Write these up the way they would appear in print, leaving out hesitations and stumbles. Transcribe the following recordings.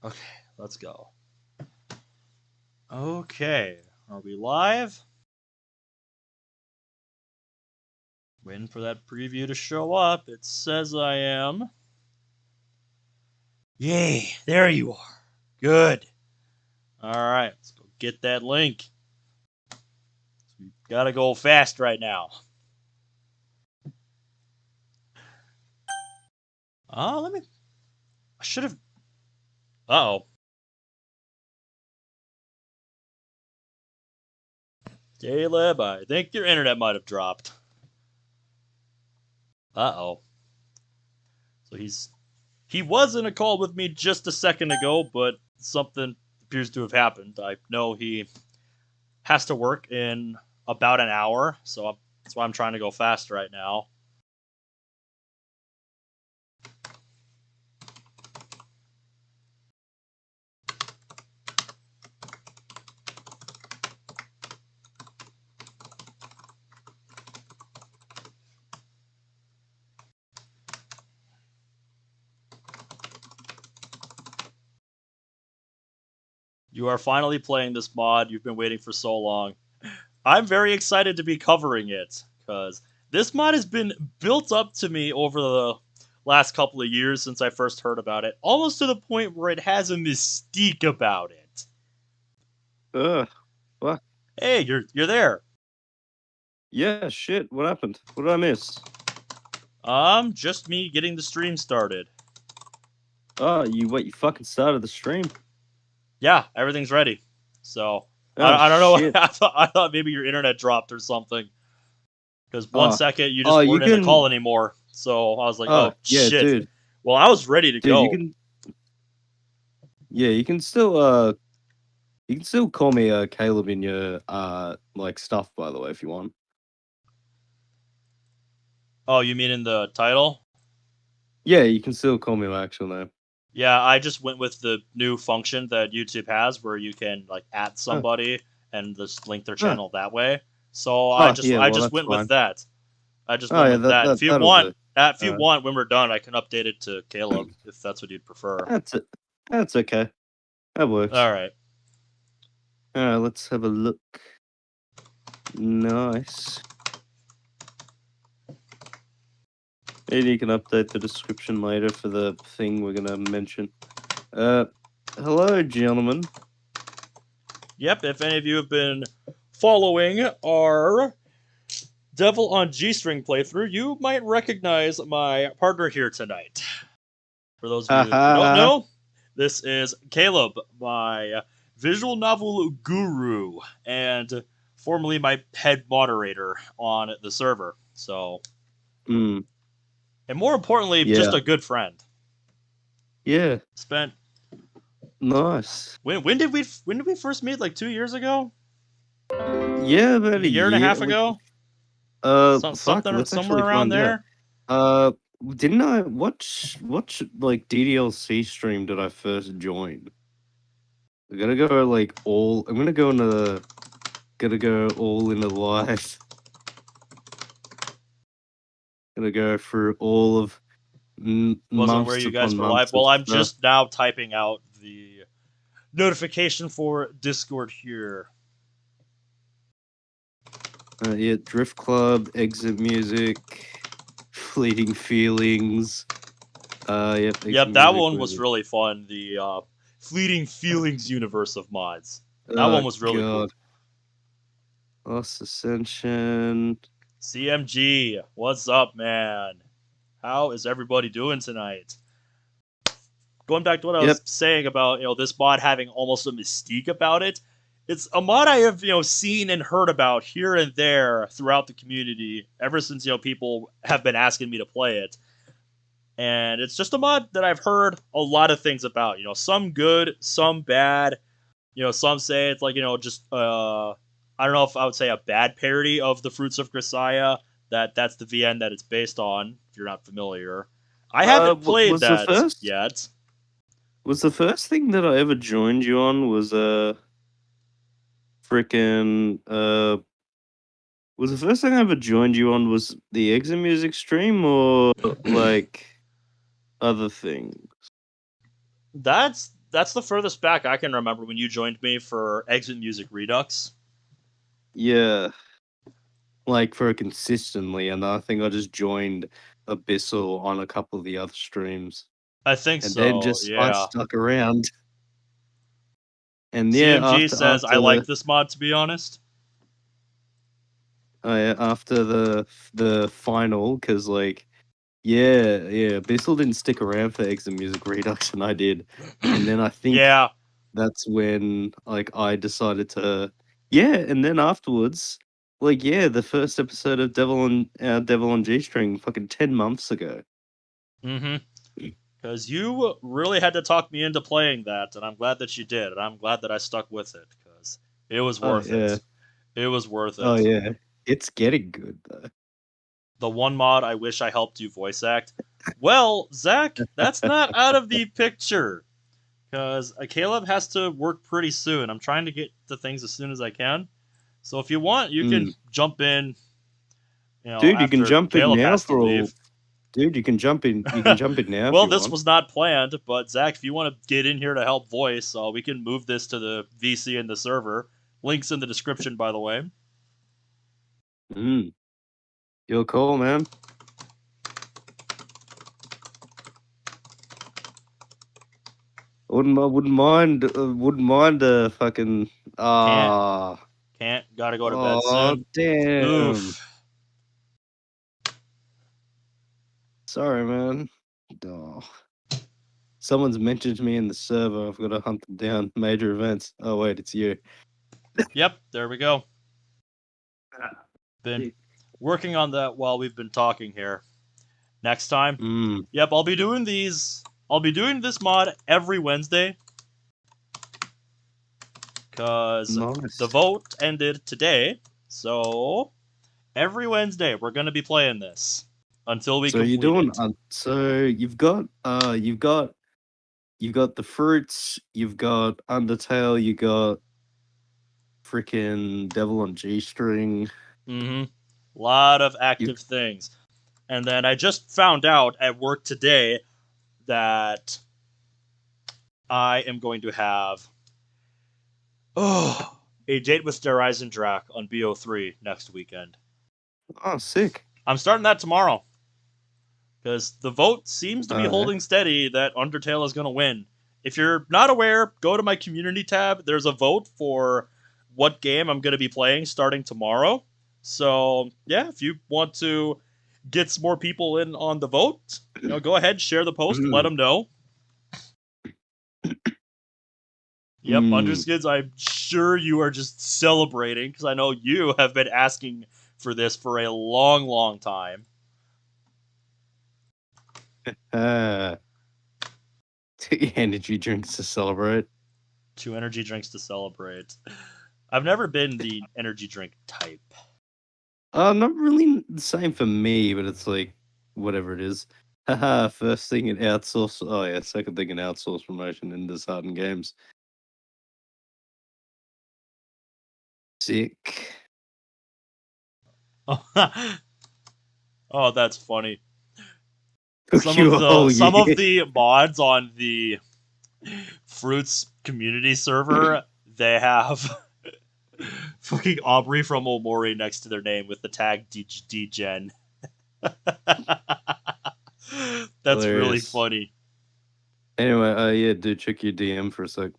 Okay, let's go. Okay, are we live? Waiting for that preview to show up. It says I am. Yay, there you are. Good. Alright, let's go get that link. We gotta go fast right now. I should have. Uh-oh. Caleb, I think your internet might have dropped. Uh-oh. So he was in a call with me just a second ago, but something appears to have happened. I know he has to work in about an hour, so that's why I'm trying to go fast right now. You are finally playing this mod you've been waiting for so long. I'm very excited to be covering it, because this mod has been built up to me over the last couple of years since I first heard about it, almost to the point where it has a mystique about it. What? Hey, you're there. Yeah, shit, what happened? What did I miss? Just me getting the stream started. Oh, you fucking started the stream? Yeah, everything's ready. So Oh, I don't know. shit. I thought maybe your internet dropped or something. Because one second you just Oh, you weren't in the can- call anymore. So I was like, Oh, yeah, shit. dude. Well, I was ready to Dude, go. you can. Yeah, you can still call me Caleb in your like stuff, by the way, if you want. Oh, you mean in the title? Yeah, you can still call me my actual name. Yeah, I just went with the new function that YouTube has where you can like at somebody and just link their channel that way. So I just went with that. I just went with that. If you want, if you want, when we're done, I can update it to Caleb if that's what you'd prefer. That's okay. That works. All right. Let's have a look. Nice. Maybe you can update the description later for the thing we're gonna mention. Hello, gentlemen. Yep, if any of you have been following our Devil on G-String playthrough, you might recognize my partner here tonight. For those of you who don't know, this is Caleb, my visual novel guru, and formerly my head moderator on the server. So, and more importantly, just a good friend. Yeah. Spent. Nice. When did we first meet? Like 2 years ago? Yeah, about a year and a half ago. Somewhere around there. Didn't I watch like DDLC stream did I first join? I'm gonna go like all. I'm gonna go into. Gonna go all into live. Gonna go through all of. Wasn't aware you guys were live. Well, I'm just now typing out the notification for Discord here. Yeah, Drift Club, Exit Music, Fleeting Feelings. Yep, that one was really fun. The Fleeting Feelings universe of mods. That one was really cool. Lost Ascension. CMG, what's up, man? How is everybody doing tonight? Going back to what I was saying about this mod having almost a mystique about it. It's a mod I have seen and heard about here and there throughout the community ever since people have been asking me to play it. And it's just a mod that I've heard a lot of things about. Some good, some bad. Some say it's like just I don't know if I would say a bad parody of the Fruits of Grisaia. That's the VN that it's based on. If you're not familiar, I haven't played that yet. Was the first thing that I ever joined you on was freaking was the first thing I ever joined you on was the Exit Music stream or like other things? That's that's the furthest back I can remember when you joined me for Exit Music Redux. Yeah. Like for consistently, and I think I just joined Abyssal on a couple of the other streams. I think And so, then just I yeah. stuck around. And yeah, CMG says, I like this mod, to be honest. After the final, because like yeah, Abyssal didn't stick around for Exit Music Redux, and I did. And then I think Yeah. that's when like I decided to and then afterwards, like the first episode of Devil on G String fucking 10 months ago. Mm-hmm. Because you really had to talk me into playing that, and I'm glad that you did, and I'm glad that I stuck with it, because it was worth it. It was worth it. Oh yeah. It's getting good though. The one mod I wish I helped you voice act. Well, Zach, that's not out of the picture. Because Caleb has to work pretty soon. I'm trying to get to things as soon as I can. So if you want, you can jump in. Dude, you can after jump in Caleb now has to for all. leave. Dude, you can jump in. You can jump in now if Well, you this want. was not planned, but Zach, if you want to get in here to help voice, we can move this to the VC in the server. Links in the description, by the way. You're cool, man. Wouldn't mind fucking Can't. Gotta go to bed soon. damn. Oof. Sorry, man. Oh. Someone's mentioned me in the server. I've got to hunt them down. Major events. Oh wait, it's you. Yep, there we go. Been working on that while we've been talking here. Next time. Yep, I'll be doing these. I'll be doing this mod every Wednesday. Because the vote ended today. So every Wednesday we're gonna be playing this until we complete it. So you've got the Fruits, you've got Undertale, you got freaking Devil on G String. Mm-hmm. Lot of active things. And then I just found out at work today that I am going to have a date with Derizen Drac on BO3 next weekend. Oh, sick. I'm starting that tomorrow. Because the vote seems to be holding steady that Undertale is going to win. If you're not aware, go to my community tab. There's a vote for what game I'm going to be playing starting tomorrow. So, yeah, if you want to get some more people in on the vote, go ahead, share the post, let them know. Yep, Underskids, I'm sure you are just celebrating, because I know you have been asking for this for a long, long time. 2 energy drinks to celebrate. 2 energy drinks to celebrate. I've never been the energy drink type. Not really the same for me, but it's like, whatever it is. Haha, first thing in outsource. Oh, yeah, second thing in outsource promotion in Disheartened Games. Sick. Oh, that's funny. Some of the mods on the Fruits community server, they have fucking Aubrey from Omori next to their name with the tag DGen. That's really funny. Anyway, do check your DM for a sec.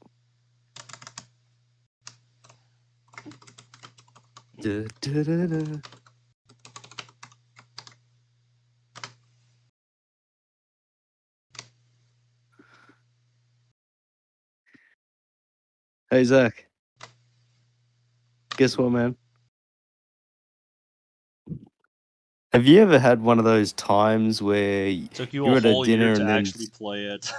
Hey, Zach. Guess what, man? Have you ever had one of those times where took you a whole year to actually play it?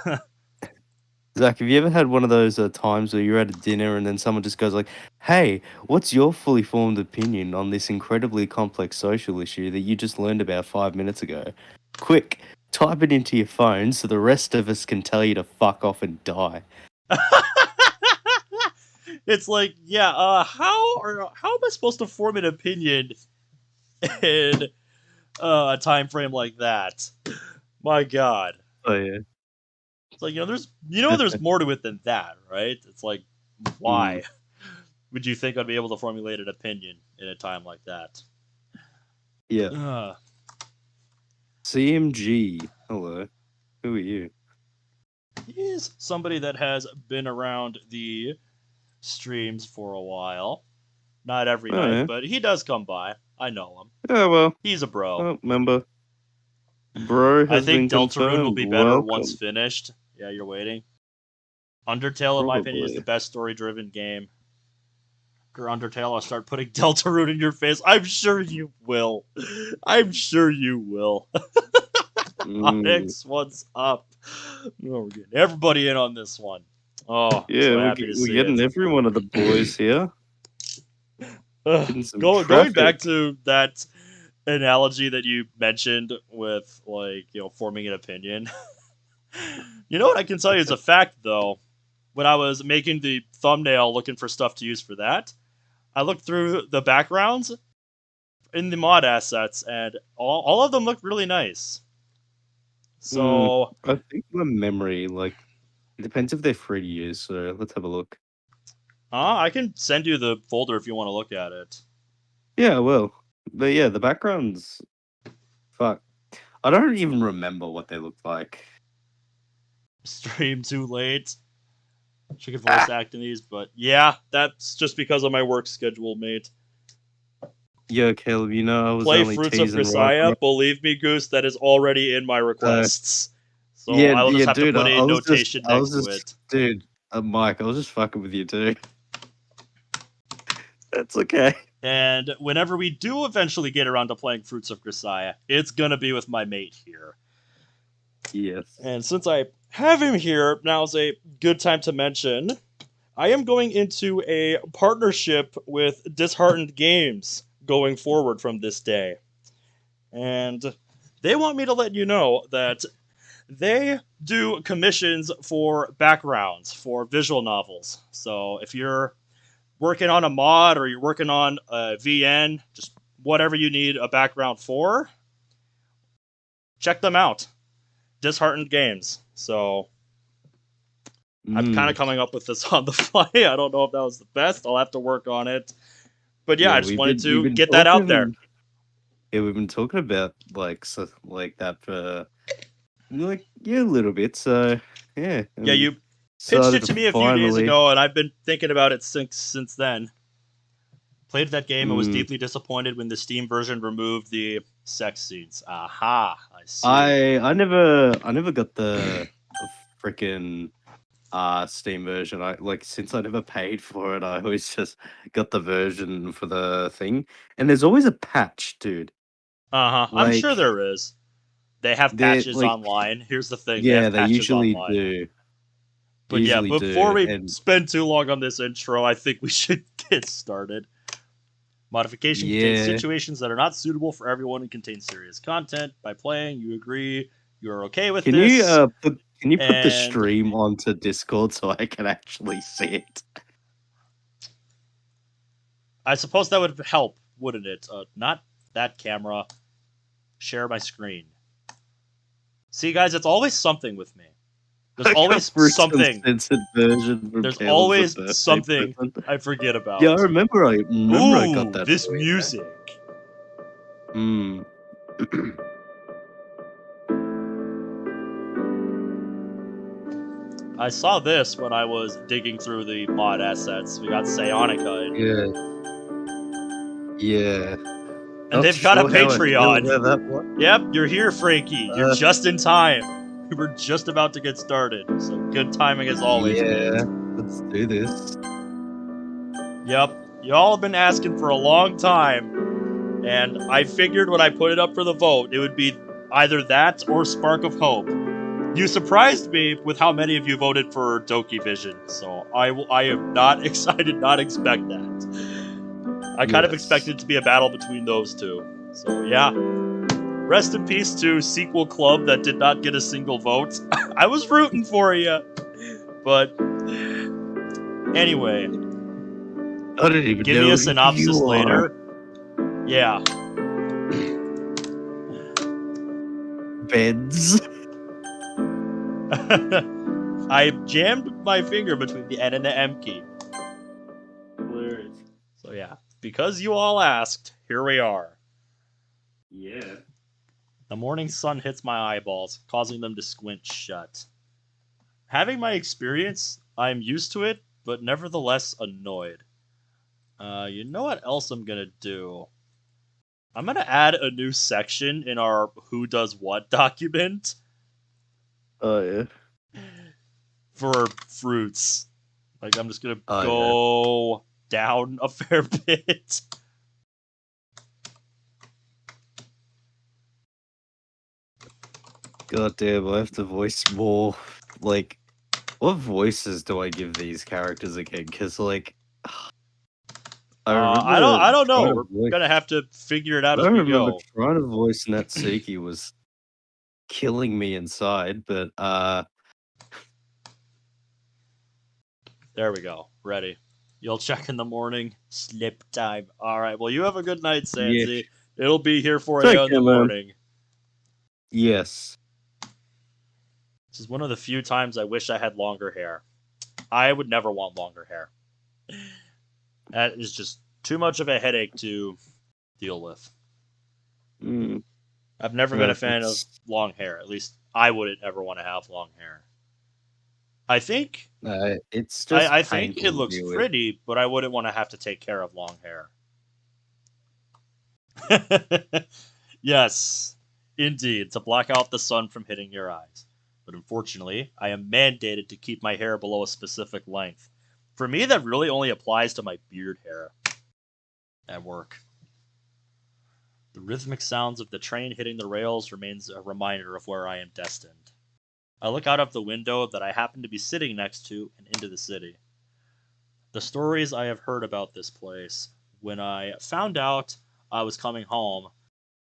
Zach, have you ever had one of those times where you're at a dinner and then someone just goes like, "Hey, what's your fully formed opinion on this incredibly complex social issue that you just learned about 5 minutes ago? Quick, type it into your phone so the rest of us can tell you to fuck off and die." It's like, how am I supposed to form an opinion in a time frame like that? My God. Oh yeah. It's like, there's more to it than that, right? It's like, why would you think I'd be able to formulate an opinion in a time like that? Yeah. CMG. Hello. Who are you? He's somebody that has been around the streams for a while. Not every night, Yeah. but he does come by. I know him. Yeah, well. He's a bro. Oh, member. Bro I has think been Deltarune will confirmed. be better Welcome. once finished. Yeah, you're waiting. Undertale, in my opinion, is the Probably. best story-driven game. After Undertale, I'll start putting Deltarune in your face. I'm sure you will. I'm sure you will. Onyx, what's up? Oh, we're getting everybody in on this one. Oh, Yeah, so happy to we're see getting it. every one of the boys here. Going back to that analogy that you mentioned with, like, forming an opinion. You know what I can tell you as a fact, though? When I was making the thumbnail looking for stuff to use for that, I looked through the backgrounds in the mod assets, and all of them look really nice. So I think my memory, like, it depends if they're free to use, so let's have a look. I can send you the folder if you want to look at it. Yeah, well. But yeah, the backgrounds, fuck. I don't even remember what they looked like. Stream too late. She could voice act in these, but yeah, that's just because of my work schedule, mate. Yeah, Caleb, I was Play only Fruits of teasing Grisaia. Believe me, Goose, that is already in my requests. So yeah, I will just have dude, to put a I was notation next to it. Dude, Mike, I was just fucking with you too. That's okay. And whenever we do eventually get around to playing Fruits of Grisaia, it's gonna be with my mate here. Yes. And since I have him here, now's a good time to mention I am going into a partnership with Disheartened Games going forward from this day. And they want me to let you know that they do commissions for backgrounds for visual novels. So if you're working on a mod or you're working on a VN, just whatever you need a background for, check them out. Disheartened Games. So I'm kind of coming up with this on the fly. I don't know if that was the best. I'll have to work on it. But yeah, I just wanted to get that out there. Yeah, we've been talking about like that for a little bit. So yeah. Yeah, you pitched it to me a few days ago, and I've been thinking about it since then. Played that game and was deeply disappointed when the Steam version removed the sex scenes. Aha, I see. I never got the freaking Steam version. Since I never paid for it, I always just got the version for the thing. And there's always a patch, dude. I'm sure there is. They have patches online. Here's the thing. Yeah, they usually online. Do. But yeah, before we spend too long on this intro, I think we should get started. Modification contains situations that are not suitable for everyone and contains serious content. By playing, you agree you're okay with this. Can you put the stream onto Discord so I can actually see it? I suppose that would help, wouldn't it? Not that camera. Share my screen. See, guys, it's always something with me. There's always something. There's always something I forget about. Yeah, I remember I got that. This music. I saw this when I was digging through the mod assets. We got Psionica in here. Yeah. And they've got a Patreon. Yep, you're here, Frankie. You're just in time. We were just about to get started, so good timing as always. Yeah, let's do this. Yep, y'all have been asking for a long time, and I figured when I put it up for the vote, it would be either that or Spark of Hope. You surprised me with how many of you voted for Doki Vision, so I am not excited, not expect that. I kind of expected it to be a battle between those two. So yeah. Rest in peace to Sequel Club that did not get a single vote. I was rooting for you. But anyway. I didn't even give me a synopsis later. Yeah. Beds. I jammed my finger between the N and the M key. Hilarious. So yeah, because you all asked, here we are. Yeah. The morning sun hits my eyeballs, causing them to squint shut. Having my experience, I'm used to it, but nevertheless annoyed. You know what else I'm gonna do? I'm gonna add a new section in our Who Does What document. Oh yeah. For fruits. Like, I'm just gonna Oh, go down a fair bit. God damn, I have to voice more. Like, what voices do I give these characters again? Because, like, I remember I don't know. trying to We're gonna have to figure it out I as we remember go. trying to voice Natsuki was killing me inside, but There we go. Ready. You'll check in the morning. Slip time. All right. Well, you have a good night, yeah. Sansi. It'll be here for Take you in care, the man. morning. Yes. This is one of the few times I wish I had longer hair. I would never want longer hair. That is just too much of a headache to deal with. Mm, I've never been a fan of it's long hair. At least I wouldn't ever want to have long hair. I think it's just I think it painful to looks deal with. pretty, but I wouldn't want to have to take care of long hair. Yes, indeed, to block out the sun from hitting your eyes. But unfortunately, I am mandated to keep my hair below a specific length. For me, that really only applies to my beard hair at work. The rhythmic sounds of the train hitting the rails remains a reminder of where I am destined. I look out of the window that I happen to be sitting next to and into the city. The stories I have heard about this place, when I found out I was coming home,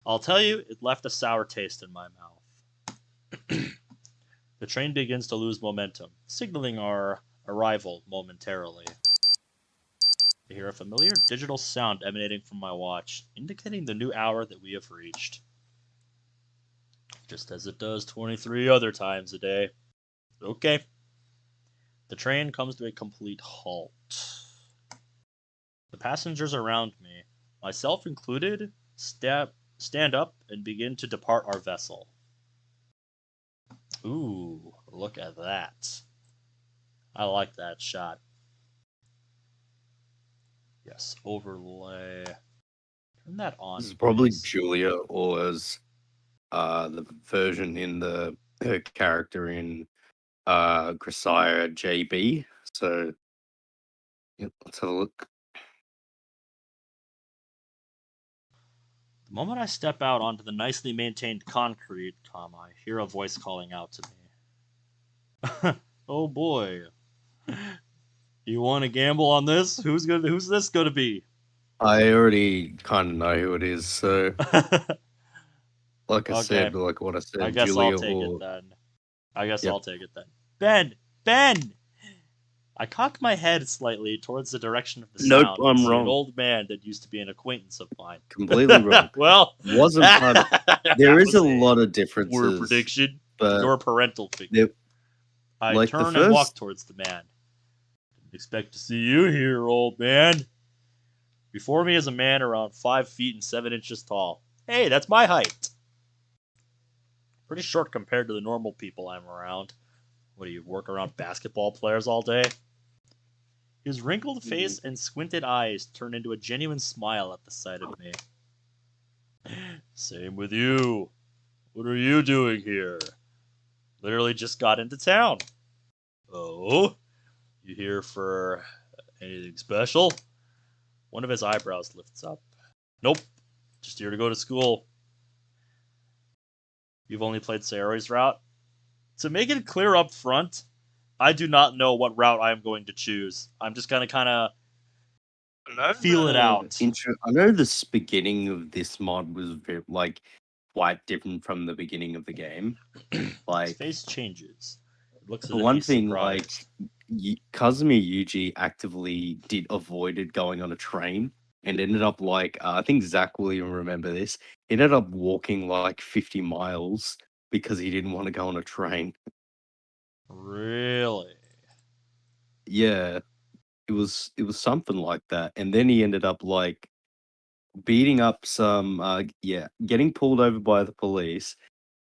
I'll tell you, it left a sour taste in my mouth. The train begins to lose momentum, signaling our arrival momentarily. I hear a familiar digital sound emanating from my watch, indicating the new hour that we have reached. Just as it does 23 other times a day. Okay. The train comes to a complete halt. The passengers around me, myself included, stand up and begin to depart our vessel. Ooh, look at that. I like that shot. Yes, overlay. Turn that on. This is probably please. Julia or as the version in the her character in Grisaia JB. So yeah, let's have a look. The moment I step out onto the nicely maintained concrete, I hear a voice calling out to me. Oh boy. You want to gamble on this? Who's this gonna be? I already kind of know who it is. So, like I Okay. said, like what I I said, guess I'll Julia take it or then. I guess yep, I'll take it then. Ben! Ben! I cock my head slightly towards the direction of the nope, sound and I'm see an wrong. old man that used to be an acquaintance of mine. Completely wrong. Well, Wasn't part of. There that is a was lot of poor differences, prediction. but Your parental figure. there, I like the turn and walk first. towards the man. Didn't expect to see you here, old man. Before me is a man around 5 feet and 7 inches tall. Hey, that's my height. Pretty short compared to the normal people I'm around. What do you work around basketball players all day? His wrinkled face and squinted eyes turn into a genuine smile at the sight of me. Same with you. What are you doing here? Literally just got into town. Oh? You here for anything special? One of his eyebrows lifts up. Nope. Just here to go to school. You've only played Sayori's route? To make it clear up front, I do not know what route I am going to choose. I'm just gonna kind of feel it out. I know the beginning of this mod was like quite different from the beginning of the game. His Like face changes. It looks for as if one he's thing, like surprised. Kazumi Yuji actively avoided going on a train and ended up like I think Zach will even remember this. He ended up walking like 50 miles because he didn't want to go on a train. Really? Yeah, it was something like that. And then he ended up like beating up some getting pulled over by the police,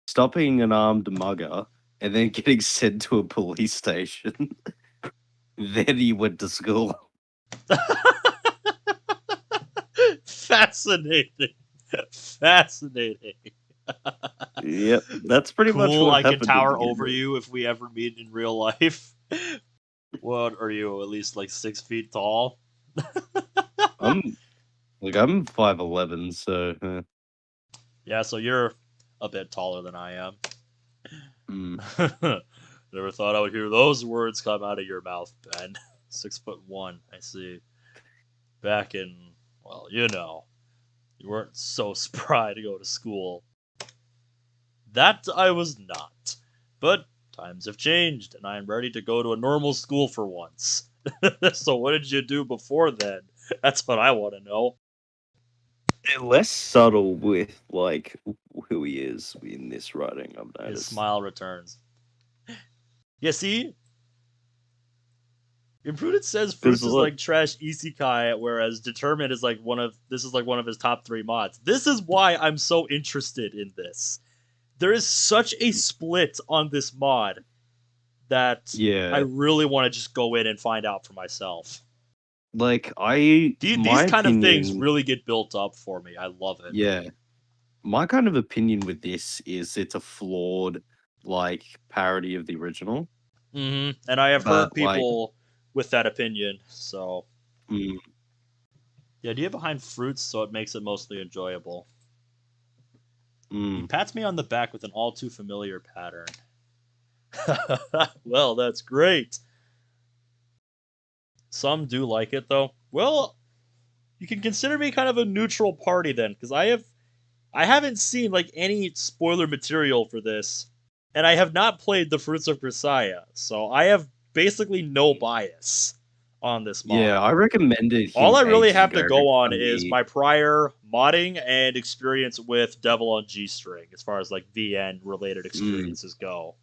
stopping an armed mugger, and then getting sent to a police station. Then he went to school. Fascinating. Fascinating. Yep, that's pretty much Cool. what I can happened to tower begin over with. you if we ever meet in real life. What are you? At least like 6 feet tall? I'm I'm 5'11", so Yeah, so you're a bit taller than I am. mm, Never thought I would hear those words come out of your mouth, Ben. 6'1", I see. Back in, well, you weren't so spry to go to school. That I was not. But times have changed, and I am ready to go to a normal school for once. So what did you do before then? That's what I want to know. they're less subtle with like who he is in this writing. I've His noticed. smile returns. Yeah, see? Imprudence says Because Fruits is like trash isekai, whereas Determined is like one of his top 3 mods. This is why I'm so interested in this. There is such a split on this mod that I yeah, really want to just go in and find out for myself. like These my kind of things opinion, really get built up for me. I love it. yeah, my kind of opinion with this is it's a flawed like parody of the original, And I have but heard like, people with that opinion. So mm, the idea behind Fruits, so it makes it mostly enjoyable. He mm, pats me on the back with an all too familiar pattern. Well, that's great. Some do like it though. Well, you can consider me kind of a neutral party then, because I haven't seen like any spoiler material for this, and I have not played the Fruits of Grisaia, so I have basically no bias on this yeah, mod. I recommended All him I really ages have to ago go on for is me. my prior modding and experience with Devil on G String, as far as like VN related Mm. experiences go.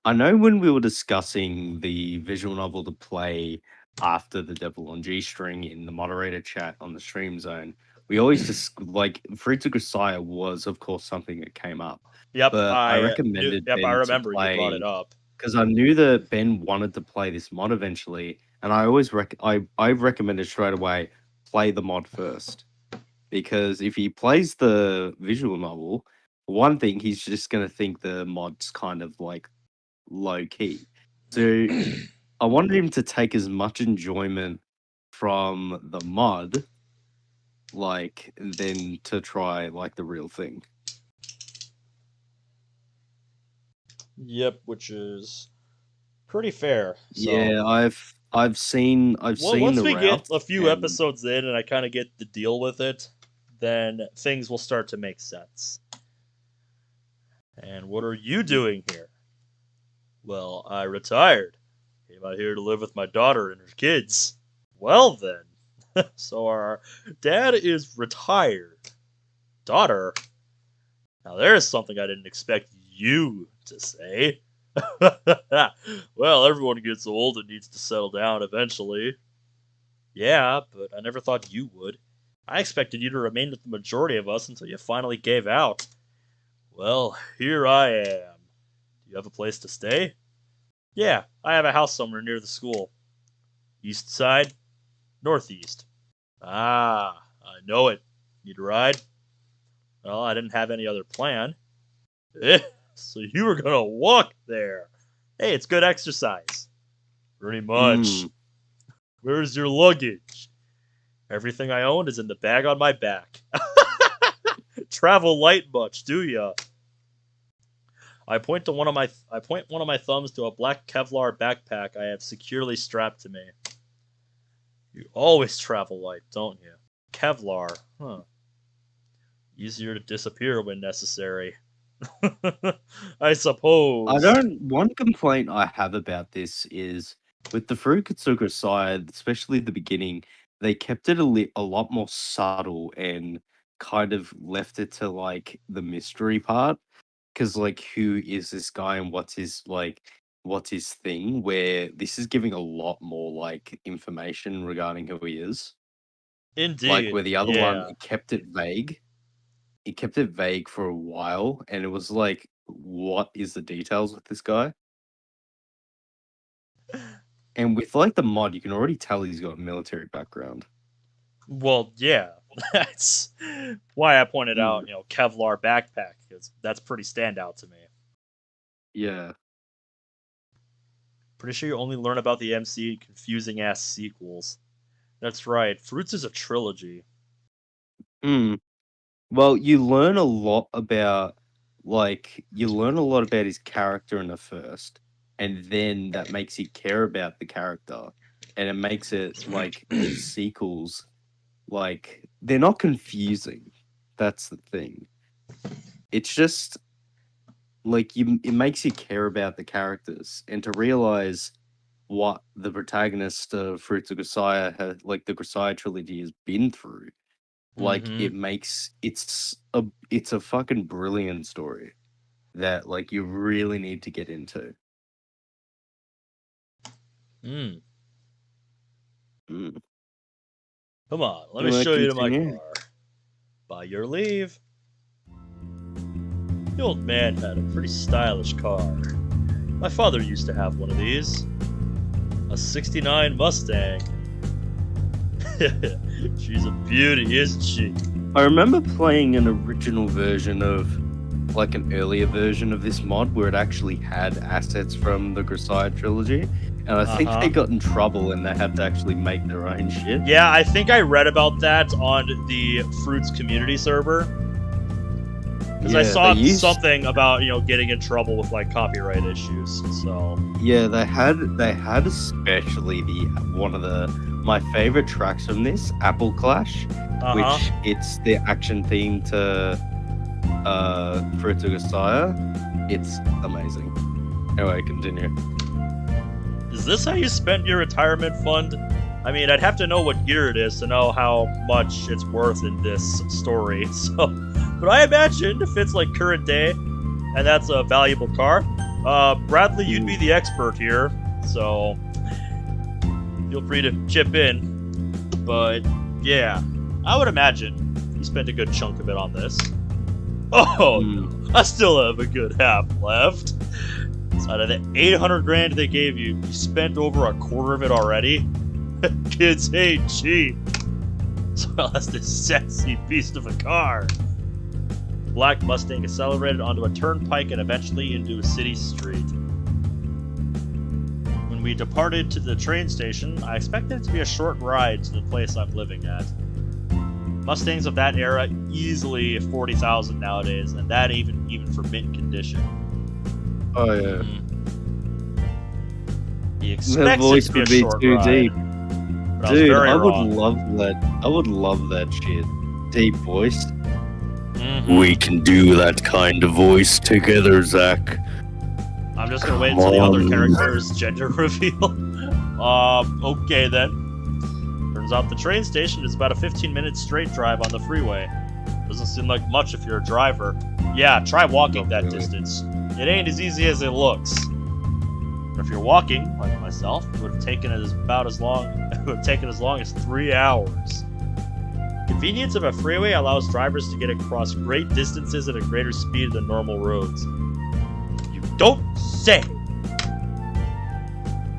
I know when we were discussing the visual novel to play after the Devil on G String in the moderator chat on the stream zone, we always just like Fruits of Grisaia was, of course, something that came up. Yep, But I I knew. recommended Yep, I Ben to remember you brought it play up. because I knew that Ben wanted to play this mod eventually, and I always I recommended straight away play the mod first because if he plays the visual novel, for one thing he's just gonna think the mod's kind of like low key. So I wanted him to take as much enjoyment from the mod, like, than to try like the real thing. Yep, which is pretty fair. So, Yeah, I've well, seen once the we get route, a few and episodes in and I kind of get the deal with it, then things will start to make sense. And what are you doing here? Well, I retired. Came out here to live with my daughter and her kids. Well, then. So our dad is retired. Daughter? Now there's something I didn't expect you to say. Well, everyone gets old and needs to settle down eventually. Yeah, but I never thought you would. I expected you to remain with the majority of us until you finally gave out. Well, here I am. Do you have a place to stay? Yeah, I have a house somewhere near the school. East side? Northeast. Ah, I know it. Need a ride? Well, I didn't have any other plan. Eh, so you were gonna walk there. Hey, it's good exercise. Pretty much. mm, Where's your luggage? Everything I own is in the bag on my back. Travel light much, do ya? I point one of my thumbs to a black Kevlar backpack I have securely strapped to me. You always travel light, don't you? Kevlar, huh? Easier to disappear when necessary. I I suppose. don't. One complaint I have about this is with the Furukatsuka side, especially the beginning, they kept it a lot more subtle and kind of left it to like the mystery part. Because like, who is this guy and what's his like? what's his thing, where this is giving a lot more like information regarding who he is. Like Indeed. where the other one, Yeah. it kept it vague. It kept it vague for a while, and it was like, what is the details with this guy? And with like the mod, you can already tell he's got a military background. Well, yeah. That's why I pointed Mm, out, Kevlar backpack, because that's pretty standout to me. yeah. Pretty sure you only learn about the MC in confusing ass sequels. That's right. Fruits is a trilogy. Mm. Well, you learn a lot about his character in the first, and then that makes you care about the character, and it makes it like the sequels, like they're not confusing. That's the thing. It's just like it makes you care about the characters and to realize what the protagonist of Fruits of Grisaia has, like the Grisaia trilogy, has been through. Like Mm-hmm. it's a fucking brilliant story that like you really need to get into. Mm. Mm. Come on, let You me want show to you to my continue? car. By your leave. The old man had a pretty stylish car. My father used to have one of these. A 69 Mustang. She's a beauty, isn't she? I remember playing an original version of like an earlier version of this mod where it actually had assets from the Grisaia trilogy, and I think they got in trouble and they had to actually make their own shit. Yeah, I think I read about that on the Fruits community server. Because I saw something about getting in trouble with like copyright issues. So yeah, they had especially one of my favorite tracks from this, Apple Clash, which it's the action theme to Fruits of Grisaia. It's amazing. Anyway, continue. Is this how you spent your retirement fund? I mean, I'd have to know what year it is to know how much it's worth in this story. So, but I imagine if it's like current day, and that's a valuable car, Bradley, you'd be the expert here. So, feel free to chip in. But yeah, I would imagine you spent a good chunk of it on this. Oh, no, I still have a good half left. So out of the 800 grand they gave you, you spent over a quarter of it already. Kids ain't cheap. So that's this sexy beast of a car. Black Mustang accelerated onto a turnpike and eventually into a city street. When we departed to the train station, I expected it to be a short ride to the place I'm living at. Mustangs of that era easily 40,000 nowadays, and that even for mint condition. Oh yeah. He expects it to be a short ride. Deep. Dude, I would love that. I would love that shit. Deep voice. Mm-hmm. We can do that kind of voice together, Zach. I'm just gonna wait until the other character's gender reveal. Okay then. Turns out the train station is about a 15-minute straight drive on the freeway. Doesn't seem like much if you're a driver. Yeah, try walking that distance. It ain't as easy as it looks. But if you're walking, like myself, it would have taken as long as 3 hours. Convenience of a freeway allows drivers to get across great distances at a greater speed than normal roads. You don't say!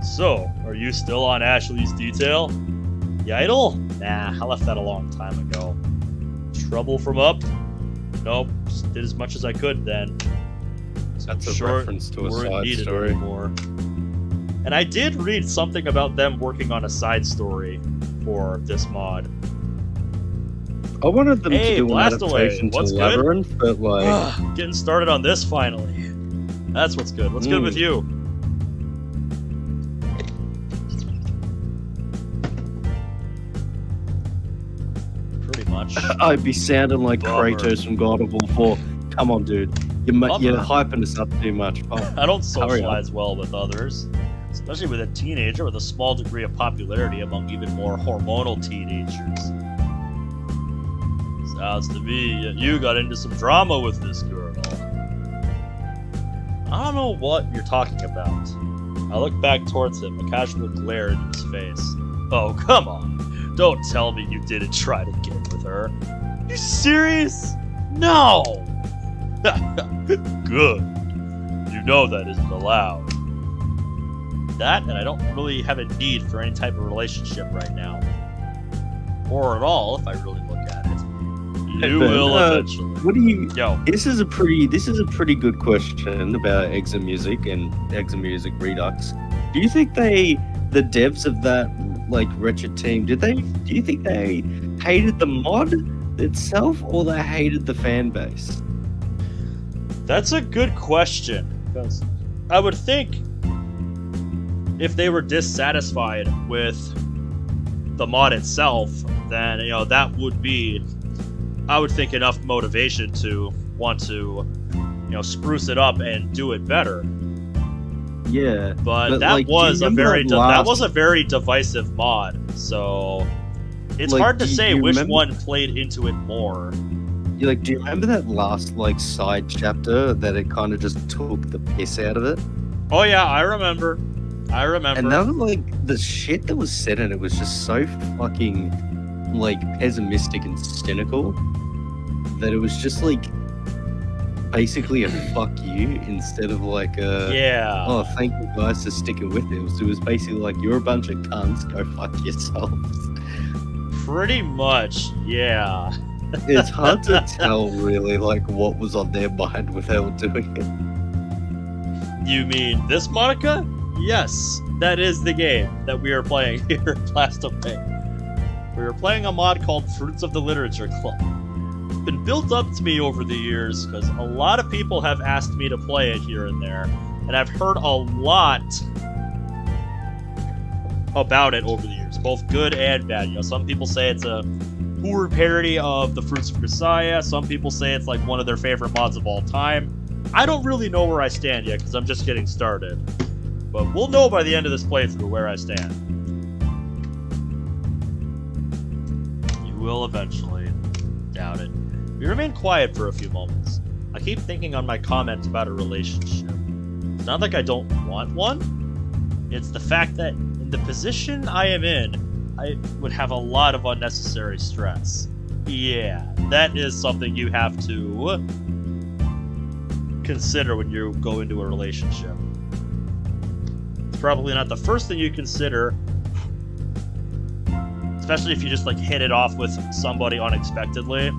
So, are you still on Ashley's detail? The idol? Nah, I left that a long time ago. Trouble from up? Nope, just did as much as I could then. That's a reference to a side story. Anymore. And I did read something about them working on a side story for this mod. I wanted them to do an adaptation to Labyrinth, but like... Getting started on this finally. That's what's good. What's good with you? Pretty much. I'd be sounding like Kratos from God of War 4. Come on, dude. You're hyping us up too much. Oh, I don't socialize well with others. Especially with a teenager with a small degree of popularity among even more hormonal teenagers. Sounds to me you got into some drama with this girl. I don't know what you're talking about. I look back towards him, a casual glare into his face. Oh, come on. Don't tell me you didn't try to get with her. You serious? No! Good. You know that isn't allowed. That, and I don't really have a need for any type of relationship right now. Or at all, if I really look at it. You will eventually. What do you? Yo. This is a pretty good question about Exit Music and Exit Music Redux. Do you think the devs of that like wretched team, do you think they hated the mod itself or they hated the fan base? That's a good question. Because I would think if they were dissatisfied with the mod itself, then that would be, I would think, enough motivation to want to spruce it up and do it better. Yeah, but that was a very divisive mod, so it's hard to say which one played into it more. Do you remember that last side chapter that it kind of just took the piss out of it? Oh yeah, I remember. And that was the shit that was said in it was just so fucking pessimistic and cynical that it was just basically a fuck you instead of oh, thank you guys for sticking with it. It was basically you're a bunch of cunts, go fuck yourselves. Pretty much, yeah. It's hard to tell really what was on their mind without doing it. You mean this, Monica? Yes, that is the game that we are playing here at Plastopay. We are playing a mod called Fruits of the Literature Club. It's been built up to me over the years because a lot of people have asked me to play it here and there, and I've heard a lot about it over the years, both good and bad. Some people say it's a poor parody of the Fruits of Grisaia. Some people say it's one of their favorite mods of all time. I don't really know where I stand yet because I'm just getting started. But we'll know by the end of this playthrough where I stand. You will eventually. Doubt it. We remain quiet for a few moments. I keep thinking on my comment about a relationship. It's not like I don't want one. It's the fact that in the position I am in, I would have a lot of unnecessary stress. Yeah, that is something you have to consider when you go into a relationship. Probably not the first thing you consider, especially if you just hit it off with somebody unexpectedly.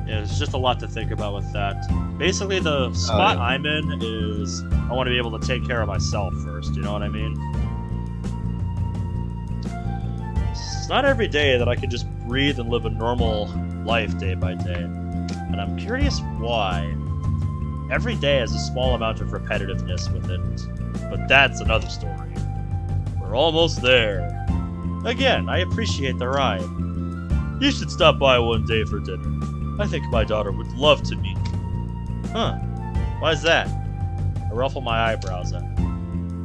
Yeah, there's just a lot to think about with that. Basically, the spot I'm in is I want to be able to take care of myself first, you know what I mean? It's not every day that I can just breathe and live a normal life day by day, and I'm curious why. Every day has a small amount of repetitiveness with it, but that's another story. We're almost there. Again, I appreciate the ride. You should stop by one day for dinner. I think my daughter would love to meet you. Huh. Why's that? I ruffle my eyebrows at it.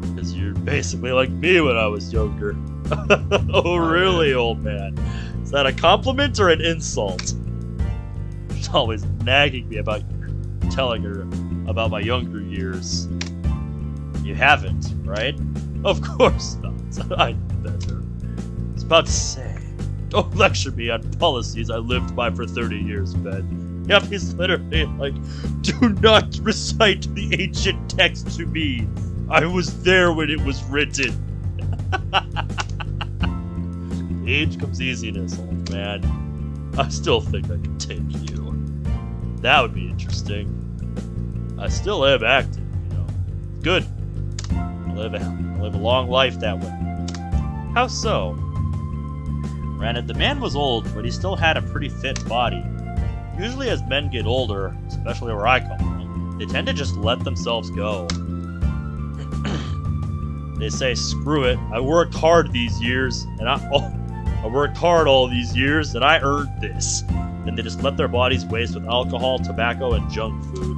Because you're basically like me when I was younger. Oh, really, old man? Is that a compliment or an insult? She's always nagging me about telling her about my younger years. You haven't, right? Of course not. I better. I was about to say, don't lecture me on policies I lived by for 30 years, Ben. Yep, he's literally do not recite the ancient text to me. I was there when it was written. Age comes easiness, old man. I still think I can take you. That would be interesting. I still am active, Good. I live a long life that way. How so? Granted, the man was old, but he still had a pretty fit body. Usually as men get older, especially where I come from, they tend to just let themselves go. They say, screw it, I worked hard these years, and I worked hard all these years, and I earned this. Then they just let their bodies waste with alcohol, tobacco, and junk food.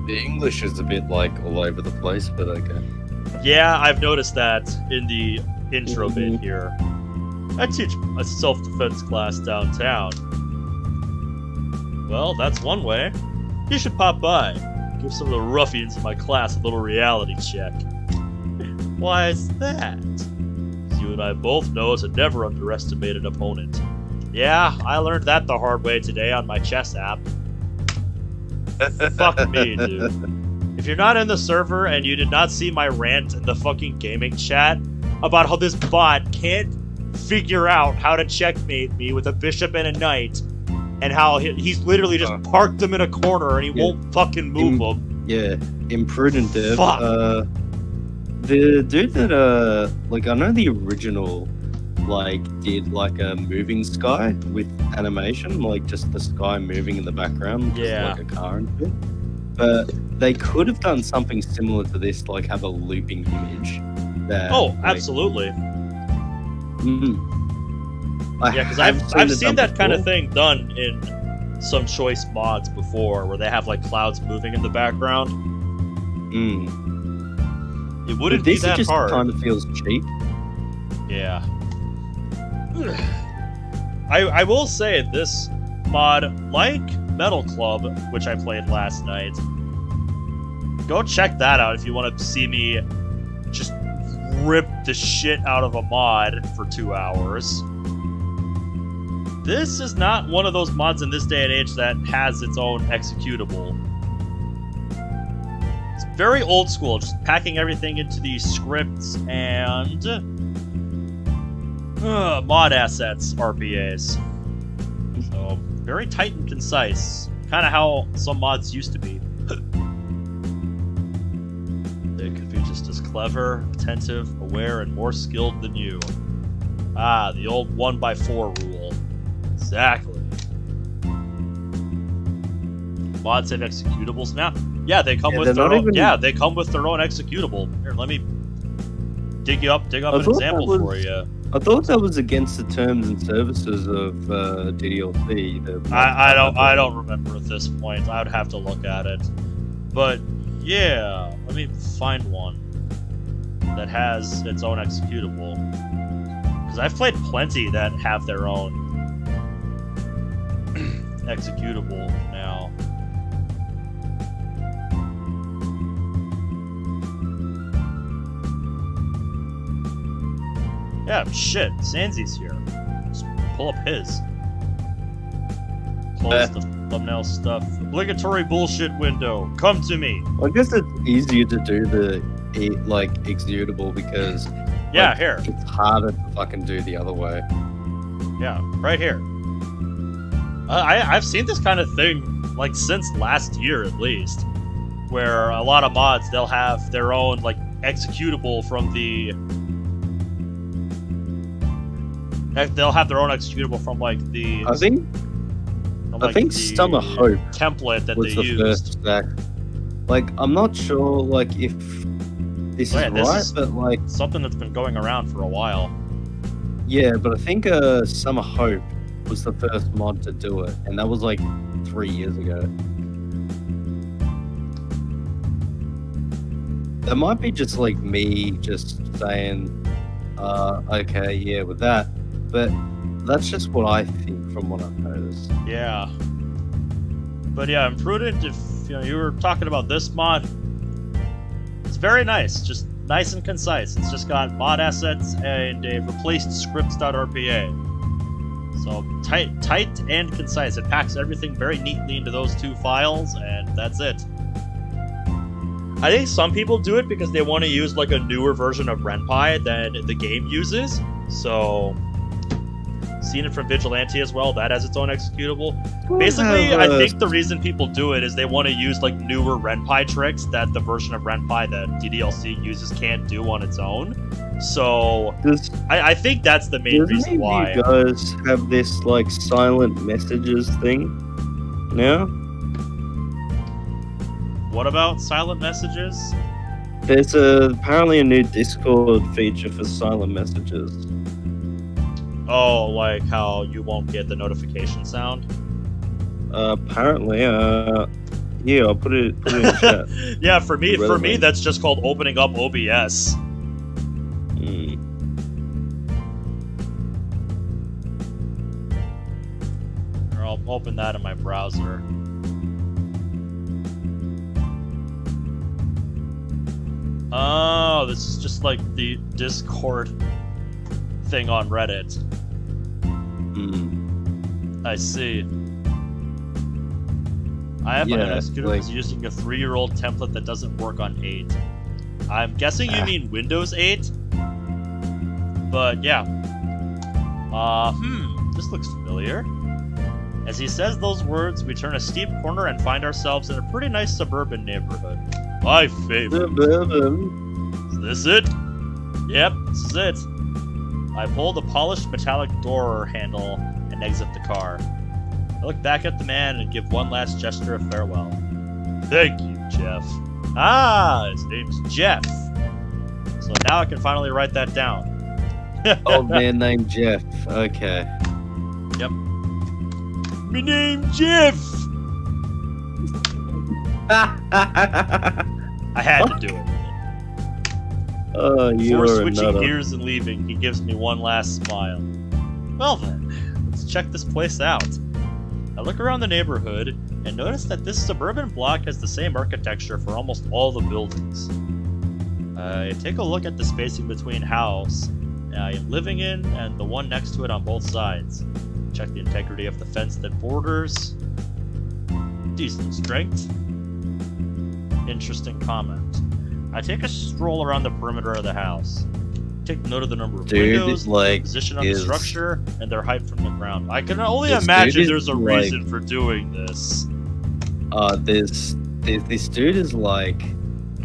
The English is a bit all over the place, but okay. Yeah, I've noticed that in the intro bit here. I teach a self-defense class downtown. Well, that's one way. You should pop by. Give some of the ruffians in my class a little reality check. Why is that? As you and I both know to never underestimate an opponent. Yeah, I learned that the hard way today on my chess app. Fuck me, dude. If you're not in the server and you did not see my rant in the fucking gaming chat about how this bot can't figure out how to checkmate me with a bishop and a knight, and how he's literally just parked them in a corner and he won't fucking move them. Yeah, imprudent dev. Fuck. The dude that like I know the original like did like a moving sky with animation, like just the sky moving in the background, just like a car and shit. But they could have done something similar to this, like have a looping image. That, absolutely. Yeah, because I've seen that kind of thing done in some choice mods before, where they have like clouds moving in the background. It wouldn't be that hard. This just kind of feels cheap. Yeah. I will say this mod, like Metal Club, which I played last night, go check that out if you want to see me just rip the shit out of a mod for 2 hours. This is not one of those mods in this day and age that has its own executable. It's very old school, just packing everything into these scripts and mod assets, RPAs. So, very tight and concise. Kind of how some mods used to be. They could be just as clever, attentive, aware, and more skilled than you. Ah, the old 1x4 rule. Exactly. Mods have executables now. Yeah, they come with their own. Yeah, they come with their own executable. Here, let me dig up an example for you. I thought that was against the terms and services of DDLC. I don't remember at this point. I would have to look at it. But yeah, let me find one that has its own executable. Because I've played plenty that have their own executable now. Yeah, shit. Sanzi's here. Just pull up his. Close the thumbnail stuff. Obligatory bullshit window. Come to me. I guess it's easier to do the executable because here. It's harder to fucking do the other way. Yeah, right here. I've seen this kind of thing like since last year at least, where a lot of mods they'll have their own like executable from the. They'll have their own executable from like the. I think Summer Hope template that was they the used. First stack. Like I'm not sure like if this is right, but like something that's been going around for a while. Yeah, but I think Summer Hope was the first mod to do it, and that was like 3 years ago. That might be just like me just saying, okay, yeah, with that, but that's just what I think from what I've noticed. Yeah. But yeah, Imprudent, if you were talking about this mod, it's very nice, just nice and concise. It's just got mod assets and a replaced scripts.rpa. So tight and concise. It packs everything very neatly into those 2 files, and that's it. I think some people do it because they want to use like a newer version of Ren'Py than the game uses. So, seen it from Vigilante as well. That has its own executable. Basically, I think the reason people do it is they want to use like newer Ren'Py tricks that the version of Ren'Py that DDLC uses can't do on its own. So, I think that's the main reason why. You guys have this like silent messages thing now? What about silent messages? There's apparently a new Discord feature for silent messages. Oh, like how you won't get the notification sound? Apparently, yeah, I'll put it in the chat. Yeah, for me, that's just called opening up OBS. Or I'll open that in my browser. Oh, this is just like the Discord thing on Reddit. I see. I have an executor who's using a 3-year-old template that doesn't work on 8. I'm guessing you mean Windows 8? But yeah. This looks familiar. As he says those words, we turn a steep corner and find ourselves in a pretty nice suburban neighborhood. My favorite. Is this it? Yep, this is it. I pull the polished metallic door handle and exit the car. I look back at the man and give one last gesture of farewell. Thank you, Jeff. Ah, his name's Jeff. So now I can finally write that down. Old man named Jeff. Okay. Yep. My name Jeff. I had to do it. Before switching gears and leaving, he gives me one last smile. Well then, let's check this place out. I look around the neighborhood and notice that this suburban block has the same architecture for almost all the buildings. I take a look at the spacing between house I am living in and the one next to it on both sides. Check the integrity of the fence that borders. Decent strength. Interesting comment. I take a stroll around the perimeter of the house. Take note of the number of windows, the position of the structure, and their height from the ground. I can only imagine there's a reason for doing this. This dude is like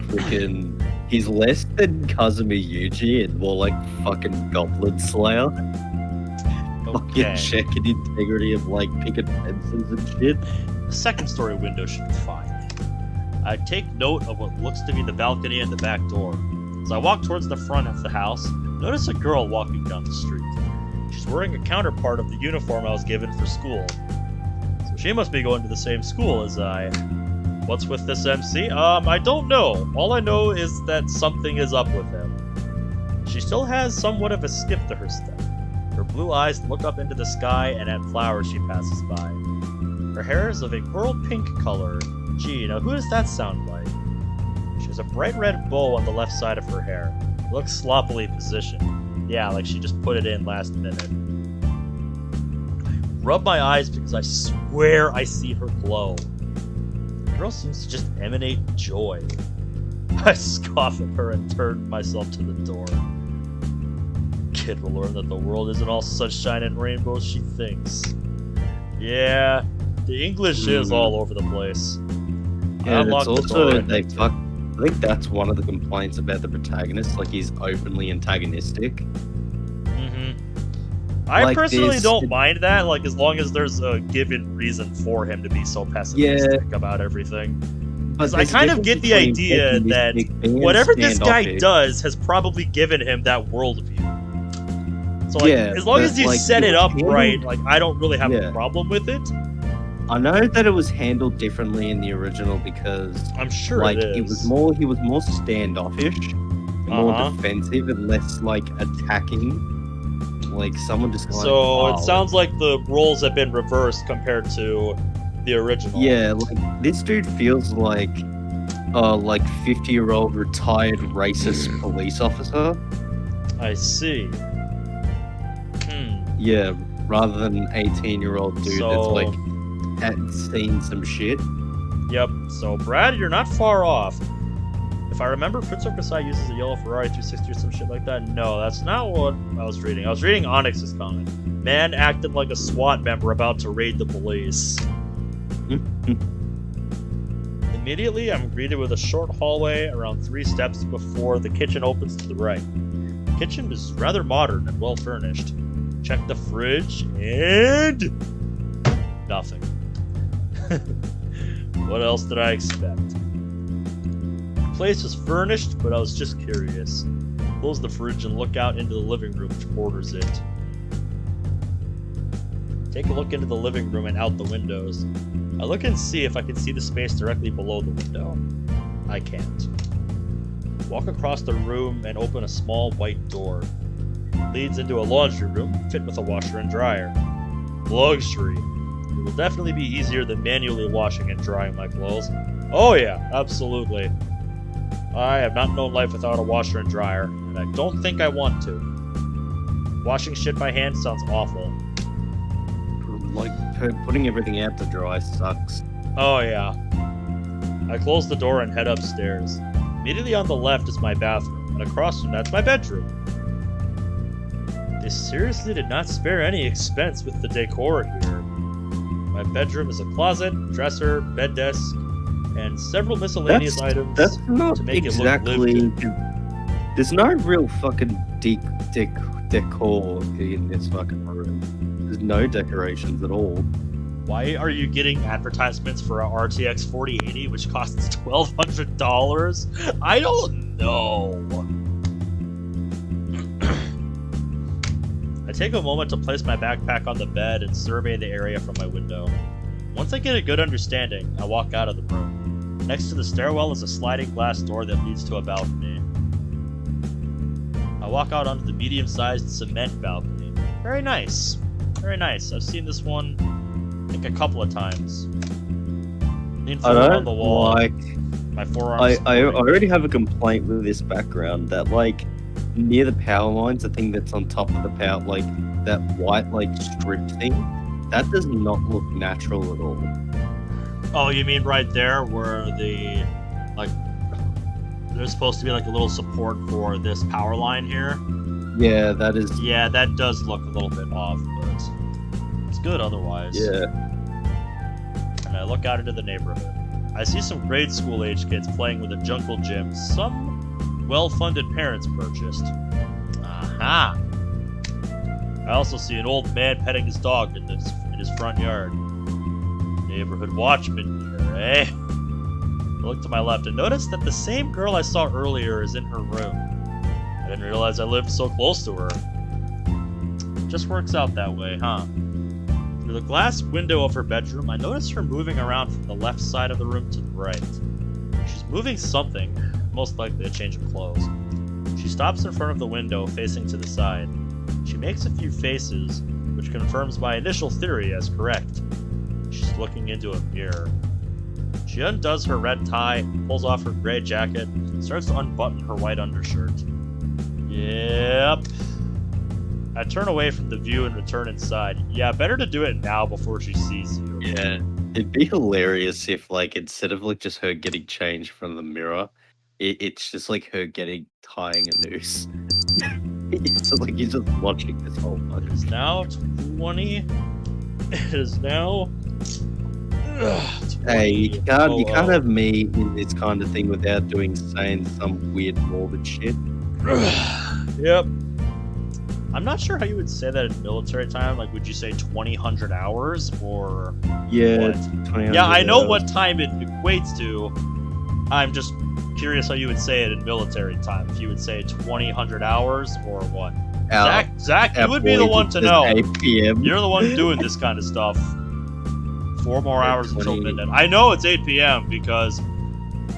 freaking. He's less than Kazumi Yuji and more like fucking Goblin Slayer. Fucking checking integrity of like picket fences and shit. The second story window should be fine. I take note of what looks to be the balcony and the back door. As I walk towards the front of the house, notice a girl walking down the street. She's wearing a counterpart of the uniform I was given for school. So she must be going to the same school as I. What's with this MC? I don't know. All I know is that something is up with him. She still has somewhat of a skip to her step. Her blue eyes look up into the sky and at flowers she passes by. Her hair is of a coral pink color. Gee, now who does that sound like? She has a bright red bow on the left side of her hair. It looks sloppily positioned. Yeah, like she just put it in last minute. Rub my eyes because I swear I see her glow. The girl seems to just emanate joy. I scoff at her and turn myself to the door. Kid will learn that the world isn't all sunshine and rainbows she thinks. Yeah, the English is all over the place. Yeah, it's also like I think that's one of the complaints about the protagonist. Like he's openly antagonistic. I personally don't mind that. Like as long as there's a given reason for him to be so pessimistic about everything. Because I kind of get the idea that whatever this guy does has probably given him that worldview. So like, as long as you set it up right, like I don't really have a problem with it. I know that it was handled differently in the original because I'm sure like he was more standoffish, more defensive, and less like attacking. Like someone just going. So it sounds like the roles have been reversed compared to the original. Yeah, like this dude feels like 50-year-old retired racist police officer. I see. Yeah, rather than an 18-year-old dude that's like had seen some shit. Yep. So Brad, you're not far off. If I remember, Fruits of Grisaia uses a yellow Ferrari 360 or some shit like that. No, that's not what I was reading. I was reading Onyx's comment. Man acted like a SWAT member about to raid the police. Immediately, I'm greeted with a short hallway around 3 steps before the kitchen opens to the right. The kitchen is rather modern and well furnished. Check the fridge and nothing. What else did I expect? The place was furnished, but I was just curious. Close the fridge and look out into the living room which borders it. Take a look into the living room and out the windows. I look and see if I can see the space directly below the window. I can't. Walk across the room and open a small white door. It leads into a laundry room, fit with a washer and dryer. Luxury. It will definitely be easier than manually washing and drying my clothes. Oh yeah, absolutely. I have not known life without a washer and dryer, and I don't think I want to. Washing shit by hand sounds awful. Like, putting everything out to dry sucks. Oh yeah. I close the door and head upstairs. Immediately on the left is my bathroom, and across from that's my bedroom. They seriously did not spare any expense with the decor here. My bedroom is a closet, dresser, bed desk, and several miscellaneous items That's not to make exactly. it look lived in. There's no real fucking decor in this fucking room. There's no decorations at all. Why are you getting advertisements for a RTX 4080 which costs $1,200? I don't know. I take a moment to place my backpack on the bed and survey the area from my window. Once I get a good understanding, I walk out of the room. Next to the stairwell is a sliding glass door that leads to a balcony. I walk out onto the medium-sized cement balcony. Very nice. Very nice. I've seen this one like a couple of times. Lean forward on the wall. My forearms. I already have a complaint with this background that like near the power lines, the thing that's on top of the power, like that white like strip thing, that does not look natural at all. Oh, you mean right there where the like there's supposed to be like a little support for this power line here? Yeah, that is. Yeah, that does look a little bit off, but it's good otherwise. Yeah. And I look out into the neighborhood. I see some grade school age kids playing with a jungle gym some well-funded parents purchased. Aha! I also see an old man petting his dog in his front yard. Neighborhood watchman here, eh? I look to my left and notice that the same girl I saw earlier is in her room. I didn't realize I lived so close to her. Just works out that way, huh? Through the glass window of her bedroom, I notice her moving around from the left side of the room to the right. She's moving something, most likely a change of clothes. She stops in front of the window, facing to the side. She makes a few faces, which confirms my initial theory as correct. She's looking into a mirror. She undoes her red tie, pulls off her gray jacket, and starts to unbutton her white undershirt. Yep. I turn away from the view and return inside. Yeah, better to do it now before she sees you. Yeah, it'd be hilarious if, like, instead of like just her getting changed from the mirror, it's just like her tying a noose. So like you're just watching this whole fucking. It is now 20. It is now. 20. Hey, you can't have me in this kind of thing without saying some weird morbid shit. Yep. I'm not sure how you would say that in military time. Like, would you say 2,000 hours or? Yeah, what? Yeah, I know what time it equates to. I'm just curious how you would say it in military time. If you would say 2,000 hours or what? Zach, you would be the one to know. 8 p.m. You're the one doing this kind of stuff. 4 more hours until midnight. I know it's 8 p.m. because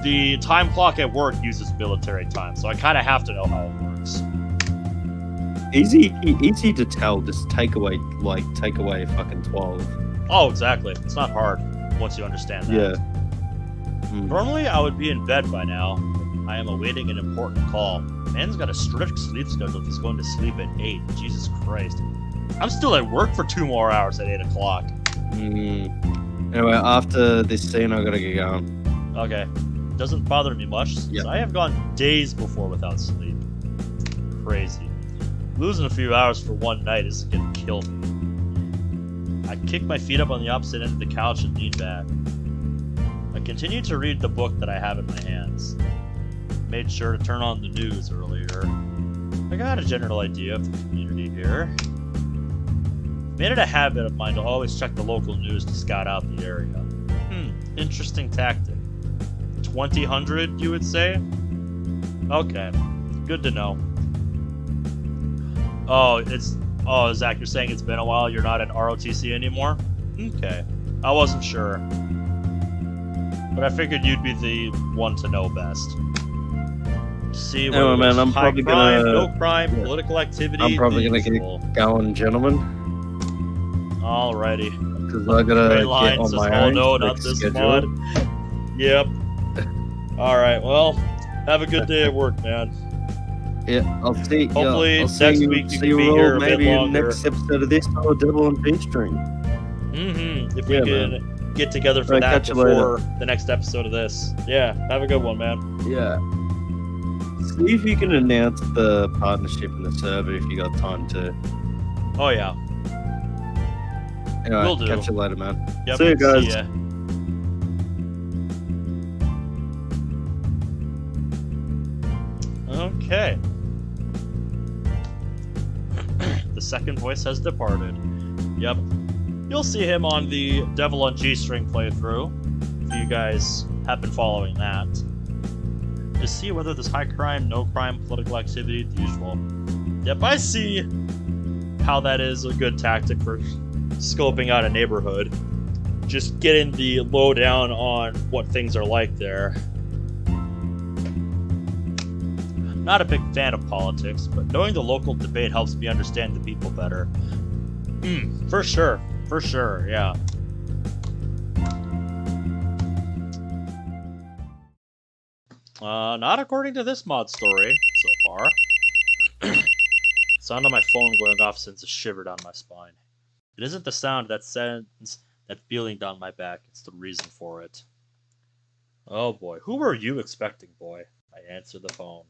the time clock at work uses military time, so I kind of have to know how it works. Easy to tell. Just take away fucking 12. Oh, exactly. It's not hard once you understand that. Yeah. Normally, I would be in bed by now. I am awaiting an important call. Man's got a strict sleep schedule if he's going to sleep at 8. Jesus Christ. I'm still at work for 2 more hours at 8 o'clock. Anyway, after this scene, I gotta get going. Okay. Doesn't bother me much, since I have gone days before without sleep. Crazy. Losing a few hours for one night is gonna kill me. I kick my feet up on the opposite end of the couch and lean back. I continue to read the book that I have in my hands. Made sure to turn on the news earlier. I got a general idea of the community here. Made it a habit of mine to always check the local news to scout out the area. Interesting tactic. 2,000, you would say? Okay, good to know. Oh, Zach, you're saying it's been a while, you're not in ROTC anymore? Okay, I wasn't sure. But I figured you'd be the one to know best. See whether man, I'm high probably crime, gonna, no crime, political activity. I'm probably gonna usual. get going, gentlemen. Alrighty. Because I gotta get on says, my own. Oh no, not this mod. Yep. Alright, well, Have a good day at work, man. Yeah, I'll see. Hopefully I'll next see you, week you see can you be all here a bit maybe in longer. next episode of this or Devil on G-string. If we can get together for that before the next episode of this. Yeah, have a good one, man. Yeah. See if you can announce the partnership in the server if you got time to. Oh yeah. Anyway, Will do. Catch you later, man. Yep, See you guys. See ya. Okay. The second voice has departed. Yep. You'll see him on the Devil on G-string playthrough, if you guys have been following that. To see whether there's high crime, no crime, political activity, the usual. Yep, I see how that is a good tactic for scoping out a neighborhood. Just getting the lowdown on what things are like there. Not a big fan of politics, but knowing the local debate helps me understand the people better. For sure, yeah. Not according to this mod story so far. Sound on my phone going off sends a shiver down my spine. It isn't the sound that sends that feeling down my back, it's the reason for it. Oh boy, who were you expecting, boy? I answered the phone.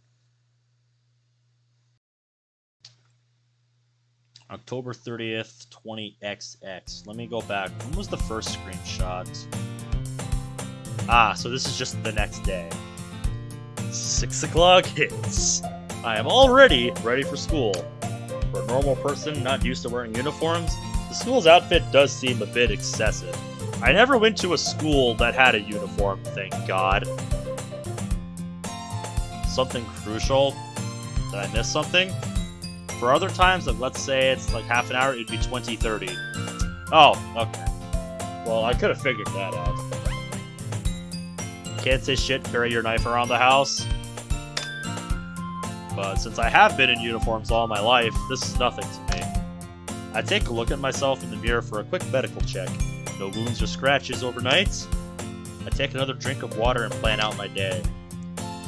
October 30th, 20XX. Let me go back. When was the first screenshot? Ah, so this is just the next day. 6 o'clock hits. I am already ready for school. For a normal person not used to wearing uniforms, the school's outfit does seem a bit excessive. I never went to a school that had a uniform, thank God. Something crucial? Did I miss something? For other times, like let's say it's like half an hour, it'd be 20:30. Oh, okay. Well, I could have figured that out. Can't say shit, carry your knife around the house. But since I have been in uniforms all my life, this is nothing to me. I take a look at myself in the mirror for a quick medical check. No wounds or scratches overnight. I take another drink of water and plan out my day.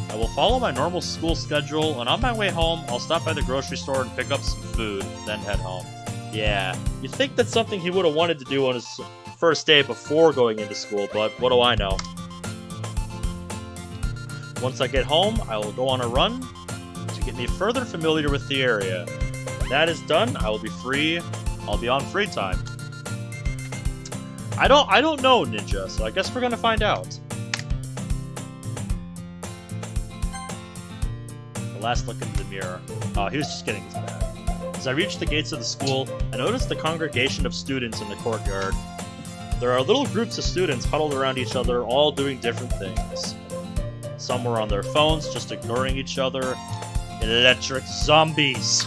I will follow my normal school schedule, and on my way home, I'll stop by the grocery store and pick up some food, then head home. Yeah, you'd think that's something he would have wanted to do on his first day before going into school, but what do I know? Once I get home, I will go on a run to get me further familiar with the area. When that is done, I will be free. I'll be on free time. I don't know, Ninja, so I guess we're gonna find out. Last look into the mirror. Oh, he was just getting his bag. As I reach the gates of the school, I notice the congregation of students in the courtyard. There are little groups of students huddled around each other, all doing different things. Some were on their phones, just ignoring each other. Electric zombies!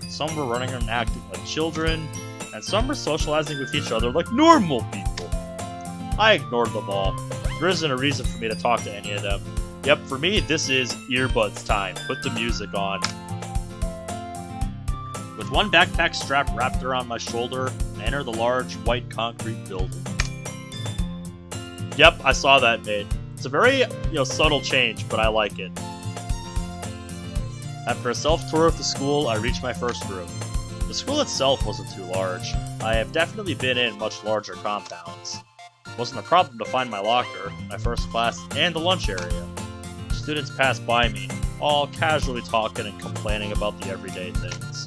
Some were running and acting like children, and some were socializing with each other like normal people. I ignored them all. There isn't a reason for me to talk to any of them. Yep, for me, this is earbuds time. Put the music on. With one backpack strap wrapped around my shoulder, I enter the large, white concrete building. Yep, I saw that, mate. It's a very, subtle change, but I like it. After a self-tour of the school, I reach my first room. The school itself wasn't too large. I have definitely been in much larger compounds. It wasn't a problem to find my locker, my first class, and the lunch area. Students pass by me, all casually talking and complaining about the everyday things.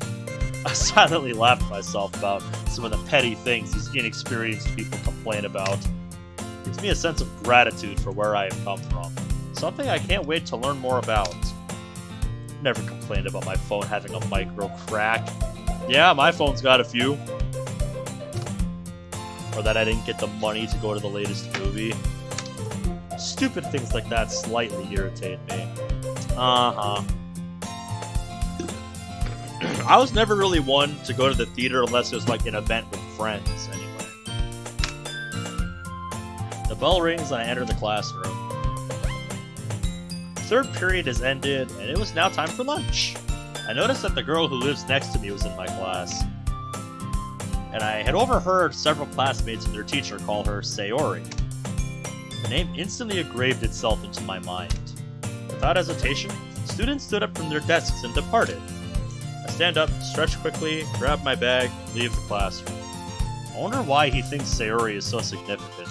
I silently laugh to myself about some of the petty things these inexperienced people complain about. It gives me a sense of gratitude for where I have come from, something I can't wait to learn more about. Never complained about my phone having a micro crack. Yeah, my phone's got a few. Or that I didn't get the money to go to the latest movie. Stupid things like that slightly irritate me. I was never really one to go to the theater unless it was like an event with friends, anyway. The bell rings and I enter the classroom. Third period has ended, and it was now time for lunch. I noticed that the girl who lives next to me was in my class. And I had overheard several classmates and their teacher call her Sayori. The name instantly engraved itself into my mind. Without hesitation, students stood up from their desks and departed. I stand up, stretch quickly, grab my bag, and leave the classroom. I wonder why he thinks Sayori is so significant.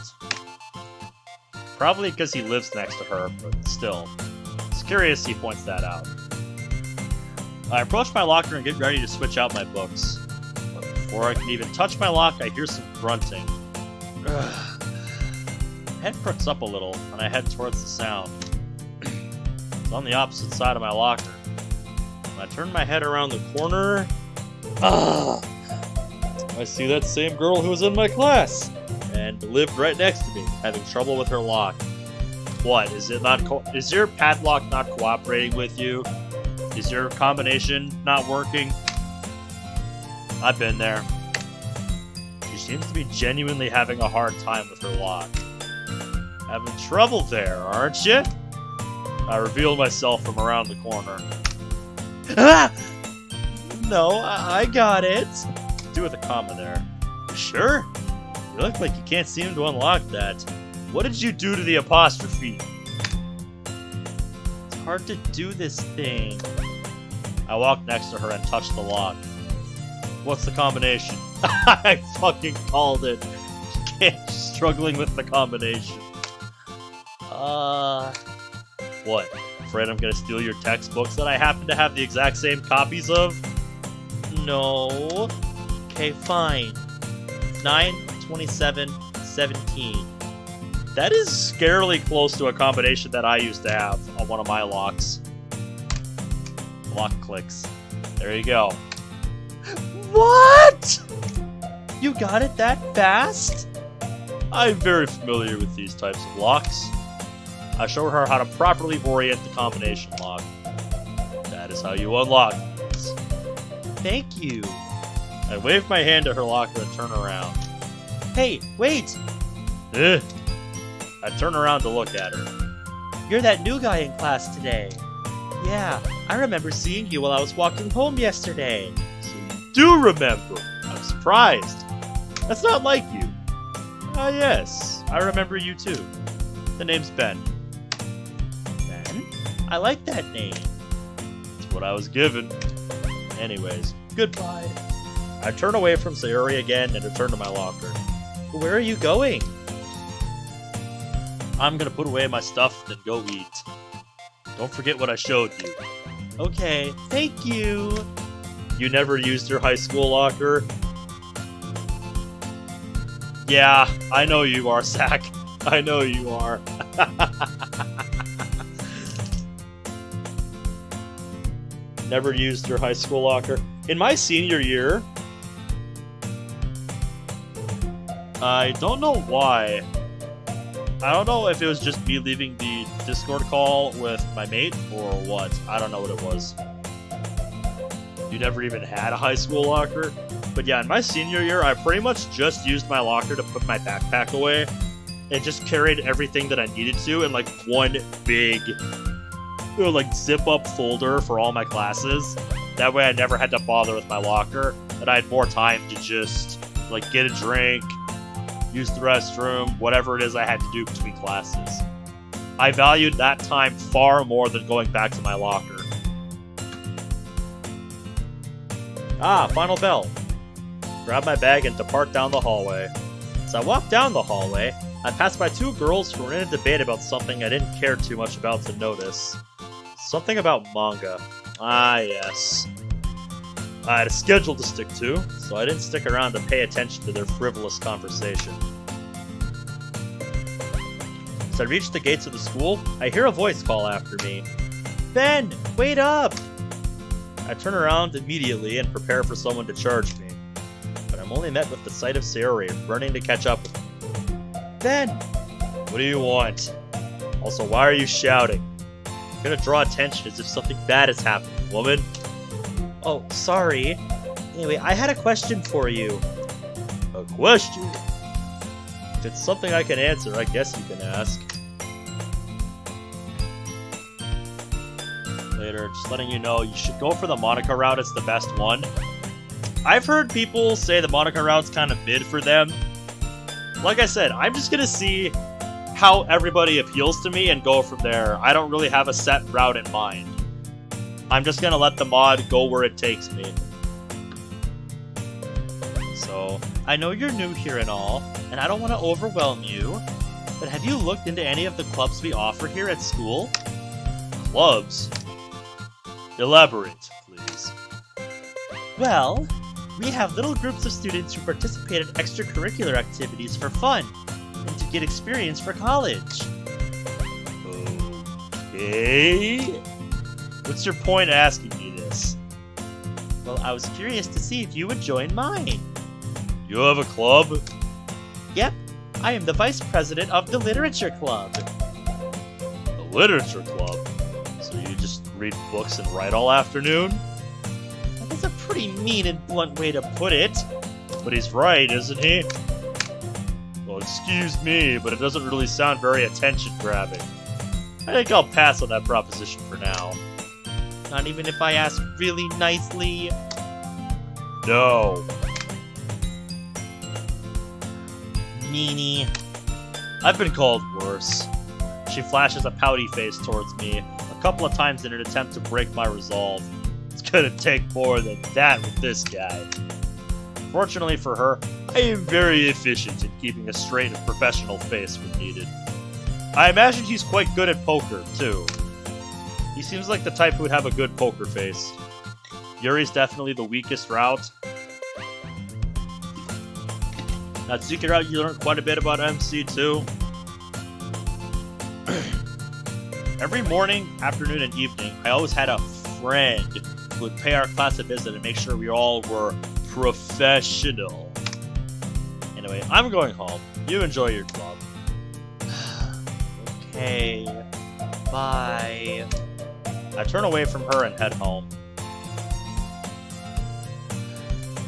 Probably because he lives next to her, but still. It's curious he points that out. I approach my locker and get ready to switch out my books. But before I can even touch my lock, I hear some grunting. Ugh. My head perks up a little, and I head towards the sound. It's on the opposite side of my locker. When I turn my head around the corner, I see that same girl who was in my class and lived right next to me, having trouble with her lock. What, is your padlock not cooperating with you? Is your combination not working? I've been there. She seems to be genuinely having a hard time with her lock. Having trouble there, aren't you? I reveal myself from around the corner. Ah! No, I got it. Do with a comma there. You sure? You look like you can't seem to unlock that. What did you do to the apostrophe? It's hard to do this thing. I walk next to her and touch the lock. What's the combination? I fucking called it. She's struggling with the combination. What? Afraid I'm gonna steal your textbooks that I happen to have the exact same copies of? No. Okay, fine. 9, 27, 17. That is scarily close to a combination that I used to have on one of my locks. Lock clicks. There you go. What? You got it that fast? I'm very familiar with these types of locks. I show her how to properly orient the combination lock. That is how you unlock this. Thank you. I wave my hand at her locker and turn around. Hey, wait! I turn around to look at her. You're that new guy in class today. Yeah, I remember seeing you while I was walking home yesterday. So you do remember. I'm surprised. That's not like you. Ah, yes. I remember you too. The name's Ben. Ben? I like that name. It's what I was given. Anyways, goodbye. I turn away from Sayori again and return to my locker. Where are you going? I'm gonna put away my stuff and go eat. Don't forget what I showed you. Okay, thank you. You never used your high school locker? Yeah, I know you are, Zach. I know you are. Never used your high school locker? In my senior year, I don't know why. I don't know if it was just me leaving the Discord call with my mate or what. I don't know what it was. You never even had a high school locker? But yeah, in my senior year, I pretty much just used my locker to put my backpack away and just carried everything that I needed to in like one big like zip up folder for all my classes. That way I never had to bother with my locker and I had more time to just like get a drink, use the restroom, whatever it is I had to do between classes. I valued that time far more than going back to my locker. Ah, final bell. Grab my bag and depart down the hallway. As I walk down the hallway, I pass by two girls who were in a debate about something I didn't care too much about to notice. Something about manga. Ah, yes. I had a schedule to stick to, so I didn't stick around to pay attention to their frivolous conversation. As I reach the gates of the school, I hear a voice call after me. Ben, wait up! I turn around immediately and prepare for someone to charge me. But I'm only met with the sight of Sayori running to catch up with me. Ben! What do you want? Also, why are you shouting? You're gonna draw attention as if something bad is happening, woman. Oh, sorry. Anyway, I had a question for you. A question? If it's something I can answer, I guess you can ask. Later, just letting you know, you should go for the Monica route, it's the best one. I've heard people say the Monica route's kind of mid for them. Like I said, I'm just gonna see how everybody appeals to me and go from there. I don't really have a set route in mind. I'm just gonna let the mod go where it takes me. So, I know you're new here and all, and I don't want to overwhelm you, but have you looked into any of the clubs we offer here at school? Clubs? Elaborate, please. Well, we have little groups of students who participate in extracurricular activities for fun and to get experience for college. Okay. What's your point asking me this? Well, I was curious to see if you would join mine. You have a club? Yep, I am the vice president of the literature club. The literature club? So you just read books and write all afternoon? That's a pretty mean and blunt way to put it. But he's right, isn't he? Well, excuse me, but it doesn't really sound very attention-grabbing. I think I'll pass on that proposition for now. Not even if I ask really nicely? No. Meanie. I've been called worse. She flashes a pouty face towards me a couple of times in an attempt to break my resolve. It's gonna take more than that with this guy. Fortunately for her, I am very efficient in keeping a straight and professional face when needed. I imagine he's quite good at poker, too. He seems like the type who would have a good poker face. Yuri's definitely the weakest route. Now, to secret out, you learned quite a bit about MC, too. Every morning, afternoon, and evening, I always had a friend who would pay our class a visit and make sure we all were professional. Anyway, I'm going home. You enjoy your club. Okay. Bye. I turn away from her and head home.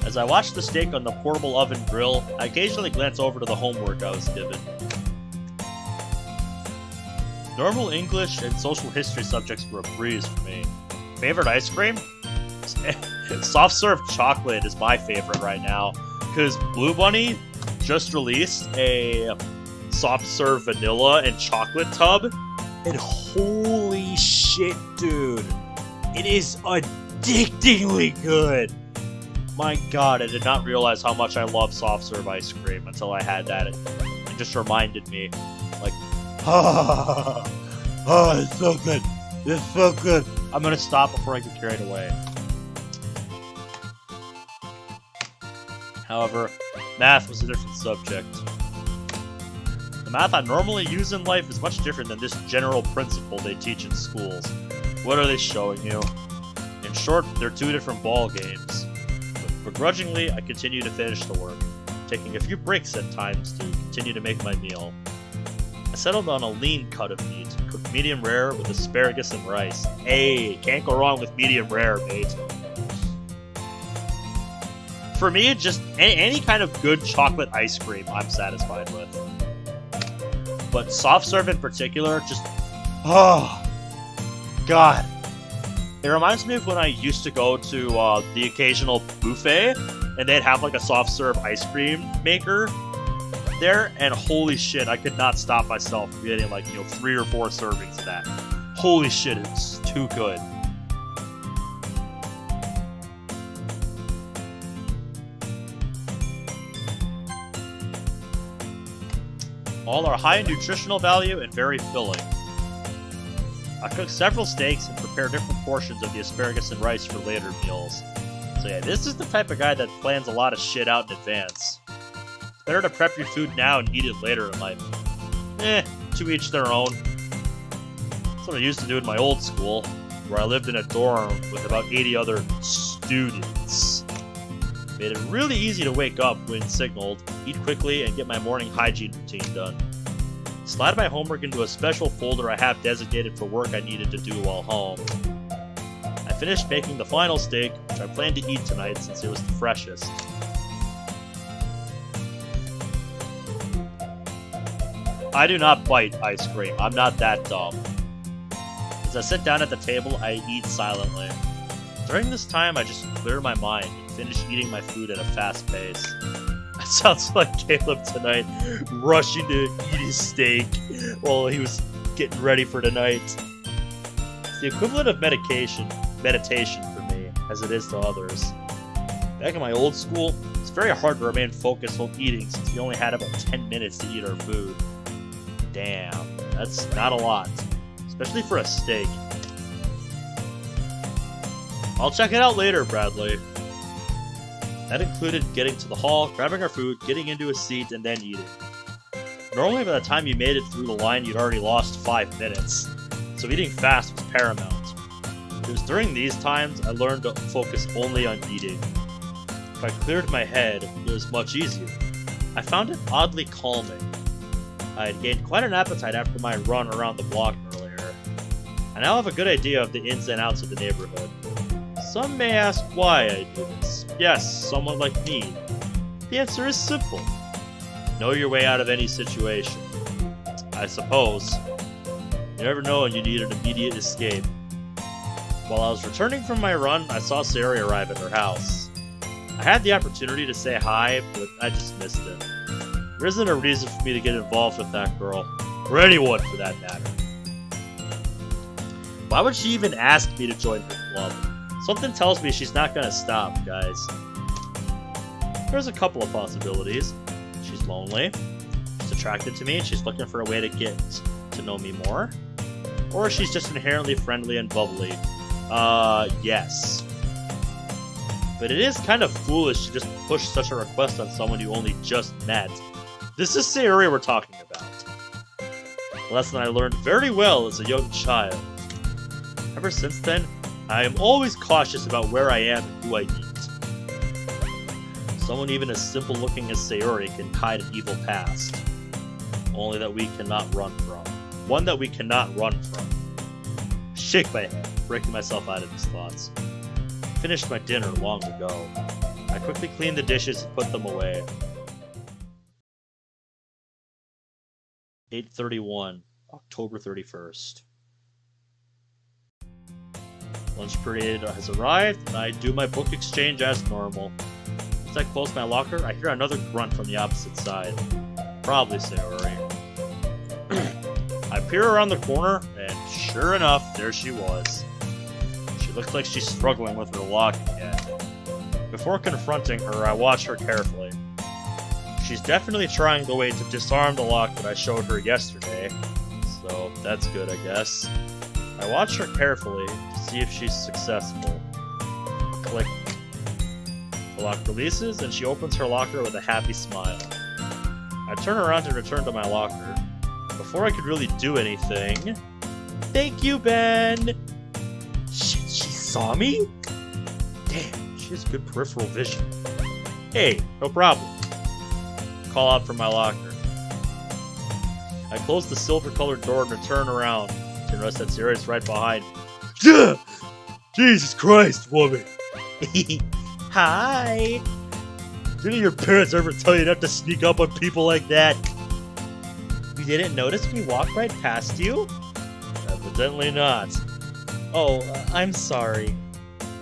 As I watch the steak on the portable oven grill, I occasionally glance over to the homework I was given. Normal English and social history subjects were a breeze for me. Favorite ice cream? Soft serve chocolate is my favorite right now, because Blue Bunny just released a soft serve vanilla and chocolate tub, and holy shit, dude, it is addictingly good. My god, I did not realize how much I love soft serve ice cream until I had that. It just reminded me, like, it's so good. It's so good. I'm gonna stop before I get carried away. However, math was a different subject. The math I normally use in life is much different than this general principle they teach in schools. What are they showing you? In short, they're two different ball games. But begrudgingly, I continue to finish the work, taking a few breaks at times to continue to make my meal. I settled on a lean cut of meat, cooked medium rare with asparagus and rice. Hey, can't go wrong with medium rare, mate. For me, just any kind of good chocolate ice cream I'm satisfied with. But soft serve in particular, just, oh, God. It reminds me of when I used to go to the occasional buffet, and they'd have like a soft serve ice cream maker there, and holy shit, I could not stop myself from getting like, 3 or 4 servings of that. Holy shit, it's too good. All are high in nutritional value and very filling. I cook several steaks and prepare different portions of the asparagus and rice for later meals. So yeah, this is the type of guy that plans a lot of shit out in advance. It's better to prep your food now and eat it later in life. To each their own. That's what I used to do in my old school, where I lived in a dorm with about 80 other students. Made it really easy to wake up when signaled, eat quickly, and get my morning hygiene routine done. Slide my homework into a special folder I have designated for work I needed to do while home. I finished making the final steak, which I planned to eat tonight since it was the freshest. I do not bite ice cream. I'm not that dumb. As I sit down at the table, I eat silently. During this time, I just clear my mind and finish eating my food at a fast pace. Sounds like Caleb tonight, rushing to eat his steak while he was getting ready for tonight. It's the equivalent of meditation for me, as it is to others. Back in my old school, it's very hard to remain focused while eating since we only had about 10 minutes to eat our food. Damn, that's not a lot, especially for a steak. I'll check it out later, Bradley. That included getting to the hall, grabbing our food, getting into a seat, and then eating. Normally by the time you made it through the line, you'd already lost 5 minutes, so eating fast was paramount. It was during these times I learned to focus only on eating. If I cleared my head, it was much easier. I found it oddly calming. I had gained quite an appetite after my run around the block earlier. I now have a good idea of the ins and outs of the neighborhood. Some may ask why I do this. Yes, someone like me. The answer is simple. Know your way out of any situation. I suppose. You never know when you need an immediate escape. While I was returning from my run, I saw Sari arrive at her house. I had the opportunity to say hi, but I just missed it. There isn't a reason for me to get involved with that girl, or anyone for that matter. Why would she even ask me to join her club? Something tells me she's not gonna stop, guys. There's a couple of possibilities. She's lonely, she's attracted to me, and she's looking for a way to get to know me more. Or she's just inherently friendly and bubbly. Yes. But it is kind of foolish to just push such a request on someone you only just met. This is Sayuri we're talking about. A lesson I learned very well as a young child. Ever since then, I am always cautious about where I am and who I meet. Someone even as simple looking as Sayuri can hide an evil past. Only that we cannot run from. One that we cannot run from. Shake my head, breaking myself out of these thoughts. Finished my dinner long ago. I quickly cleaned the dishes and put them away. 8:31, October 31st. Lunch period has arrived, and I do my book exchange as normal. As I close my locker, I hear another grunt from the opposite side. Probably Sayuri. I peer around the corner, and sure enough, there she was. She looked like she's struggling with her lock again. Before confronting her, I watch her carefully. She's definitely trying the way to disarm the lock that I showed her yesterday, so that's good, I guess. I watch her carefully to see if she's successful. Click. The lock releases, and she opens her locker with a happy smile. I turn around to return to my locker. Before I could really do anything... Thank you, Ben! Shit, she saw me? Damn, she has good peripheral vision. Hey, no problem. Call out from my locker. I close the silver-colored door and return around to notice that Sayuri's right behind me. Jesus Christ, woman! Hi! Didn't your parents ever tell you not to sneak up on people like that? You didn't notice we walked right past you? Evidently not. Oh, I'm sorry.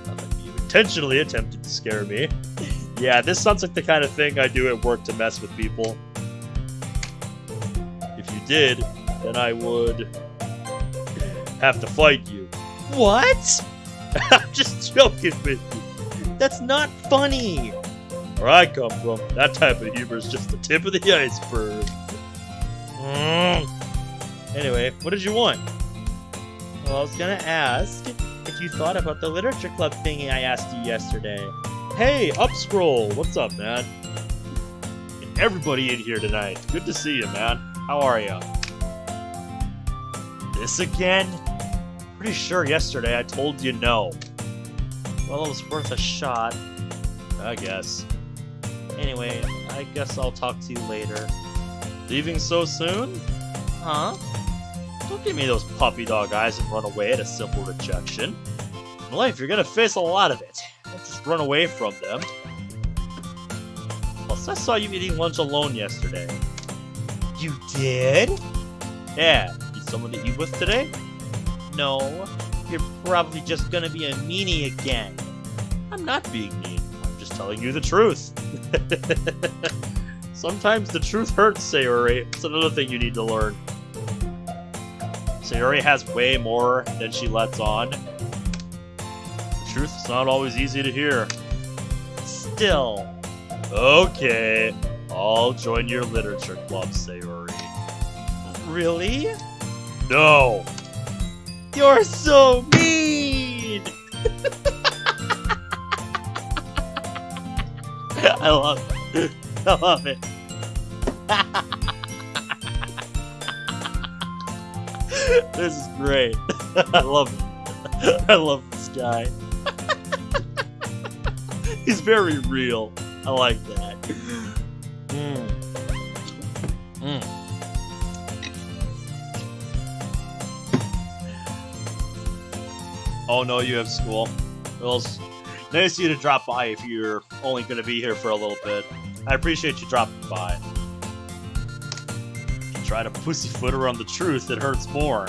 Not like you intentionally attempted to scare me. Yeah, this sounds like the kind of thing I do at work to mess with people. If you did, then I would have to fight you. What? I'm just joking with you. That's not funny. Where I come from, that type of humor is just the tip of the iceberg. Anyway, what did you want? Well, I was gonna ask if you thought about the literature club thingy I asked you yesterday. Hey, Upscroll! What's up, man? Everybody in here tonight. Good to see you, man. How are ya? This again? Pretty sure yesterday I told you no. Well, it was worth a shot. I guess. Anyway, I guess I'll talk to you later. Leaving so soon? Huh? Don't give me those puppy dog eyes and run away at a simple rejection. In life, you're gonna face a lot of it. Don't just run away from them. Plus, I saw you eating lunch alone yesterday. You did? Yeah. Need someone to eat with today? No. You're probably just gonna be a meanie again. I'm not being mean. I'm just telling you the truth. Sometimes the truth hurts, Sayori. It's another thing you need to learn. Sayori has way more than she lets on. The truth is not always easy to hear. Still. Okay. I'll join your literature club, Sayori. Really? No. You're so mean! I love it. I love it. This is great. I love it. I love this guy. He's very real. I like that. Oh no, you have school. Well, it's nice of you to drop by if you're only going to be here for a little bit. I appreciate you dropping by. Try to pussyfoot around the truth, it hurts more.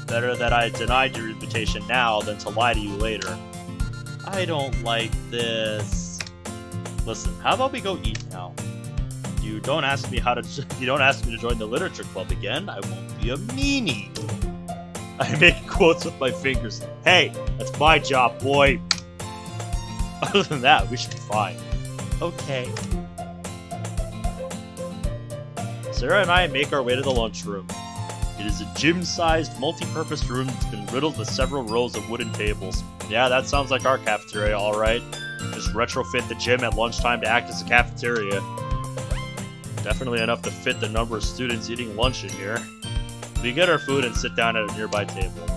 Better that I denied your invitation now than to lie to you later. I don't like this. Listen, how about we go eat now? You don't ask me to join the literature club again, I won't be a meanie. I make quotes with my fingers. Hey, that's my job, boy. Other than that, we should be fine. Okay. Sarah and I make our way to the lunchroom. It is a gym-sized, multi-purpose room that's been riddled with several rows of wooden tables. Yeah, that sounds like our cafeteria, alright. Just retrofit the gym at lunchtime to act as a cafeteria. Definitely enough to fit the number of students eating lunch in here. We get our food and sit down at a nearby table.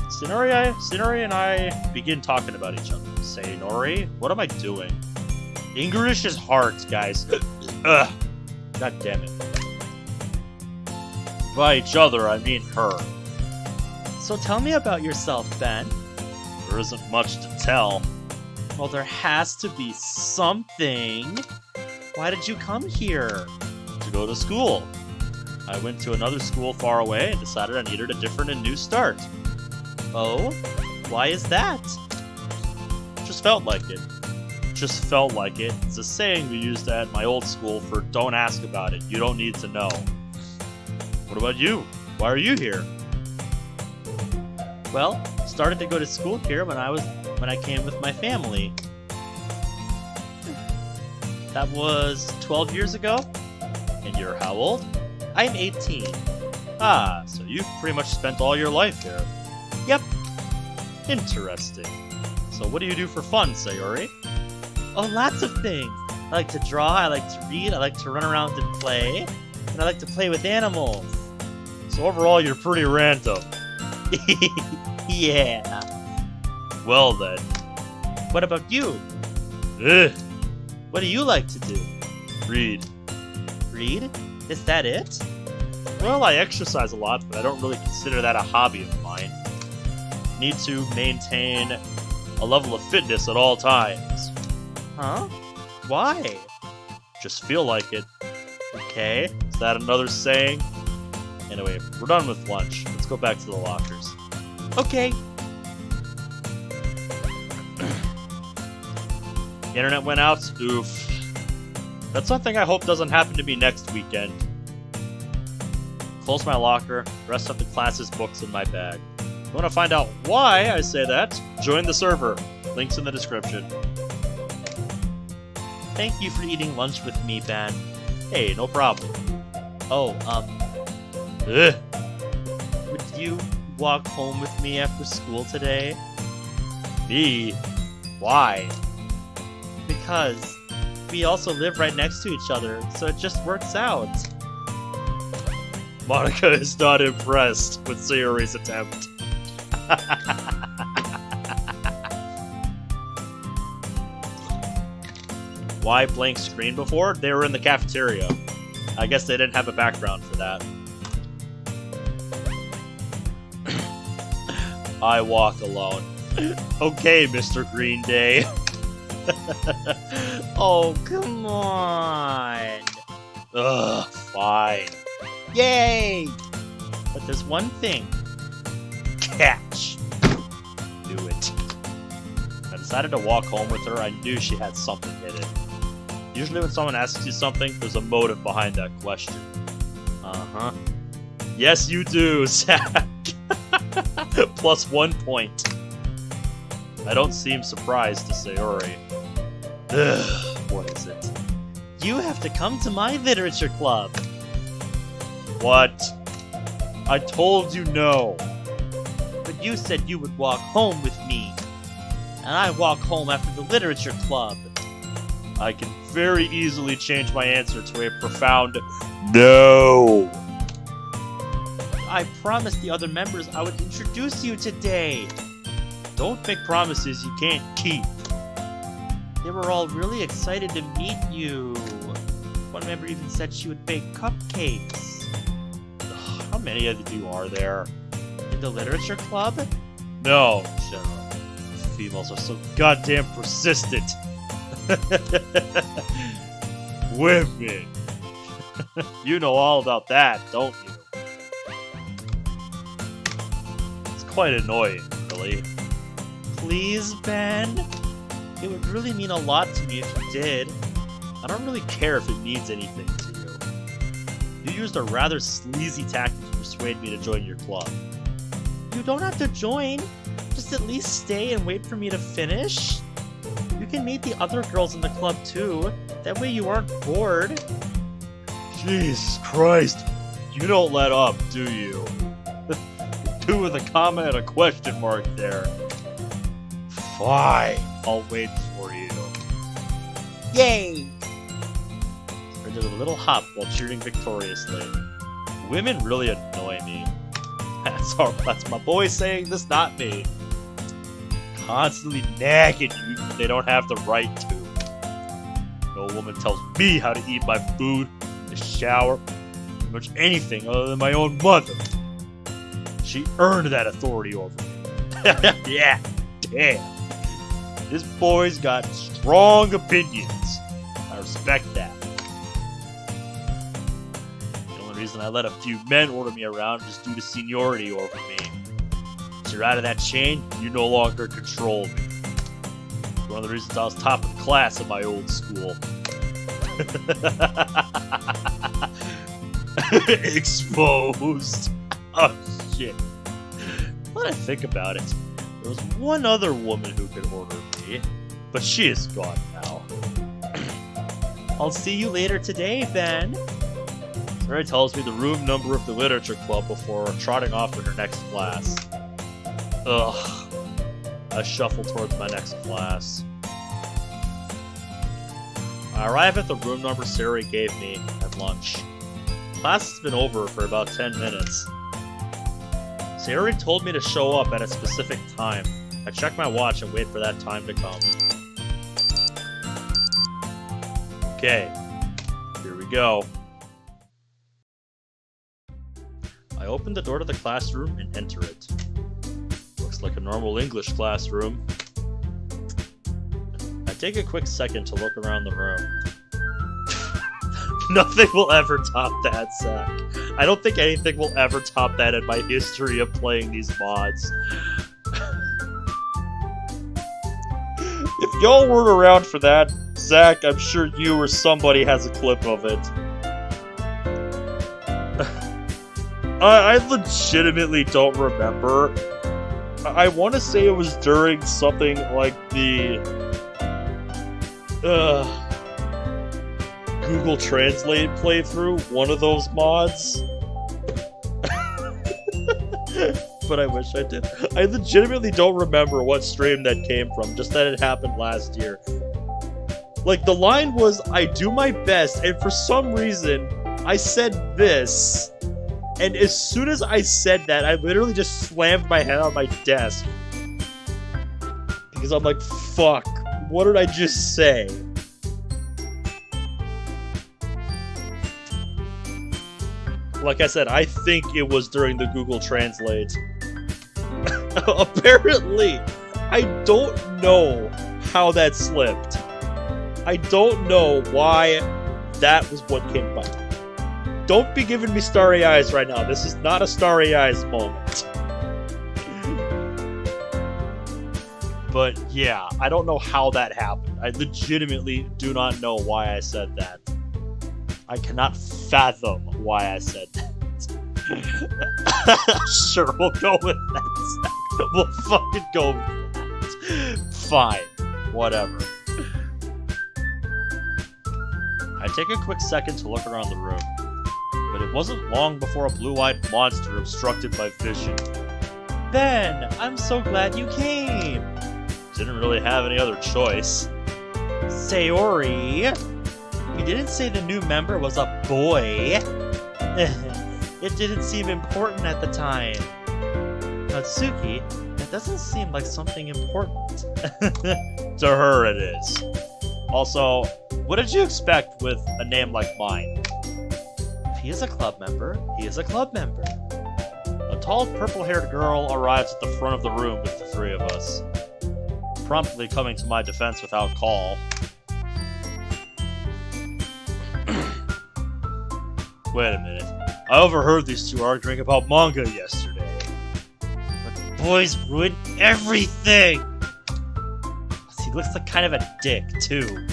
Sayori and I begin talking about each other. Sayori, what am I doing? English is hard, guys. Ugh. God damn it. By each other, I mean her. So tell me about yourself, Ben. There isn't much to tell. Well, there has to be something. Why did you come here? To go to school. I went to another school far away and decided I needed a different and new start. Oh? Why is that? Just felt like it. Just felt like it. It's a saying we used at my old school for don't ask about it, you don't need to know. What about you? Why are you here? Well, started to go to school here when I came with my family. That was 12 years ago? And you're how old? I'm 18. Ah, so you've pretty much spent all your life here. Yep. Interesting. So what do you do for fun, Sayori? Oh, lots of things. I like to draw, I like to read, I like to run around and play, and I like to play with animals. So overall, you're pretty random. Yeah. Well then. What about you? Ugh. What do you like to do? Read. Read? Is that it? Well, I exercise a lot, but I don't really consider that a hobby of mine. Need to maintain a level of fitness at all times. Huh? Why? Just feel like it. Okay, is that another saying? Anyway, we're done with lunch. Let's go back to the lockers. Okay. Internet went out? Oof. That's something I hope doesn't happen to me next weekend. Close my locker, rest up the class's books in my bag. You want to find out why I say that? Join the server. Links in the description. Thank you for eating lunch with me, Ben. Hey, no problem. Oh, Ugh. Would you walk home with me after school today? Me? Why? Because we also live right next to each other, so it just works out. Monica is not impressed with Sayori's attempt. Why blank screen before? They were in the cafeteria. I guess they didn't have a background for that. I walk alone. Okay, Mr. Green Day. Oh, come on. Ugh, fine. Yay! But there's one thing. Catch. Do it. I decided to walk home with her. I knew she had something hidden. Usually when someone asks you something, there's a motive behind that question. Uh-huh. Yes, you do, Zach. Plus 1 point. I don't seem surprised to Sayori. Ugh, what is it? You have to come to my literature club. What? I told you no. But you said you would walk home with me. And I walk home after the literature club. I can very easily change my answer to a profound no. I promised the other members I would introduce you today. Don't make promises you can't keep. They were all really excited to meet you. One member even said she would bake cupcakes. Ugh, how many of you are there? In the literature club? No, shut up. Females are so goddamn persistent. Women. You know all about that, don't you? It's quite annoying, really. Please, Ben? It would really mean a lot to me if you did. I don't really care if it means anything to you. You used a rather sleazy tactic to persuade me to join your club. You don't have to join. Just at least stay and wait for me to finish. You can meet the other girls in the club too. That way you aren't bored. Jesus Christ. You don't let up, do you? Two with a comma and a question mark there. Fine. I'll wait for you. Yay! I did a little hop while cheering victoriously. Women really annoy me. That's my boy saying this, not me. Constantly nagging you when they don't have the right to. No woman tells me how to eat my food, in the shower, pretty much anything other than my own mother. She earned that authority over me. Yeah, damn. This boy's got strong opinions. I respect that. The only reason I let a few men order me around is due to seniority over me. Once you're out of that chain, you no longer control me. One of the reasons I was top of the class at my old school. Exposed. Oh shit. When I think about it, there was one other woman who could order me, but she is gone now. I'll see you later today, Ben. Sarah tells me the room number of the literature club before trotting off to her next class. Ugh. I shuffle towards my next class. I arrive at the room number Sarah gave me at lunch. Class has been over for about 10 minutes. Sayori told me to show up at a specific time. I check my watch and wait for that time to come. Okay, here we go. I open the door to the classroom and enter it. Looks like a normal English classroom. I take a quick second to look around the room. Nothing will ever top that, Zach. I don't think anything will ever top that in my history of playing these mods. If y'all weren't around for that, Zach, I'm sure you or somebody has a clip of it. I legitimately don't remember. I want to say it was during something like the Google Translate playthrough, one of those mods. But I wish I did. I legitimately don't remember what stream that came from, just that it happened last year. Like, the line was, I do my best, and for some reason, I said this, and as soon as I said that, I literally just slammed my head on my desk. Because I'm like, fuck, what did I just say? Like I said, I think it was during the Google Translate. Apparently, I don't know how that slipped. I don't know why that was what came by. Don't be giving me starry eyes right now. This is not a starry eyes moment. But yeah, I don't know how that happened. I legitimately do not know why I said that. I cannot fathom why I said that. Sure, we'll go with that. We'll fucking go with that. Fine. Whatever. I take a quick second to look around the room, but it wasn't long before a blue-eyed monster obstructed my vision. Ben, I'm so glad you came! Didn't really have any other choice. Sayori, you didn't say the new member was a boy. It didn't seem important at the time. Natsuki, that doesn't seem like something important. To her it is. Also, what did you expect with a name like mine? If he is a club member, he is a club member. A tall purple-haired girl arrives at the front of the room with the three of us, promptly coming to my defense without call. Wait a minute. I overheard these two arguing about manga yesterday. But boys ruin everything! He looks like kind of a dick, too.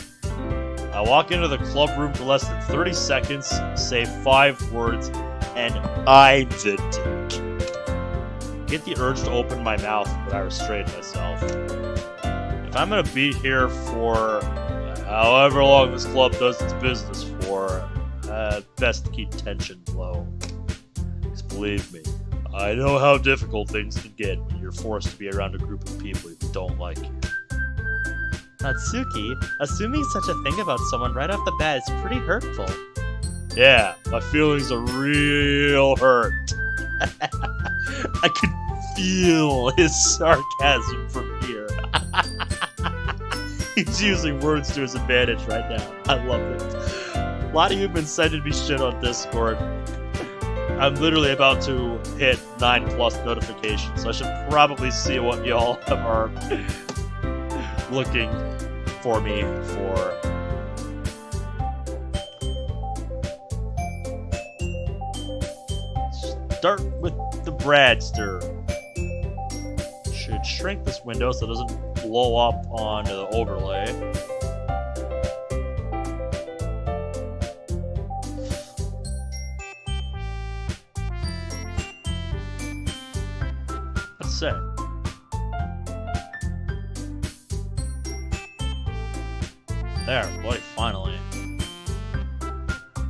I walk into the club room for less than 30 seconds, say 5 words, and I'm the dick. Get the urge to open my mouth, but I restrain myself. If I'm gonna be here for however long this club does its business for, best to keep tension low. Because believe me, I know how difficult things can get when you're forced to be around a group of people who don't like you. Natsuki, assuming such a thing about someone right off the bat is pretty hurtful. Yeah, my feelings are real hurt. I could feel his sarcasm from here. He's using words to his advantage right now. I love it. A lot of you have been sending me shit on Discord. I'm literally about to hit 9+ notifications, so I should probably see what y'all are looking for me for. Start with the Bradster. Should shrink this window so it doesn't blow up onto the overlay. Let's say. There, boy, finally.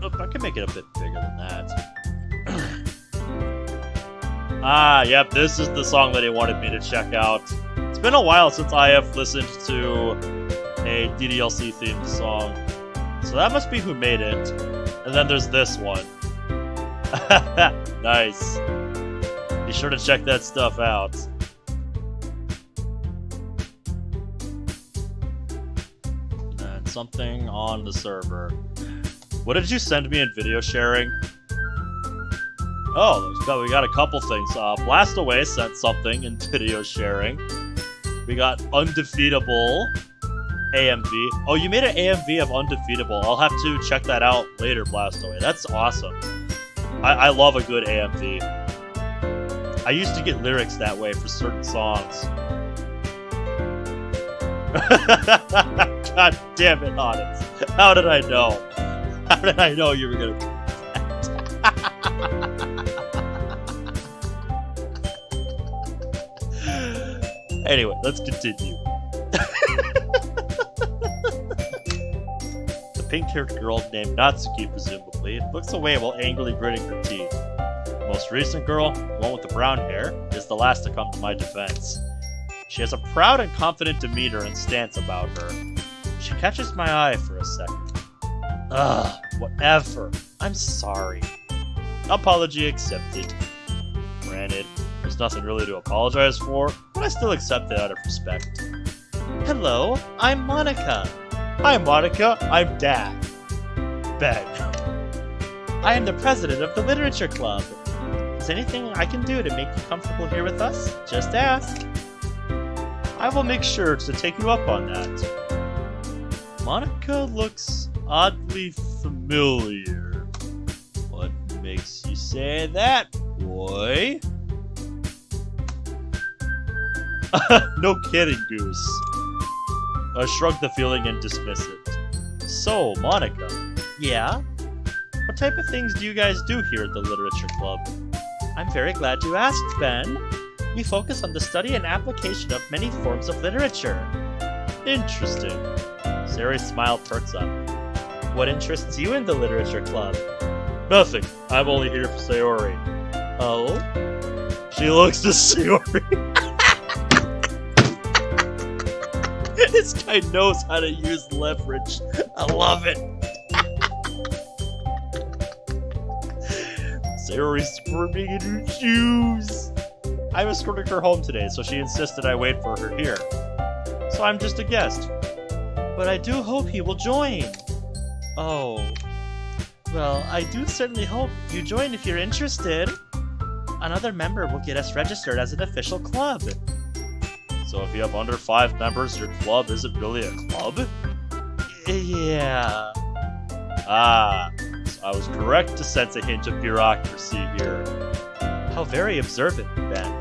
Oop, I can make it a bit bigger than that. Ah, yep, this is the song that he wanted me to check out. It's been a while since I have listened to a DDLC themed song. So that must be who made it. And then there's this one. Nice. Be sure to check that stuff out. And something on the server. What did you send me in video sharing? Oh, we got a couple things. Blast Away sent something in video sharing. We got Undefeatable AMV. Oh, you made an AMV of Undefeatable. I'll have to check that out later, Blast Away. That's awesome. I love a good AMV. I used to get lyrics that way for certain songs. God damn it, Honest. How did I know? How did I know you were gonna do that? Anyway, let's continue. The pink-haired girl named Natsuki, presumably, looks away while angrily gritting her teeth. The most recent girl, the one with the brown hair, is the last to come to my defense. She has a proud and confident demeanor and stance about her. She catches my eye for a second. Ugh, whatever. I'm sorry. Apology accepted. Granted, there's nothing really to apologize for, but I still accept it out of respect. Hello, I'm Monica. Hi, Monica. I'm Dad. Ben. I am the president of the Literature Club. Is there anything I can do to make you comfortable here with us? Just ask. I will make sure to take you up on that. Monica looks oddly familiar. What makes you say that, boy? No kidding, Goose. I shrugged the feeling and dismissed it. So, Monica. Yeah? What type of things do you guys do here at the Literature Club? I'm very glad you asked, Ben. We focus on the study and application of many forms of literature. Interesting. Sayori's smile perks up. What interests you in the Literature Club? Nothing. I'm only here for Sayori. Oh? She looks to Sayori. This guy knows how to use leverage. I love it. Sayori's squirming in her shoes. I was escorting her home today, so she insisted I wait for her here. So I'm just a guest. But I do hope he will join. Oh. Well, I do certainly hope you join if you're interested. Another member will get us registered as an official club. So if you have under 5 members, your club isn't really a club? Yeah. Ah, so I was correct to sense a hint of bureaucracy here. How very observant, Ben.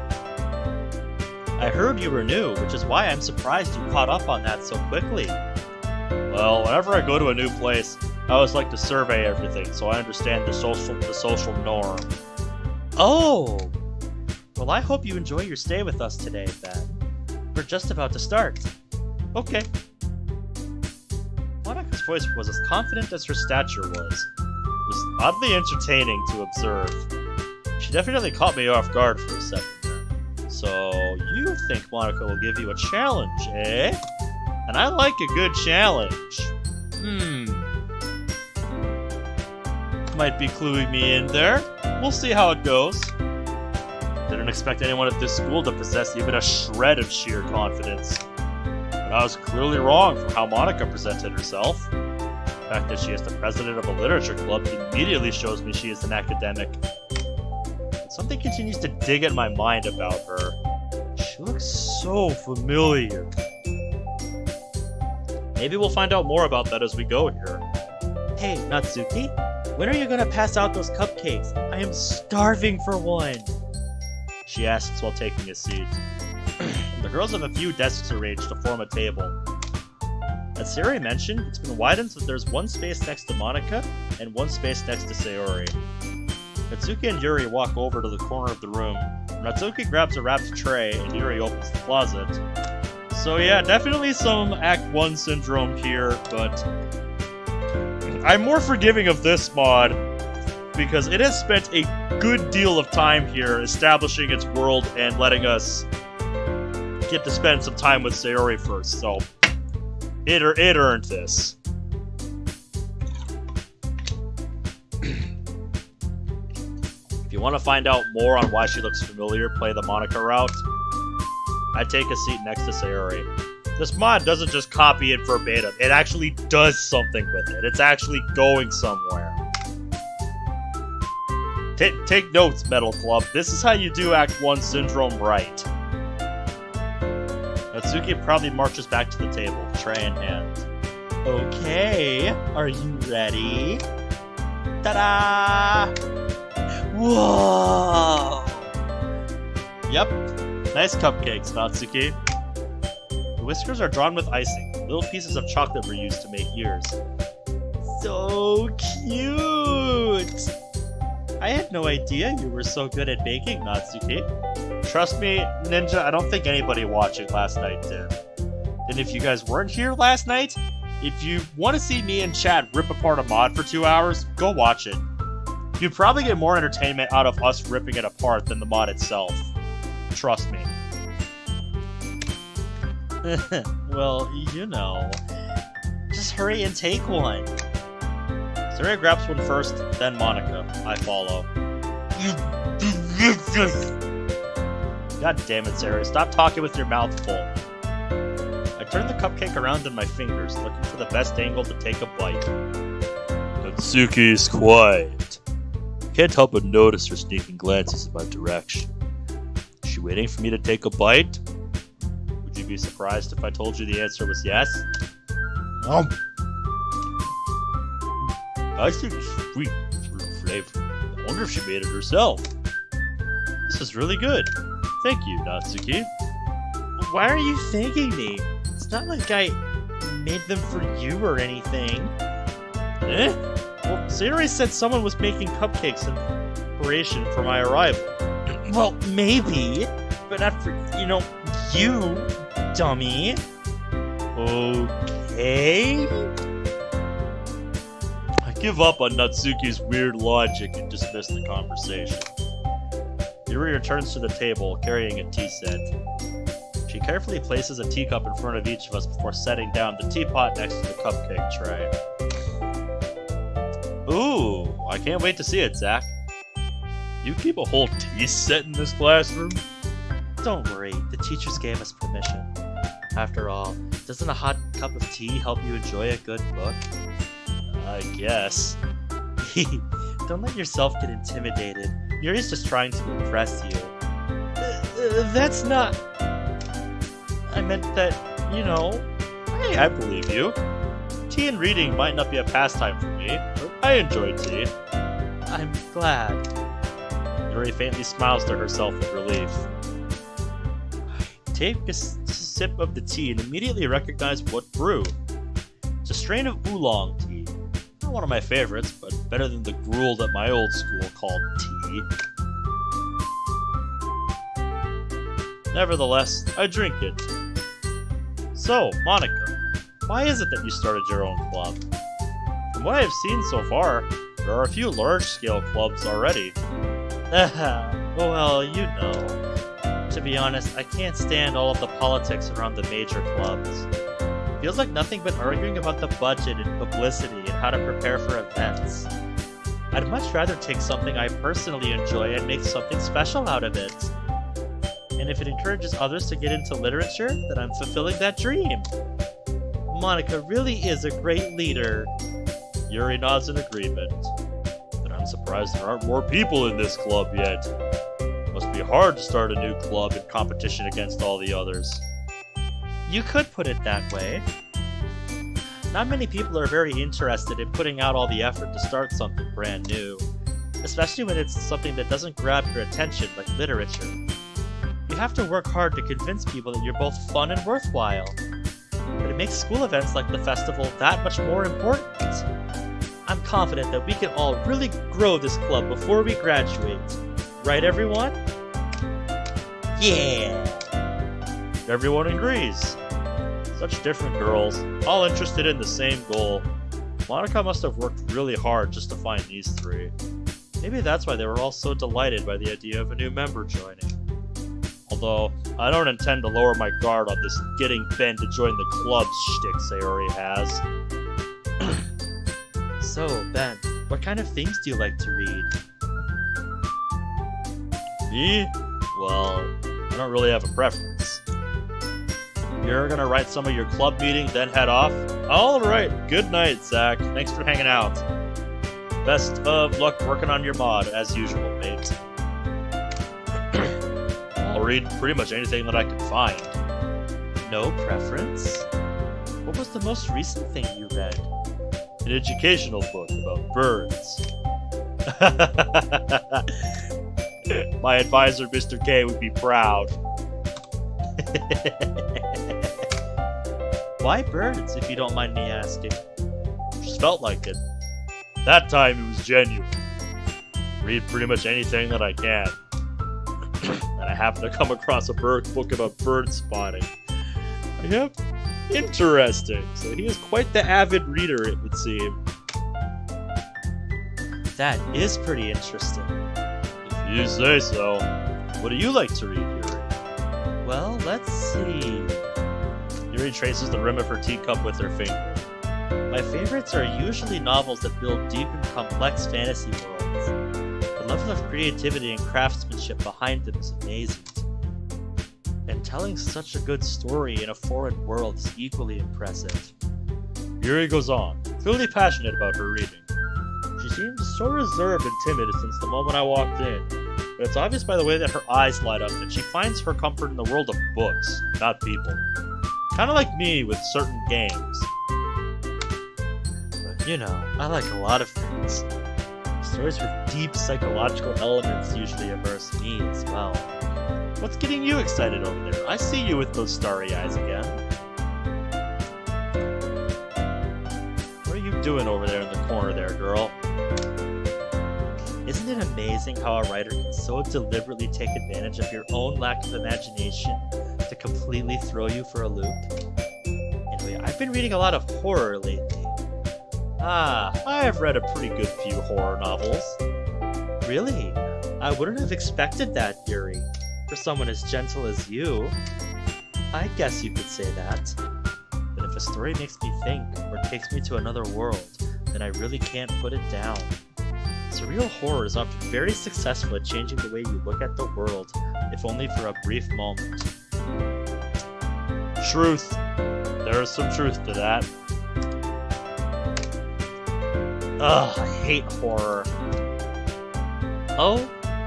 I heard you were new, which is why I'm surprised you caught up on that so quickly. Well, whenever I go to a new place, I always like to survey everything, so I understand the social norm. Oh! Well, I hope you enjoy your stay with us today, Ben. We're just about to start. Okay. Monika's voice was as confident as her stature was. It was oddly entertaining to observe. She definitely caught me off guard for a second there. So, you think Monika will give you a challenge, eh? And I like a good challenge. Might be cluing me in there. We'll see how it goes. Didn't expect anyone at this school to possess even a shred of sheer confidence. But I was clearly wrong for how Monika presented herself. The fact that she is the president of a literature club immediately shows me she is an academic. But something continues to dig at my mind about her. She looks so familiar. Maybe we'll find out more about that as we go here. Hey, Natsuki, when are you gonna pass out those cupcakes? I am starving for one. She asks while taking a seat. The girls have a few desks arranged to form a table. As Sayori mentioned, it's been widened so that there's one space next to Monika and one space next to Sayori. Natsuki and Yuri walk over to the corner of the room. Natsuki grabs a wrapped tray and Yuri opens the closet. So yeah, definitely some Act 1 syndrome here, but I'm more forgiving of this mod because it has spent a good deal of time here establishing its world and letting us get to spend some time with Sayori first, so it earned this. If you want to find out more on why she looks familiar, play the Monika route. I take a seat next to Sayori. This mod doesn't just copy it verbatim, it actually does something with it. It's actually going somewhere. Take notes, Metal Club. This is how you do Act 1 syndrome right. Natsuki probably marches back to the table, tray in hand. Okay, are you ready? Ta-da! Whoa! Yep, nice cupcakes, Natsuki. The whiskers are drawn with icing. Little pieces of chocolate were used to make ears. So cute! I had no idea you were so good at baking, Natsuki. Trust me, Ninja, I don't think anybody watching last night did. And if you guys weren't here last night, if you want to see me and Chad rip apart a mod for 2 hours, go watch it. You'd probably get more entertainment out of us ripping it apart than the mod itself. Trust me. Well, you know. Just hurry and take one. Sayori grabs one first, then Monika. I follow. God damn it, Sayori. Stop talking with your mouth full. I turn the cupcake around in my fingers, looking for the best angle to take a bite. Natsuki's quiet. Can't help but notice her sneaking glances in my direction. Is she waiting for me to take a bite? Would you be surprised if I told you the answer was yes? I think it's sweet sort of flavor. I wonder if she made it herself. This is really good. Thank you, Natsuki. Why are you thanking me? It's not like I made them for you or anything. Eh? Well, Sayori said someone was making cupcakes in preparation for my arrival. Well, maybe, but not for, you, dummy. Okay? I give up on Natsuki's weird logic and dismiss the conversation. Yuri returns to the table, carrying a tea set. She carefully places a teacup in front of each of us before setting down the teapot next to the cupcake tray. Ooh, I can't wait to see it, Zach. You keep a whole tea set in this classroom? Don't worry, the teachers gave us permission. After all, doesn't a hot cup of tea help you enjoy a good book? I guess. Don't let yourself get intimidated. Yuri's just trying to impress you. That's not... I meant that, Hey, I believe you. Tea and reading might not be a pastime for me, but I enjoy tea. I'm glad. Yuri faintly smiles to herself with relief. I take a sip of the tea and immediately recognize what brew. It's a strain of oolong tea. Not one of my favorites, but better than the gruel that my old school called tea. Nevertheless, I drink it. So, Monica, why is it that you started your own club? From what I've seen so far, there are a few large-scale clubs already. Well, To be honest, I can't stand all of the politics around the major clubs. Feels like nothing but arguing about the budget and publicity and how to prepare for events. I'd much rather take something I personally enjoy and make something special out of it. And if it encourages others to get into literature, then I'm fulfilling that dream. Monica really is a great leader. Yuri nods in agreement. But I'm surprised there aren't more people in this club yet. Must be hard to start a new club in competition against all the others. You could put it that way. Not many people are very interested in putting out all the effort to start something brand new, especially when it's something that doesn't grab your attention like literature. You have to work hard to convince people that you're both fun and worthwhile. But it makes school events like the festival that much more important. I'm confident that we can all really grow this club before we graduate. Right, everyone? Yeah! Everyone agrees. Such different girls, all interested in the same goal. Monica must have worked really hard just to find these three. Maybe that's why they were all so delighted by the idea of a new member joining. Although, I don't intend to lower my guard on this getting Ben to join the club shtick Sayori has. So, Ben, what kind of things do you like to read? Me? Well, I don't really have a preference. You're gonna write some of your club meeting, then head off? Alright, good night, Zach. Thanks for hanging out. Best of luck working on your mod, as usual, mate. I'll read pretty much anything that I can find. No preference? What was the most recent thing you read? An educational book about birds. My advisor, Mr. K, would be proud. Why birds, if you don't mind me asking? Just felt like it. That time it was genuine. Read pretty much anything that I can. And I happened to come across a book about bird spotting. Yep, interesting. So he is quite the avid reader, it would seem. That is pretty interesting. If you say so. What do you like to read, Yuri? Well, let's see. Yuri traces the rim of her teacup with her finger. My favorites are usually novels that build deep and complex fantasy worlds. The level of creativity and craftsmanship behind them is amazing. And telling such a good story in a foreign world is equally impressive. Yuri goes on, clearly passionate about her reading. She seems so reserved and timid since the moment I walked in, but it's obvious by the way that her eyes light up that she finds her comfort in the world of books, not people. Kinda like me with certain games. But I like a lot of things. Stories with deep psychological elements usually immerse me as well. What's getting you excited over there? I see you with those starry eyes again. doing over there in the corner there, girl? Isn't it amazing how a writer can so deliberately take advantage of your own lack of imagination to completely throw you for a loop? Anyway, I've been reading a lot of horror lately. I have read a pretty good few horror novels. Really? I wouldn't have expected that, Yuri. For someone as gentle as you. I guess you could say that. But if a story makes me think, or takes me to another world, then I really can't put it down. Surreal horror is often very successful at changing the way you look at the world, if only for a brief moment. Truth. There is some truth to that. Ugh, I hate horror. Oh,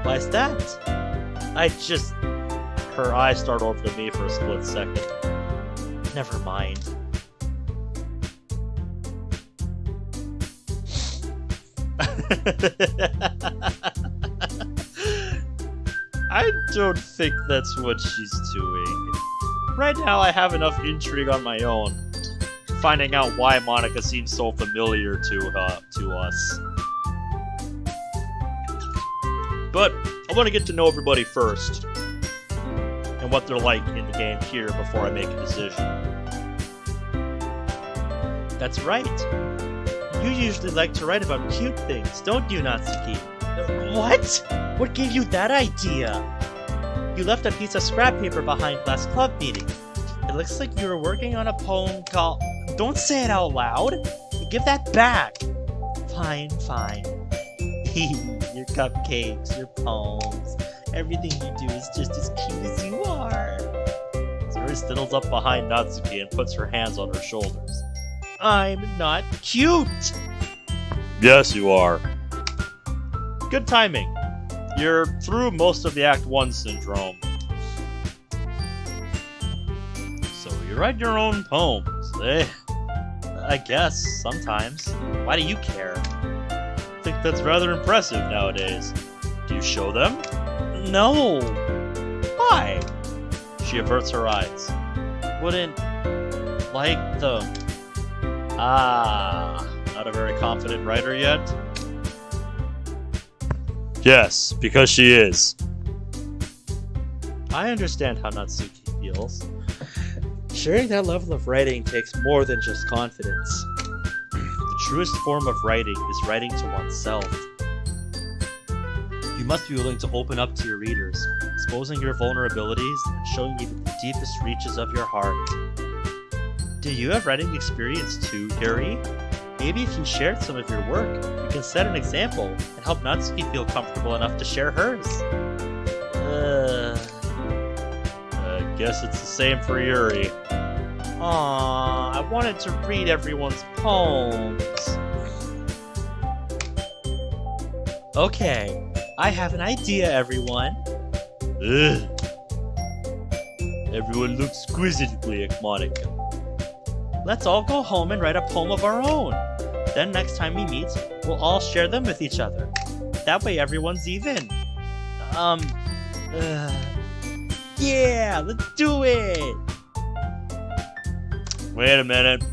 why's that? Her eyes start over to me for a split second. Never mind. I don't think that's what she's doing. Right now I have enough intrigue on my own, finding out why Monica seems so familiar to us. But I want to get to know everybody first, and what they're like in the game here before I make a decision. That's right. You usually like to write about cute things, don't you, Natsuki? What? What gave you that idea? You left a piece of scrap paper behind last club meeting. It looks like you were working on a poem called... Don't say it out loud! Give that back! Fine. Your cupcakes, your poems, everything you do is just as cute as you are. Zuri stiddles up behind Natsuki and puts her hands on her shoulders. I'm not cute! Yes, you are. Good timing. You're through most of the Act 1 syndrome. So you write your own poems, eh? I guess, sometimes. Why do you care? I think that's rather impressive nowadays. Do you show them? No! Why? She averts her eyes. Wouldn't like them. Not a very confident writer yet? Yes, because she is. I understand how Natsuki feels. Sharing that level of writing takes more than just confidence. The truest form of writing is writing to oneself. You must be willing to open up to your readers, exposing your vulnerabilities and showing even the deepest reaches of your heart. Do you have writing experience too, Yuri? Maybe if you shared some of your work, you can set an example and help Natsuki feel comfortable enough to share hers. I guess it's the same for Yuri. Aww, I wanted to read everyone's poems. Okay, I have an idea, everyone. Ugh. Everyone looks quizzically at Monica. Let's all go home and write a poem of our own. Then next time we meet, we'll all share them with each other. That way everyone's even. Yeah, let's do it! Wait a minute,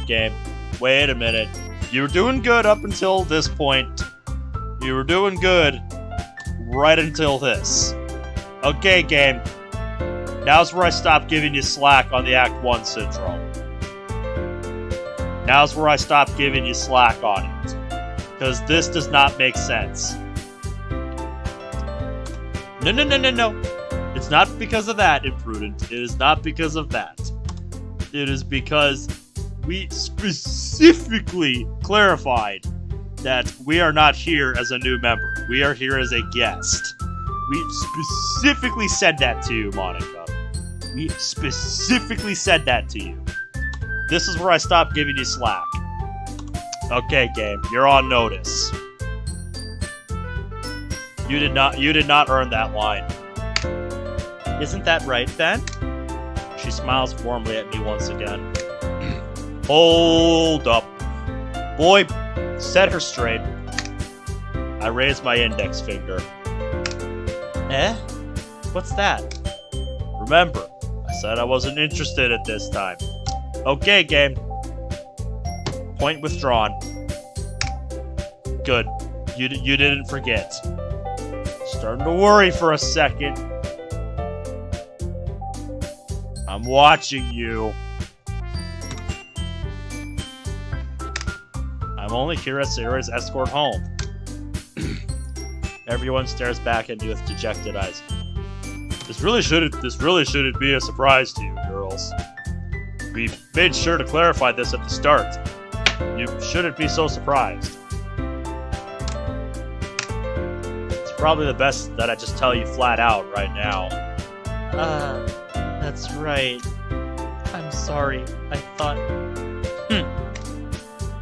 game. Wait a minute. You were doing good up until this point. You were doing good right until this. Okay, game. Now's where I stop giving you slack on the Act 1 syndrome. Now's where I stop giving you slack on it. Because this does not make sense. No. It's not because of that, Imprudent. It is not because of that. It is because we specifically clarified that we are not here as a new member. We are here as a guest. We specifically said that to you, Monica. We specifically said that to you. This is where I stop giving you slack. Okay, game, you're on notice. You did not earn that line. Isn't that right, Ben? She smiles warmly at me once again. Hold up. Boy, set her straight. I raise my index finger. Eh? What's that? Remember, I said I wasn't interested at this time. Okay, game. Point withdrawn. Good. You didn't forget. Starting to worry for a second. I'm watching you. I'm only here as Sarah's escort home. Everyone stares back at me with dejected eyes. This really shouldn't be a surprise to you, girls. We made sure to clarify this at the start. You shouldn't be so surprised. It's probably the best that I just tell you flat out right now. That's right. I'm sorry. I thought...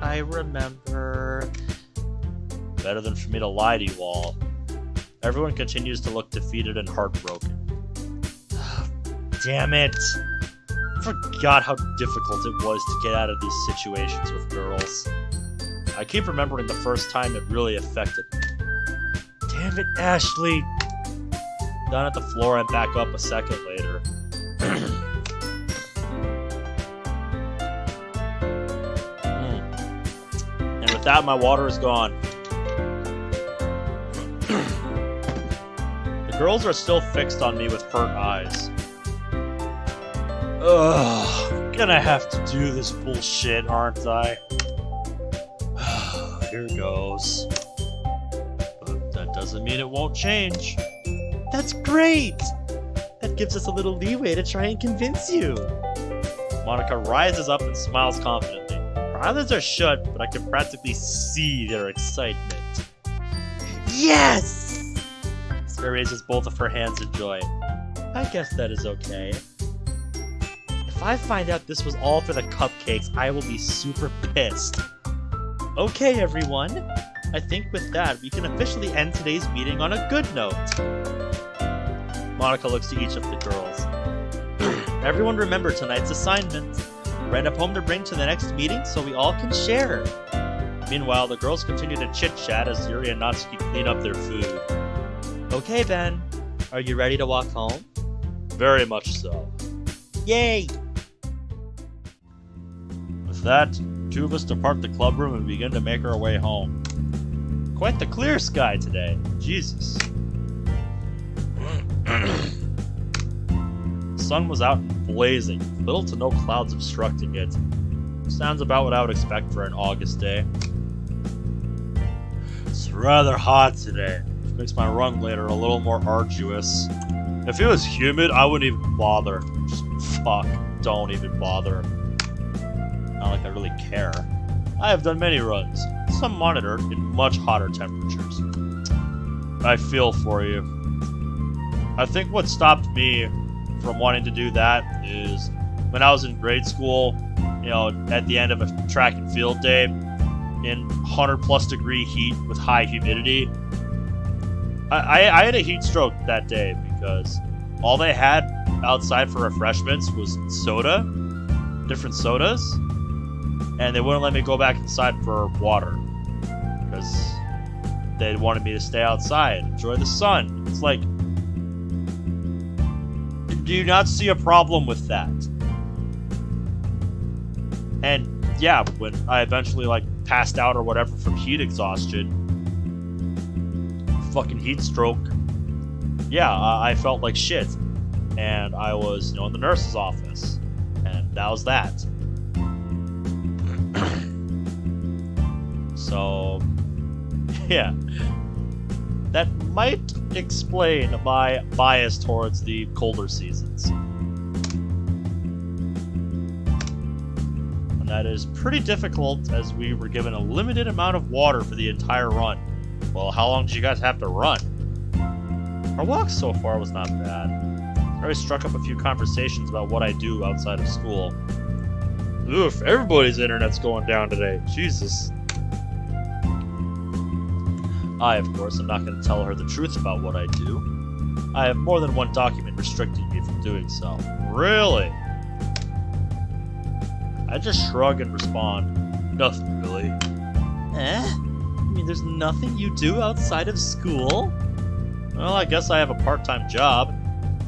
I remember... Better than for me to lie to you all. Everyone continues to look defeated and heartbroken. Damn it! I forgot how difficult it was to get out of these situations with girls. I keep remembering the first time it really affected me. Damn it, Ashley! Down at the floor and back up a second later. And with that, my water is gone. The girls are still fixed on me with hurt eyes. Ugh, gonna have to do this bullshit, aren't I? Here goes. But that doesn't mean it won't change. That's great! That gives us a little leeway to try and convince you. Monica rises up and smiles confidently. Her eyelids are shut, but I can practically see their excitement. Yes! Sarah raises both of her hands in joy. I guess that is okay. If I find out this was all for the cupcakes, I will be super pissed. Okay, everyone. I think with that, we can officially end today's meeting on a good note. Monica looks to each of the girls. Everyone remember tonight's assignment. Write a poem to bring to the next meeting so we all can share. Meanwhile, the girls continue to chit-chat as Yuri and Natsuki clean up their food. Okay, Ben. Are you ready to walk home? Very much so. Yay! With that, two of us depart the club room and begin to make our way home. Quite the clear sky today. Jesus. The sun was out and blazing, little to no clouds obstructing it. Sounds about what I would expect for an August day. It's rather hot today, which makes my run later a little more arduous. If it was humid, I wouldn't even bother. Just fuck, don't even bother. Not like I really care. I have done many runs, some monitored in much hotter temperatures. I feel for you. I think what stopped me from wanting to do that is when I was in grade school, you know, at the end of a track and field day in 100+ degree heat with high humidity, I had a heat stroke that day because all they had outside for refreshments was soda, different sodas, and they wouldn't let me go back inside for water because they wanted me to stay outside, enjoy the sun. It's like, do you not see a problem with that? And yeah, when I eventually passed out or whatever from heat exhaustion, fucking heat stroke, yeah, I felt like shit. And I was, in the nurse's office. And that was that. So, yeah. That might explain my bias towards the colder seasons. And that is pretty difficult as we were given a limited amount of water for the entire run. Well, how long did you guys have to run? Our walk so far was not bad. I already struck up a few conversations about what I do outside of school. Oof, everybody's internet's going down today. Jesus. I, of course, am not going to tell her the truth about what I do. I have more than one document restricting me from doing so. Really? I just shrug and respond, nothing really. You mean there's nothing you do outside of school? Well, I guess I have a part-time job,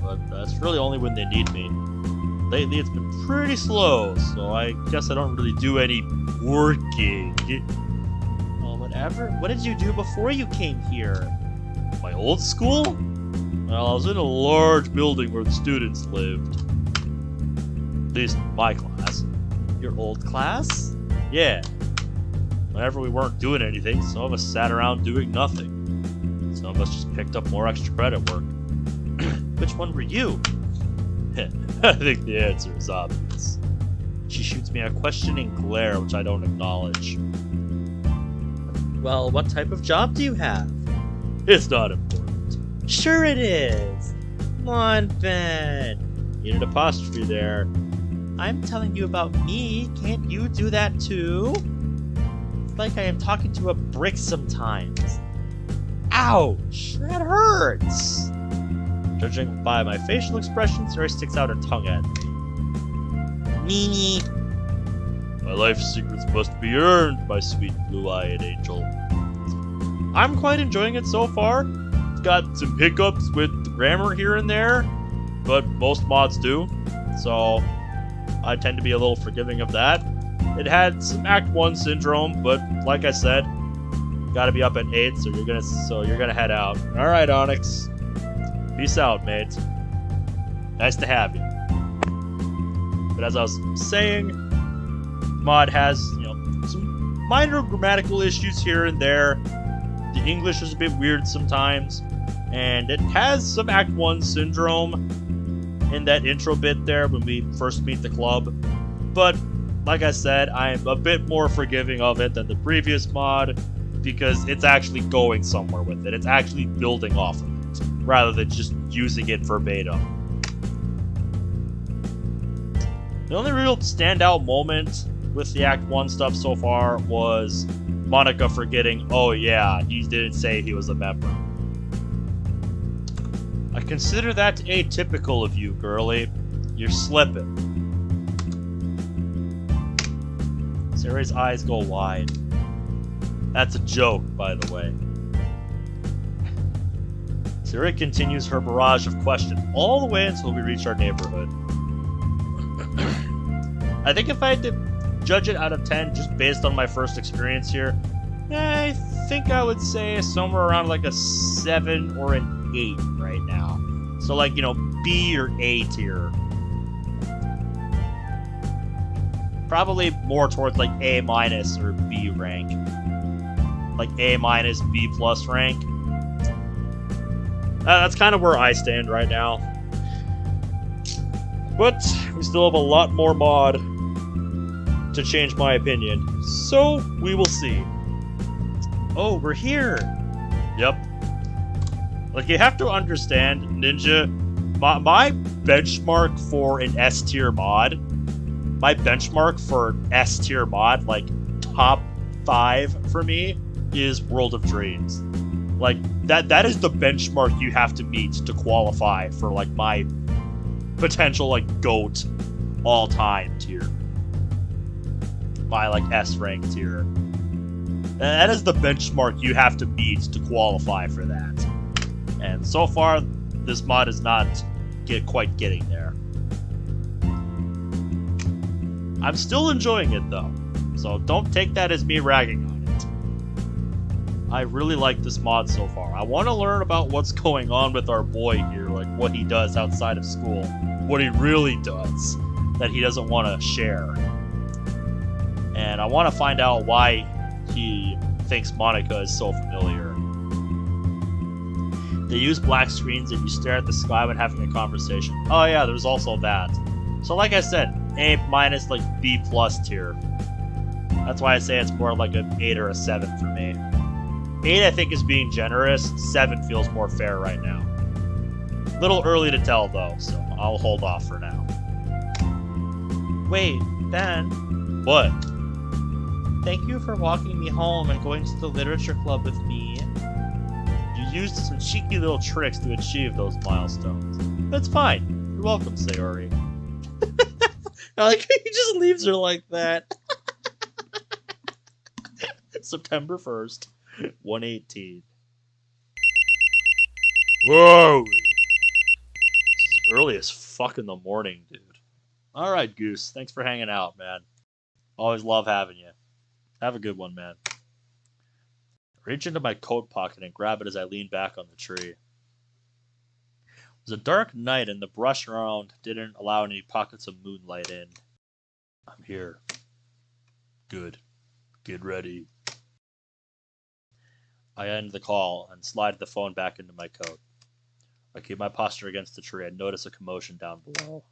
but that's really only when they need me. lately it's been pretty slow, so I guess I don't really do any working. Well, whatever. What did you do before you came here? My old school? Well, I was in a large building where the students lived. At least my class. Your old class? Yeah. Whenever we weren't doing anything, some of us sat around doing nothing. Some of us just picked up more extra credit work. Which one were you? I think the answer is obvious. She shoots me a questioning glare, which I don't acknowledge. Well, what type of job do you have? It's not important. Sure it is. Come on, Ben. Need an apostrophe there. I'm telling you about me. Can't you do that too? It's like I am talking to a brick sometimes. Ouch! That hurts! Judging by my facial expression, Sarah sticks out her tongue at me. Meanie. My life secrets must be earned, my sweet blue-eyed angel. I'm quite enjoying it so far. It's got some hiccups with the grammar here and there, but most mods do, so I tend to be a little forgiving of that. It had some Act 1 syndrome, but like I said, gotta be up at 8, so you're gonna head out. Alright, Onyx. Peace out, mate. Nice to have you. But as I was saying, mod has, some minor grammatical issues here and there. The English is a bit weird sometimes, and it has some Act 1 syndrome in that intro bit there when we first meet the club. But like I said, I am a bit more forgiving of it than the previous mod because it's actually going somewhere with it. It's actually building off of it rather than just using it verbatim. The only real standout moment with the Act 1 stuff so far was Monica forgetting, oh yeah, he didn't say he was a member. I consider that atypical of you, girlie. You're slipping. Sarah's eyes go wide. That's a joke, by the way. Sarah continues her barrage of questions all the way until we reach our neighborhood. I think if I had to judge it out of 10 just based on my first experience here, I think I would say somewhere around like a 7 or an 8 right now. So like, B or A tier. Probably more towards like A- or B rank. Like A-, B+ rank. That's kind of where I stand right now. But we still have a lot more mod to change my opinion. So we will see. Oh, we're here. Yep. Like, you have to understand, Ninja, my benchmark for an S-tier mod, like, top 5 for me, is World of Dreams. Like, that is the benchmark you have to meet to qualify for, like, my potential, like, GOAT all-time tier. My, like, S-rank tier. That is the benchmark you have to meet to qualify for that. And so far, this mod is not quite getting there. I'm still enjoying it, though. So don't take that as me ragging on it. I really like this mod so far. I want to learn about what's going on with our boy here, like what he does outside of school. What he really does that he doesn't want to share. And I want to find out why he thinks Monica is so familiar. They use black screens and you stare at the sky when having a conversation. Oh yeah, there's also that. So like I said, A-, like B+ tier. That's why I say it's more like an 8 or a 7 for me. 8 I think is being generous, 7 feels more fair right now. Little early to tell though, so I'll hold off for now. Wait, Ben. What? Thank you for walking me home and going to the literature club with me. You used some cheeky little tricks to achieve those milestones. That's fine. You're welcome, Sayori. I like how he just leaves her like that. September 1st, 1:18. Whoa! This is early as fuck in the morning, dude. Alright, Goose. Thanks for hanging out, man. Always love having you. Have a good one, man. Reach into my coat pocket and grab it as I lean back on the tree. It was a dark night and the brush around didn't allow any pockets of moonlight in. I'm here. Good. Get ready. I end the call and slide the phone back into my coat. I keep my posture against the tree and notice a commotion down below.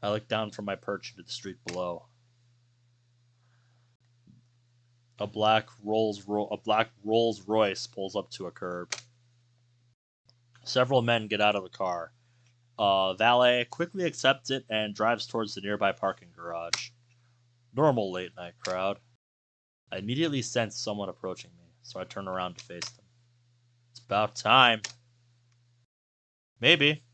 I look down from my perch into the street below. A black Rolls Royce pulls up to a curb. Several men get out of the car. Valet quickly accepts it and drives towards the nearby parking garage. Normal late night crowd. I immediately sense someone approaching me, so I turn around to face them. It's about time. Maybe.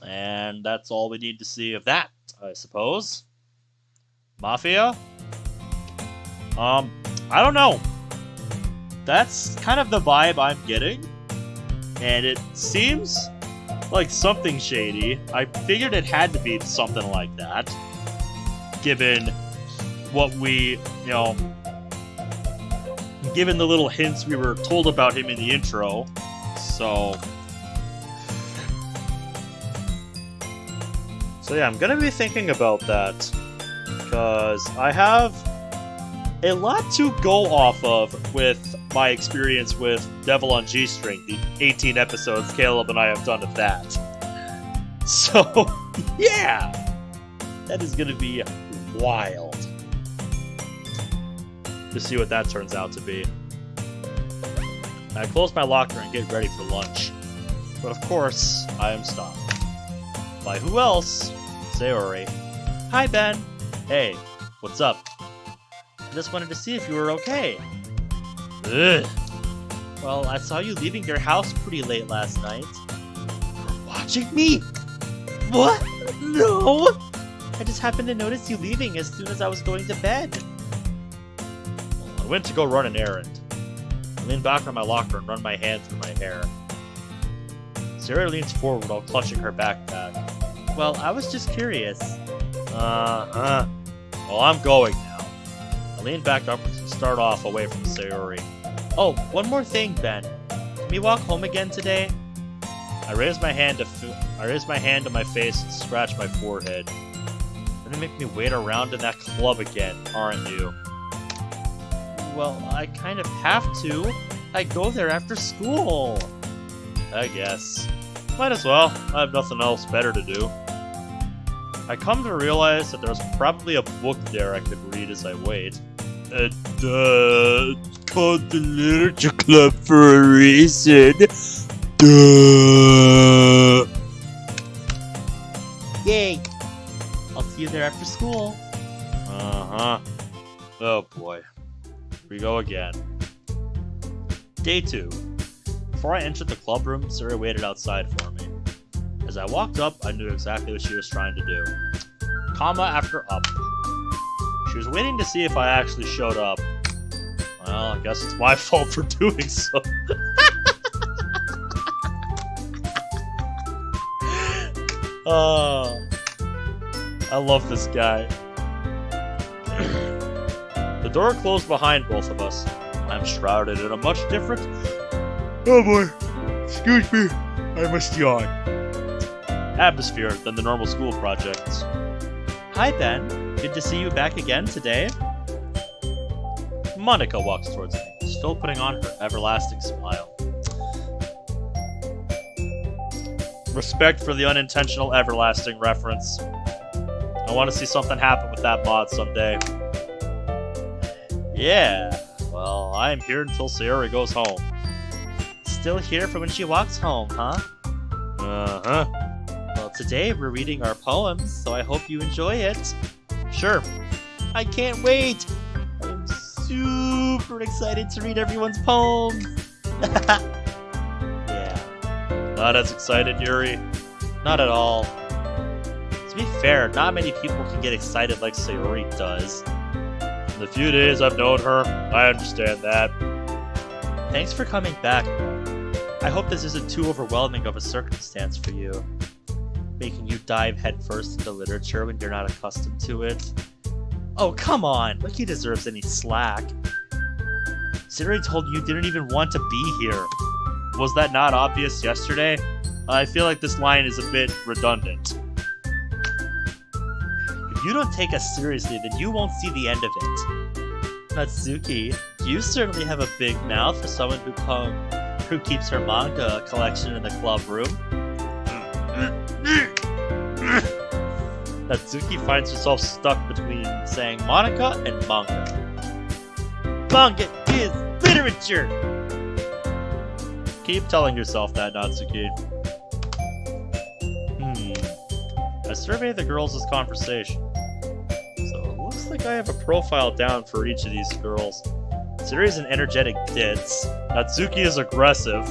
And that's all we need to see of that, I suppose. Mafia? I don't know. That's kind of the vibe I'm getting. And it seems like something shady. I figured it had to be something like that. Given what we, given the little hints we were told about him in the intro. So yeah, I'm gonna be thinking about that. Because I have a lot to go off of with my experience with Devil on G-String, the 18 episodes Caleb and I have done of that. So, yeah! That is going to be wild to see what that turns out to be. I close my locker and get ready for lunch. But of course, I am stopped. By who else? Sayori. Hi, Ben. Hey, what's up? Just wanted to see if you were okay. Ugh. Well, I saw you leaving your house pretty late last night. You're watching me? What? No! I just happened to notice you leaving as soon as I was going to bed. I went to go run an errand. I lean back on my locker and run my hand through my hair. Sarah leans forward while clutching her backpack. Well, I was just curious. Well, I'm going now. I lean back up and start off away from Sayori. Oh, one more thing, Ben. Can we walk home again today? I raise my hand to my face and scratch my forehead. You're gonna make me wait around in that club again, aren't you? Well, I kind of have to. I go there after school. I guess. Might as well. I have nothing else better to do. I come to realize that there's probably a book there I could read as I wait. It's called the Literature Club for a reason. Duh. Yay! I'll see you there after school. Uh-huh. Oh boy. Here we go again. Day 2. Before I entered the club room, Sarah waited outside for me. As I walked up, I knew exactly what she was trying to do. Comma after up. She was waiting to see if I actually showed up. Well, I guess it's my fault for doing so. I love this guy. The door closed behind both of us. I'm shrouded in a much different... Oh boy. Excuse me. I must yawn. Atmosphere than the normal school projects. Hi, Ben. Good to see you back again today. Monica walks towards me, still putting on her everlasting smile. Respect for the unintentional everlasting reference. I want to see something happen with that mod someday. Yeah, well, I am here until Sayori goes home. Still here for when she walks home, huh? Uh-huh. Well, today we're reading our poems, so I hope you enjoy it. Sure. I can't wait! I'm super excited to read everyone's poems! Yeah. Not as excited, Yuri. Not at all. To be fair, not many people can get excited like Sayori does. In the few days I've known her, I understand that. Thanks for coming back. I hope this isn't too overwhelming of a circumstance for you. making you dive headfirst into literature when you're not accustomed to it. Oh, come on! Like he deserves any slack. Siri told you didn't even want to be here. Was that not obvious yesterday? I feel like this line is a bit redundant. If you don't take us seriously, then you won't see the end of it. Natsuki, you certainly have a big mouth for someone who keeps her manga collection in the club room. Natsuki finds herself stuck between saying Monica and manga. Manga is literature! Keep telling yourself that, Natsuki. I surveyed the girls' conversation. So it looks like I have a profile down for each of these girls. Siri's an energetic ditz. Natsuki is aggressive.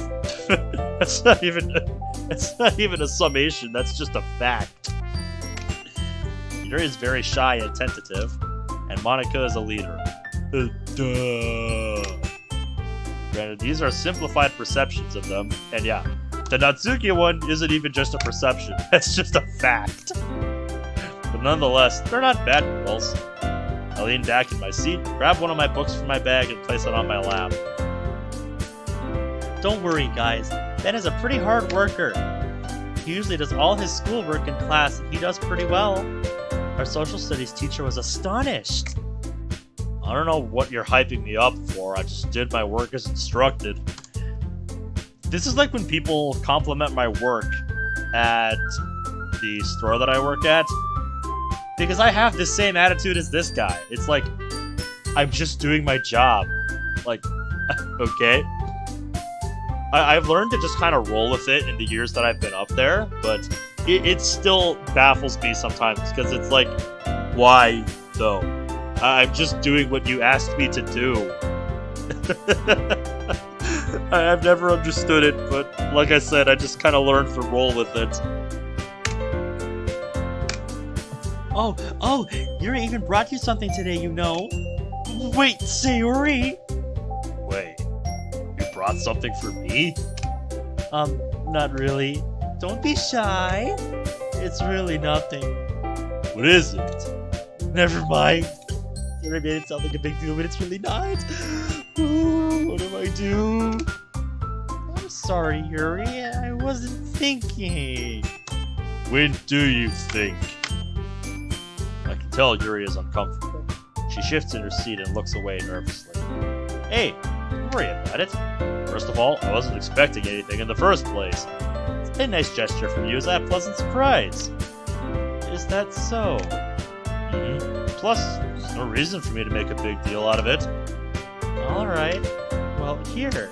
That's not even a summation, that's just a fact. Yuri is very shy and tentative, and Monica is a leader. Duh. Granted, these are simplified perceptions of them, and yeah, the Natsuki one isn't even just a perception, it's just a fact. But nonetheless, they're not bad girls. I lean back in my seat, grab one of my books from my bag, and place it on my lap. Don't worry, guys. Ben is a pretty hard worker. He usually does all his schoolwork in class, and he does pretty well. Our social studies teacher was astonished. I don't know what you're hyping me up for, I just did my work as instructed. This is like when people compliment my work at the store that I work at, because I have the same attitude as this guy. It's like, I'm just doing my job. Like, okay. I've learned to just kind of roll with it in the years that I've been up there, but it still baffles me sometimes, because it's like, why though? I'm just doing what you asked me to do. I've never understood it, but like I said, I just kind of learned to roll with it. Oh, Yuri even brought you something today, you know. Wait, Sayori? Wait, you brought something for me? Not really. Don't be shy. It's really nothing. What is it? Never mind. Yuri made it sound like a big deal, but it's really not. What do I do? I'm sorry, Yuri. I wasn't thinking. When do you think? I can tell Yuri is uncomfortable. She shifts in her seat and looks away nervously. Hey, don't worry about it. First of all, I wasn't expecting anything in the first place. It's a nice gesture from you as a pleasant surprise. Is that so? Plus, there's no reason for me to make a big deal out of it. Alright. Well, here.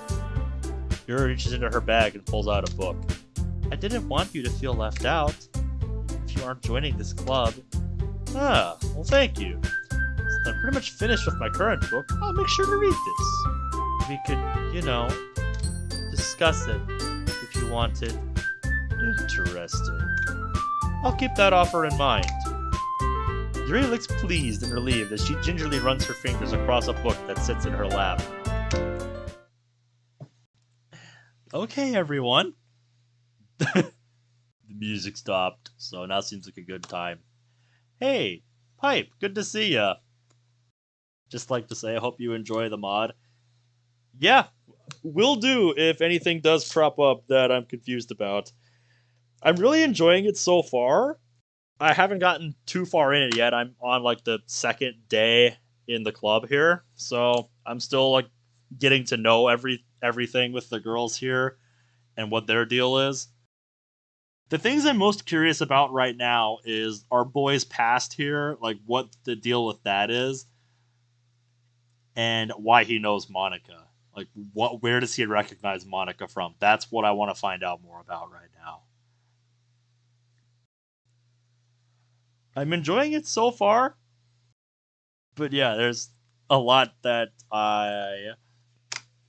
Yuri reaches into her bag and pulls out a book. I didn't want you to feel left out. If you aren't joining this club. Ah, well thank you. Since I'm pretty much finished with my current book, I'll make sure to read this. We could, discuss it, if you wanted. Interesting. I'll keep that offer in mind. Yuri looks pleased and relieved as she gingerly runs her fingers across a book that sits in her lap. Okay, everyone. The music stopped, so now seems like a good time. Hey, Pipe, good to see ya. Just like to say, I hope you enjoy the mod. Yeah, will do if anything does crop up that I'm confused about. I'm really enjoying it so far. I haven't gotten too far in it yet. I'm on like the second day in the club here, so I'm still like getting to know everything with the girls here and what their deal is. The things I'm most curious about right now is our boy's past here, like what the deal with that is, and why he knows Monica. Like, where does he recognize Monica from? That's what I want to find out more about right now. I'm enjoying it so far, but yeah, there's a lot that I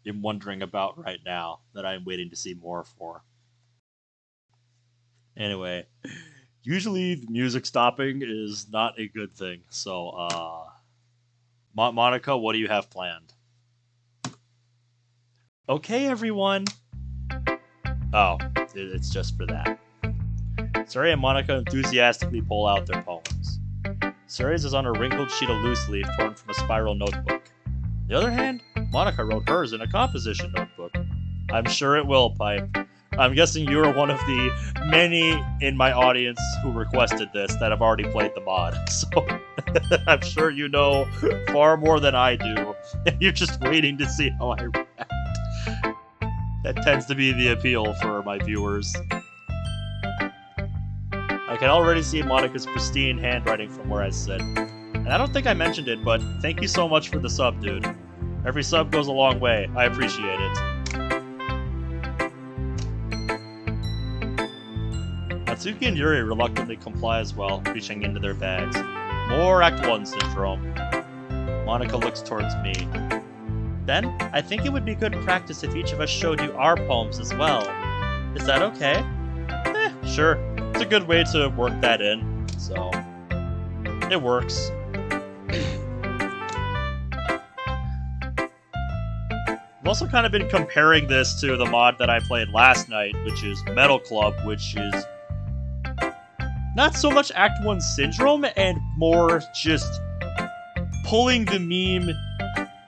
am wondering about right now that I'm waiting to see more for. Anyway, usually the music stopping is not a good thing, so, Monica, what do you have planned? Okay, everyone. Oh, it's just for that. Sayori and Monica enthusiastically pull out their poems. Sayori's is on a wrinkled sheet of loose leaf torn from a spiral notebook. On the other hand, Monica wrote hers in a composition notebook. I'm sure it will, Pipe. I'm guessing you are one of the many in my audience who requested this that have already played the mod. So I'm sure you know far more than I do, and you're just waiting to see how I react. That tends to be the appeal for my viewers. I can already see Monica's pristine handwriting from where I sit. And I don't think I mentioned it, but thank you so much for the sub, dude. Every sub goes a long way. I appreciate it. Natsuki and Yuri reluctantly comply as well, reaching into their bags. More Act 1 syndrome. Monica looks towards me. Then, I think it would be good practice if each of us showed you our poems as well. Is that okay? Sure. It's a good way to work that in, so it works. I've also kind of been comparing this to the mod that I played last night, which is Metal Club, which is not so much Act 1 syndrome, and more just pulling the meme,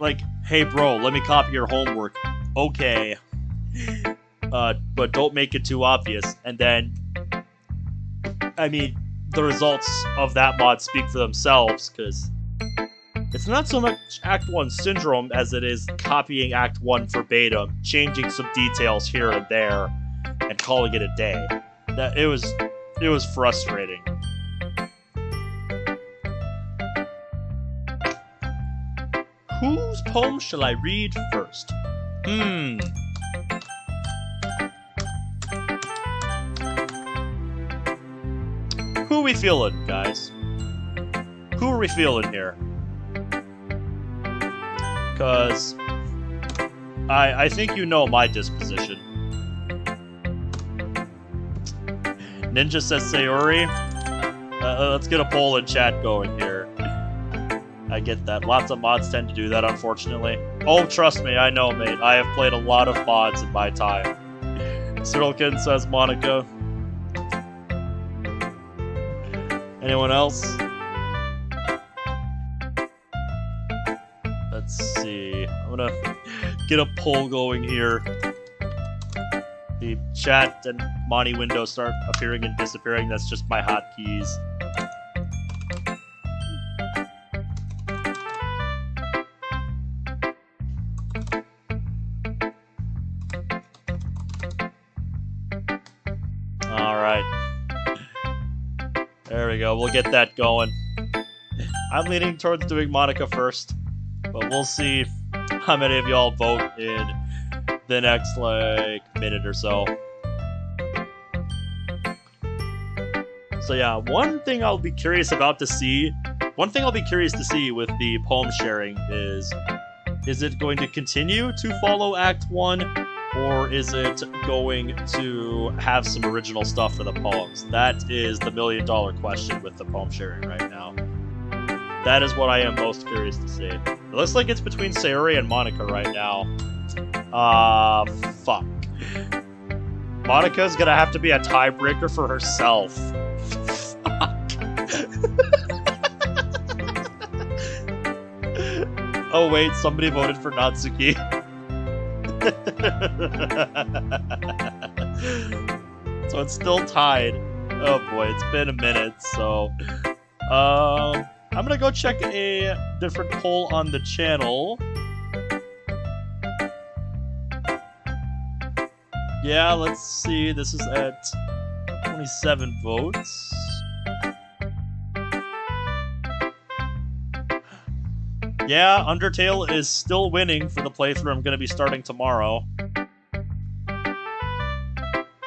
like, hey bro, let me copy your homework. Okay. But don't make it too obvious. And then, I mean, the results of that mod speak for themselves, because it's not so much Act 1 syndrome as it is copying Act 1 verbatim, changing some details here and there, and calling it a day. It was frustrating. Whose poem shall I read first? Who are we feeling, guys? Who are we feeling here? Because I think you know my disposition. Ninja says Sayori. Let's get a poll in chat going here. I get that. Lots of mods tend to do that, unfortunately. Oh, trust me, I know, mate. I have played a lot of mods in my time. Cyrilkin says Monica. Anyone else? Let's see. I'm gonna get a poll going here. The chat and Monty windows start appearing and disappearing. That's just my hotkeys. Alright. There we go. We'll get that going. I'm leaning towards doing Monica first, but we'll see how many of y'all vote in the next, like, minute or so. So yeah, one thing I'll be curious to see with the poem sharing is it going to continue to follow Act 1, or is it going to have some original stuff for the poems? That is the million-dollar question with the poem sharing right now. That is what I am most curious to see. It looks like it's between Sayori and Monica right now. Fuck. Monica's gonna have to be a tiebreaker for herself. Fuck. Oh wait, somebody voted for Natsuki. So it's still tied. Oh boy, it's been a minute, so... I'm gonna go check a different poll on the channel. Yeah, let's see. This is at 27 votes. Yeah, Undertale is still winning for the playthrough I'm gonna be starting tomorrow.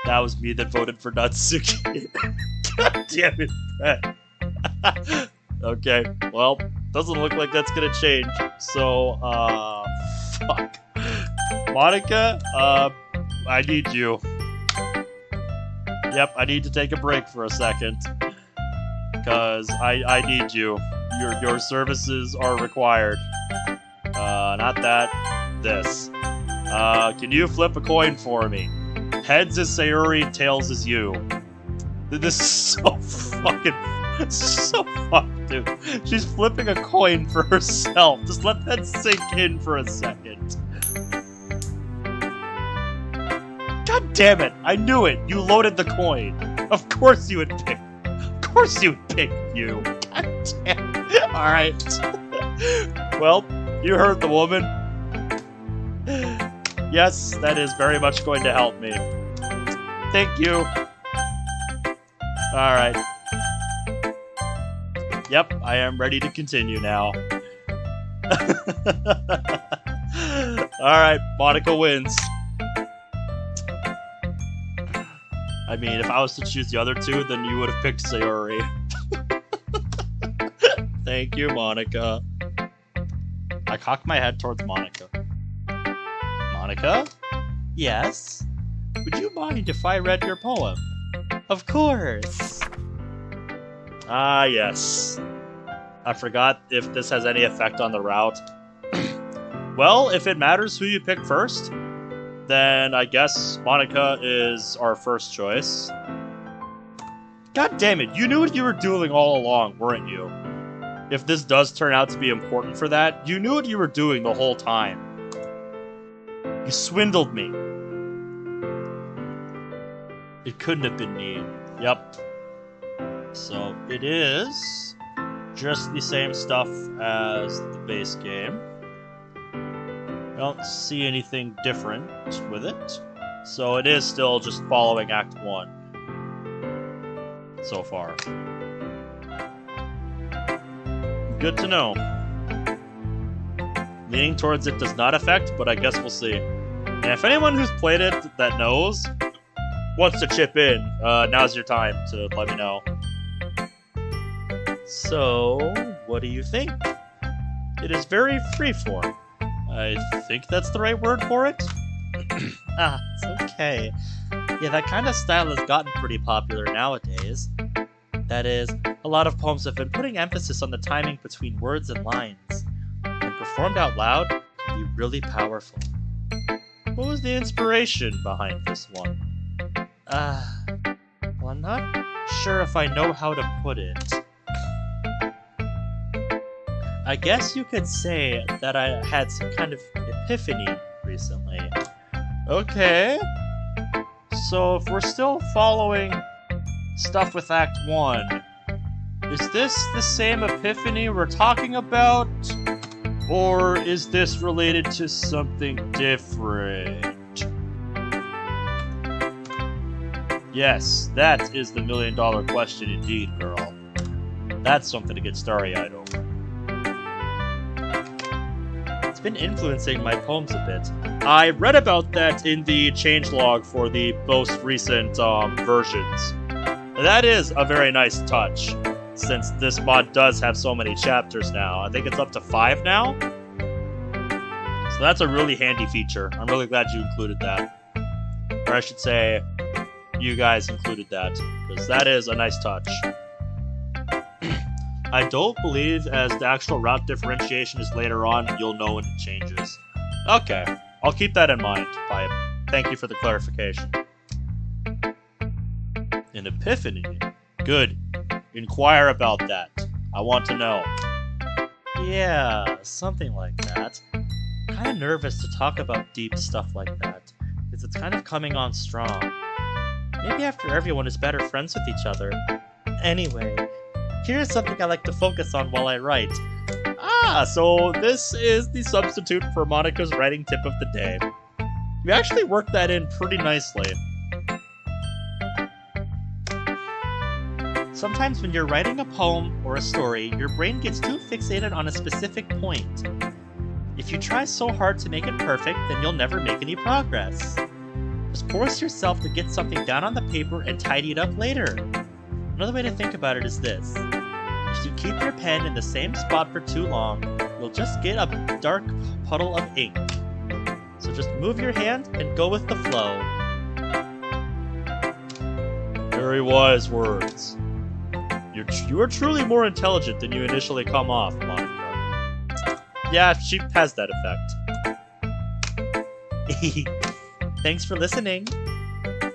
That was me that voted for Natsuki. God damn it, Brett. Okay, well, doesn't look like that's gonna change. So, fuck. Monica, I need you. Yep, I need to take a break for a second. Because I need you. Your services are required. Not that. This. Can you flip a coin for me? Heads is Sayori, tails is you. This is so fucking... so fucked, dude. She's flipping a coin for herself. Just let that sink in for a second. God damn it! I knew it! You loaded the coin! Of course you would pick... Of course you would pick you! God damn it! Alright. Well, you heard the woman. Yes, that is very much going to help me. Thank you. Alright. Yep, I am ready to continue now. Alright, Monica wins. I mean, if I was to choose the other two, then you would have picked Sayori. Thank you, Monica. I cock my head towards Monica. Monica? Yes? Would you mind if I read your poem? Of course! Ah, yes. I forgot if this has any effect on the route. Well, if it matters who you pick first, then I guess Monica is our first choice. God damn it, you knew what you were doing all along, weren't you? If this does turn out to be important for that, you knew what you were doing the whole time. You swindled me. It couldn't have been me. Yep. So, it is just the same stuff as the base game. I don't see anything different with it. So it is still just following Act 1. So far. Good to know. Leaning towards it does not affect, but I guess we'll see. And if anyone who's played it that knows wants to chip in, now's your time to let me know. So, what do you think? It is very freeform. I think that's the right word for it. Ah, it's okay. Yeah, that kind of style has gotten pretty popular nowadays. That is, a lot of poems have been putting emphasis on the timing between words and lines. When performed out loud, it can be really powerful. What was the inspiration behind this one? Well, I'm not sure if I know how to put it. I guess you could say that I had some kind of epiphany recently. Okay. So if we're still following stuff with Act 1, is this the same epiphany we're talking about? Or is this related to something different? Yes, that is the million-dollar question indeed, girl. That's something to get starry-eyed over. It's been influencing my poems a bit. I read about that in the changelog for the most recent versions. That is a very nice touch, since this mod does have so many chapters now. I think it's up to 5 now? So that's a really handy feature. I'm really glad you included that. Or I should say, you guys included that, because that is a nice touch. I don't believe as the actual route differentiation is later on, you'll know when it changes. Okay, I'll keep that in mind, Pipe. Thank you for the clarification. An epiphany? Good. Inquire about that. I want to know. Yeah, something like that. Kinda nervous to talk about deep stuff like that, because it's kind of coming on strong. Maybe after everyone is better friends with each other. Anyway, here's something I like to focus on while I write. Ah, so this is the substitute for Monica's writing tip of the day. You actually worked that in pretty nicely. Sometimes when you're writing a poem or a story, your brain gets too fixated on a specific point. If you try so hard to make it perfect, then you'll never make any progress. Just force yourself to get something down on the paper and tidy it up later. Another way to think about it is this. If you keep your pen in the same spot for too long, you'll just get a dark puddle of ink. So just move your hand and go with the flow. Very wise words. You are truly more intelligent than you initially come off, Monica. Yeah, she has that effect. Thanks for listening.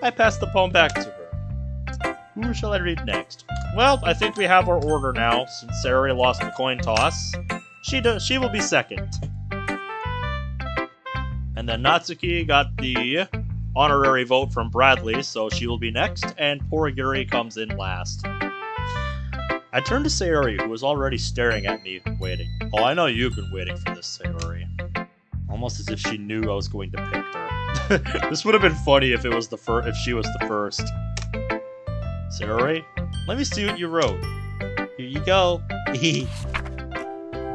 I pass the poem back to her. Who shall I read next? Well, I think we have our order now, since Sayori lost the coin toss. She will be second. And then Natsuki got the honorary vote from Bradley, so she will be next, and poor Yuri comes in last. I turned to Sayori, who was already staring at me, waiting. Oh, I know you've been waiting for this, Sayori. Almost as if she knew I was going to pick her. This would have been funny if it was if she was the first. Sayori, let me see what you wrote. Here you go.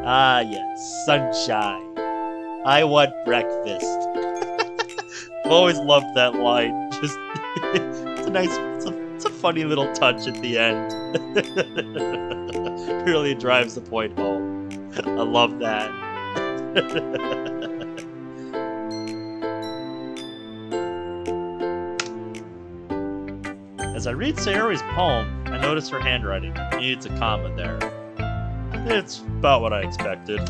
Ah, yes, sunshine. I want breakfast. I've always loved that line. Just it's a nice, it's a funny little touch at the end. Really drives the point home. I love that. As I read Sayori's poem, I notice her handwriting needs a comma there. It's about what I expected.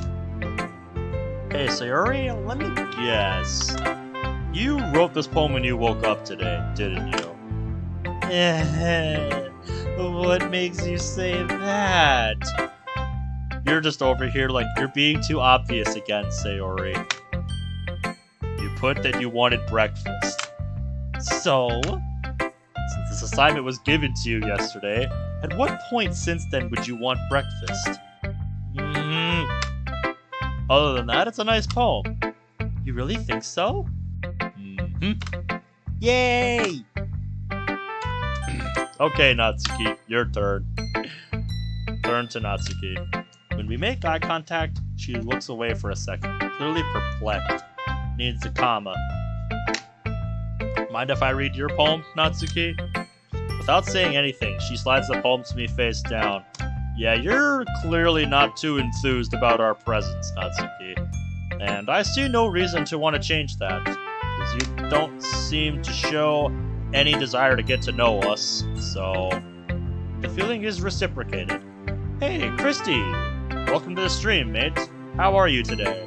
Hey Sayori, let me guess. You wrote this poem when you woke up today, didn't you? What makes you say that? You're just over here like you're being too obvious again, Sayori. You put that you wanted breakfast. So, since this assignment was given to you yesterday, at what point since then would you want breakfast? Other than that, it's a nice poem. You really think so? Yay! Okay, Natsuki, your turn. Turn to Natsuki. When we make eye contact, she looks away for a second, clearly perplexed. Needs a comma. Mind if I read your poem, Natsuki? Without saying anything, she slides the poem to me face down. Yeah, you're clearly not too enthused about our presence, Natsuki. And I see no reason to want to change that, because you don't seem to show any desire to get to know us, so the feeling is reciprocated. Hey, Christy! Welcome to the stream, mate. How are you today?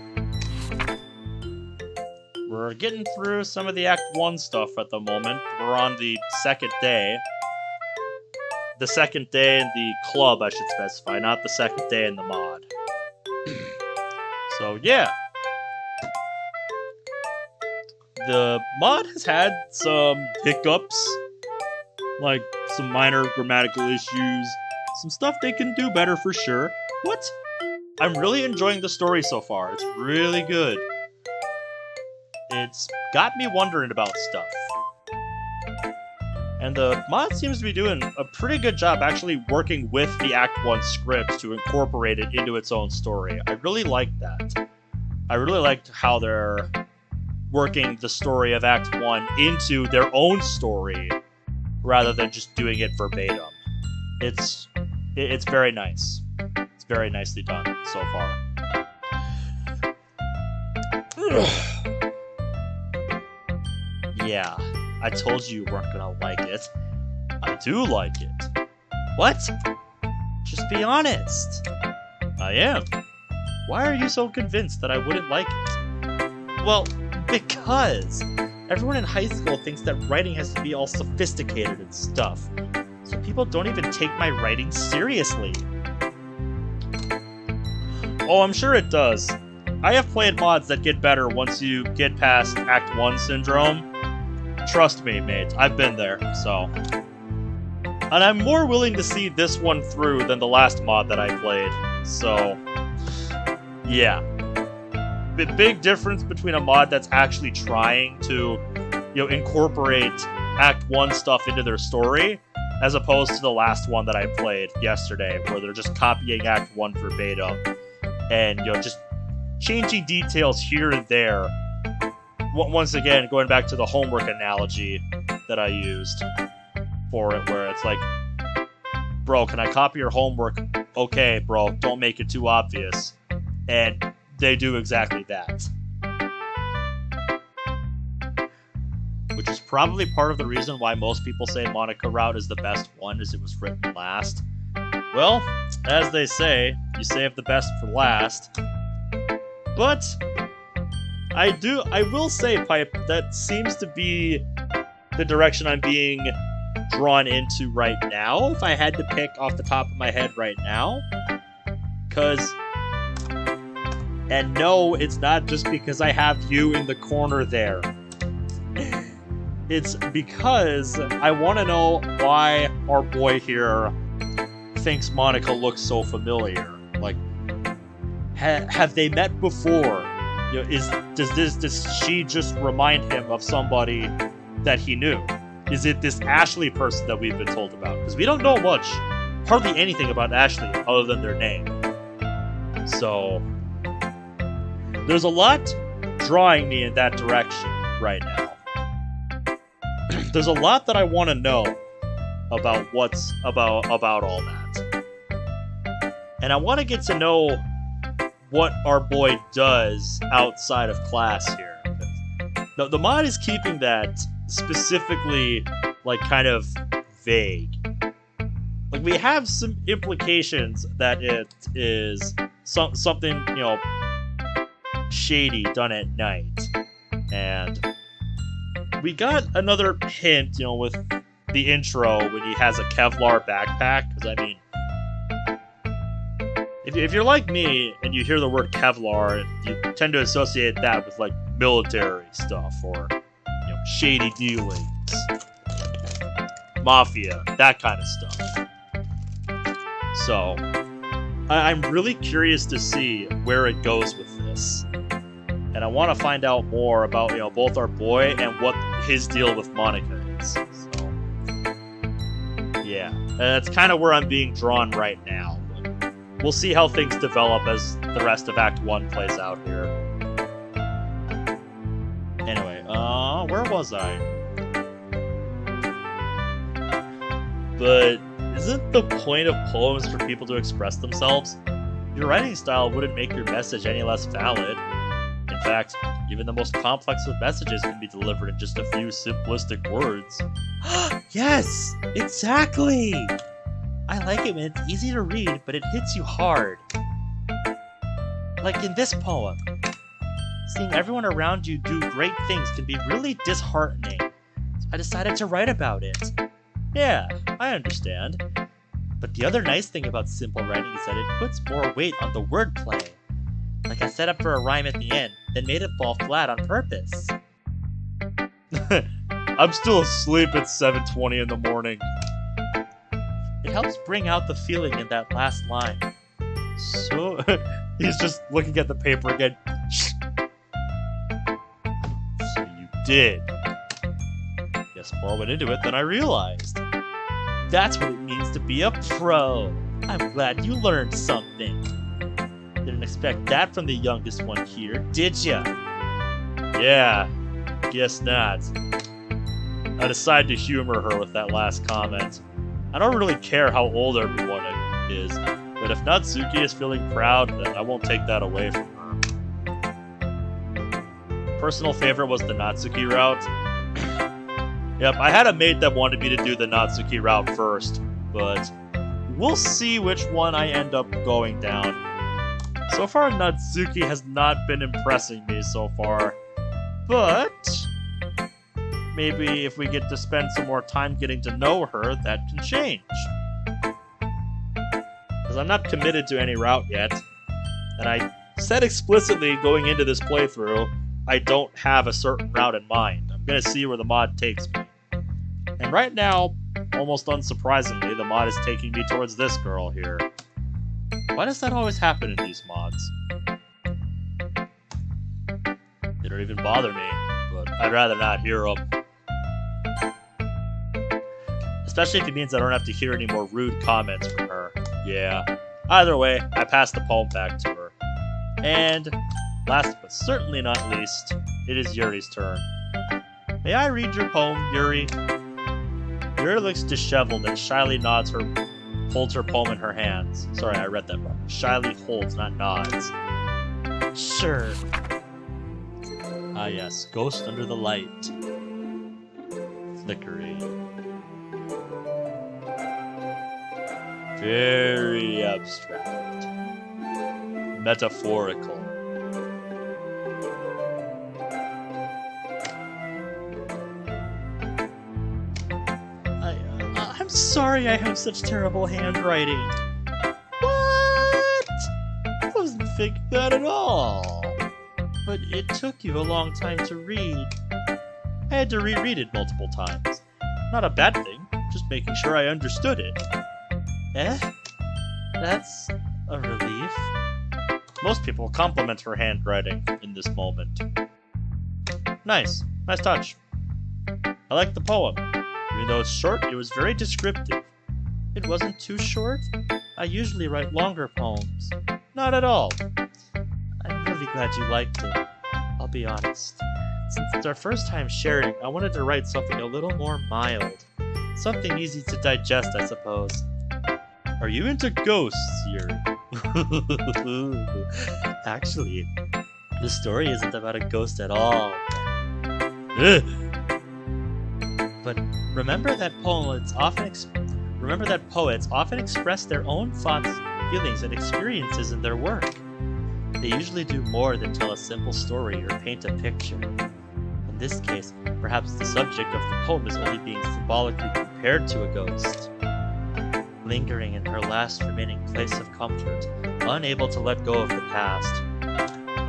We're getting through some of the Act 1 stuff at the moment. We're on the second day. The second day in the club, I should specify, not the second day in the mod. So, yeah. The mod has had some hiccups, like some minor grammatical issues, some stuff they can do better for sure. What? I'm really enjoying the story so far. It's really good. It's got me wondering about stuff. And the mod seems to be doing a pretty good job actually working with the Act 1 script to incorporate it into its own story. I really like that. I really liked how they're working the story of Act 1 into their own story rather than just doing it verbatim. It's very nice. It's very nicely done so far. Yeah, I told you weren't gonna like it. I do like it. What? Just be honest. I am. Why are you so convinced that I wouldn't like it? Well, because everyone in high school thinks that writing has to be all sophisticated and stuff. So people don't even take my writing seriously. Oh, I'm sure it does. I have played mods that get better once you get past Act 1 syndrome. Trust me, mate, I've been there, so. And I'm more willing to see this one through than the last mod that I played, so. Yeah. Big difference between a mod that's actually trying to, incorporate Act 1 stuff into their story, as opposed to the last one that I played yesterday, where they're just copying Act 1 verbatim, and, just changing details here and there. Once again, going back to the homework analogy that I used for it, where it's like, bro, can I copy your homework? Okay, bro, don't make it too obvious. And they do exactly that. Which is probably part of the reason why most people say Monica Route is the best one, as it was written last. Well, as they say, you save the best for last. But I will say, Pipe, that seems to be the direction I'm being drawn into right now, if I had to pick off the top of my head right now. And no, it's not just because I have you in the corner there. It's because I want to know why our boy here thinks Monica looks so familiar. Like, have they met before? You know, does she just remind him of somebody that he knew? Is it this Ashley person that we've been told about? Because we don't know much, hardly anything about Ashley other than their name. So there's a lot drawing me in that direction right now. There's a lot that I want to know about what's about all that. And I want to get to know what our boy does outside of class here. The mod is keeping that specifically, like, kind of vague. Like, we have some implications that it is something, you know, shady done at night. And we got another hint, you know, with the intro when he has a Kevlar backpack. Because, I mean, if you're like me and you hear the word Kevlar, you tend to associate that with, like, military stuff or, you know, shady dealings, mafia, that kind of stuff. So, I'm really curious to see where it goes with this. And I want to find out more about, you know, both our boy and what his deal with Monica is. So, yeah, that's kind of where I'm being drawn right now. But we'll see how things develop as the rest of Act 1 plays out here. Anyway, where was I? But isn't the point of poems for people to express themselves? Your writing style wouldn't make your message any less valid. In fact, even the most complex of messages can be delivered in just a few simplistic words. Yes! Exactly! I like it when it's easy to read, but it hits you hard. Like in this poem. Seeing everyone around you do great things can be really disheartening. So I decided to write about it. Yeah, I understand. But the other nice thing about simple writing is that it puts more weight on the wordplay. Like I set up for a rhyme at the end, then made it fall flat on purpose. I'm still asleep at 7:20 in the morning. It helps bring out the feeling in that last line. So, he's just looking at the paper again. So you did. Guess more went into it than I realized. That's what it means to be a pro. I'm glad you learned something. Didn't expect that from the youngest one here, did ya? Yeah, guess not. I decided to humor her with that last comment. I don't really care how old everyone is, but if Natsuki is feeling proud, then I won't take that away from her. Personal favorite was the Natsuki route. Yep, I had a mate that wanted me to do the Natsuki route first, but we'll see which one I end up going down. So far, Natsuki has not been impressing me so far, but maybe if we get to spend some more time getting to know her, that can change. Because I'm not committed to any route yet, and I said explicitly going into this playthrough, I don't have a certain route in mind. I'm going to see where the mod takes me. And right now, almost unsurprisingly, the mod is taking me towards this girl here. Why does that always happen in these mods? They don't even bother me, but I'd rather not hear them. Especially if it means I don't have to hear any more rude comments from her. Yeah. Either way, I pass the poem back to her. And, last but certainly not least, it is Yuri's turn. May I read your poem, Yuri? Yuri looks disheveled and shyly holds her poem in her hands. Sorry, I read that wrong. Shyly holds, not nods. Sure. Ah yes, Ghost Under the Light. Flickering. Very abstract. Metaphorical. sorry I have such terrible handwriting. What? I wasn't thinking that at all. But it took you a long time to read. I had to reread it multiple times. Not a bad thing, just making sure I understood it. Eh? That's a relief. Most people compliment her handwriting in this moment. Nice. Nice touch. I like the poem. Even though it's short, it was very descriptive. It wasn't too short? I usually write longer poems. Not at all. I'm really glad you liked it. I'll be honest. Since it's our first time sharing, I wanted to write something a little more mild. Something easy to digest, I suppose. Are you into ghosts, Yuri? Actually, the story isn't about a ghost at all. But remember that poets often express their own thoughts, feelings, and experiences in their work. They usually do more than tell a simple story or paint a picture. In this case, perhaps the subject of the poem is only being symbolically compared to a ghost. Lingering in her last remaining place of comfort, unable to let go of the past.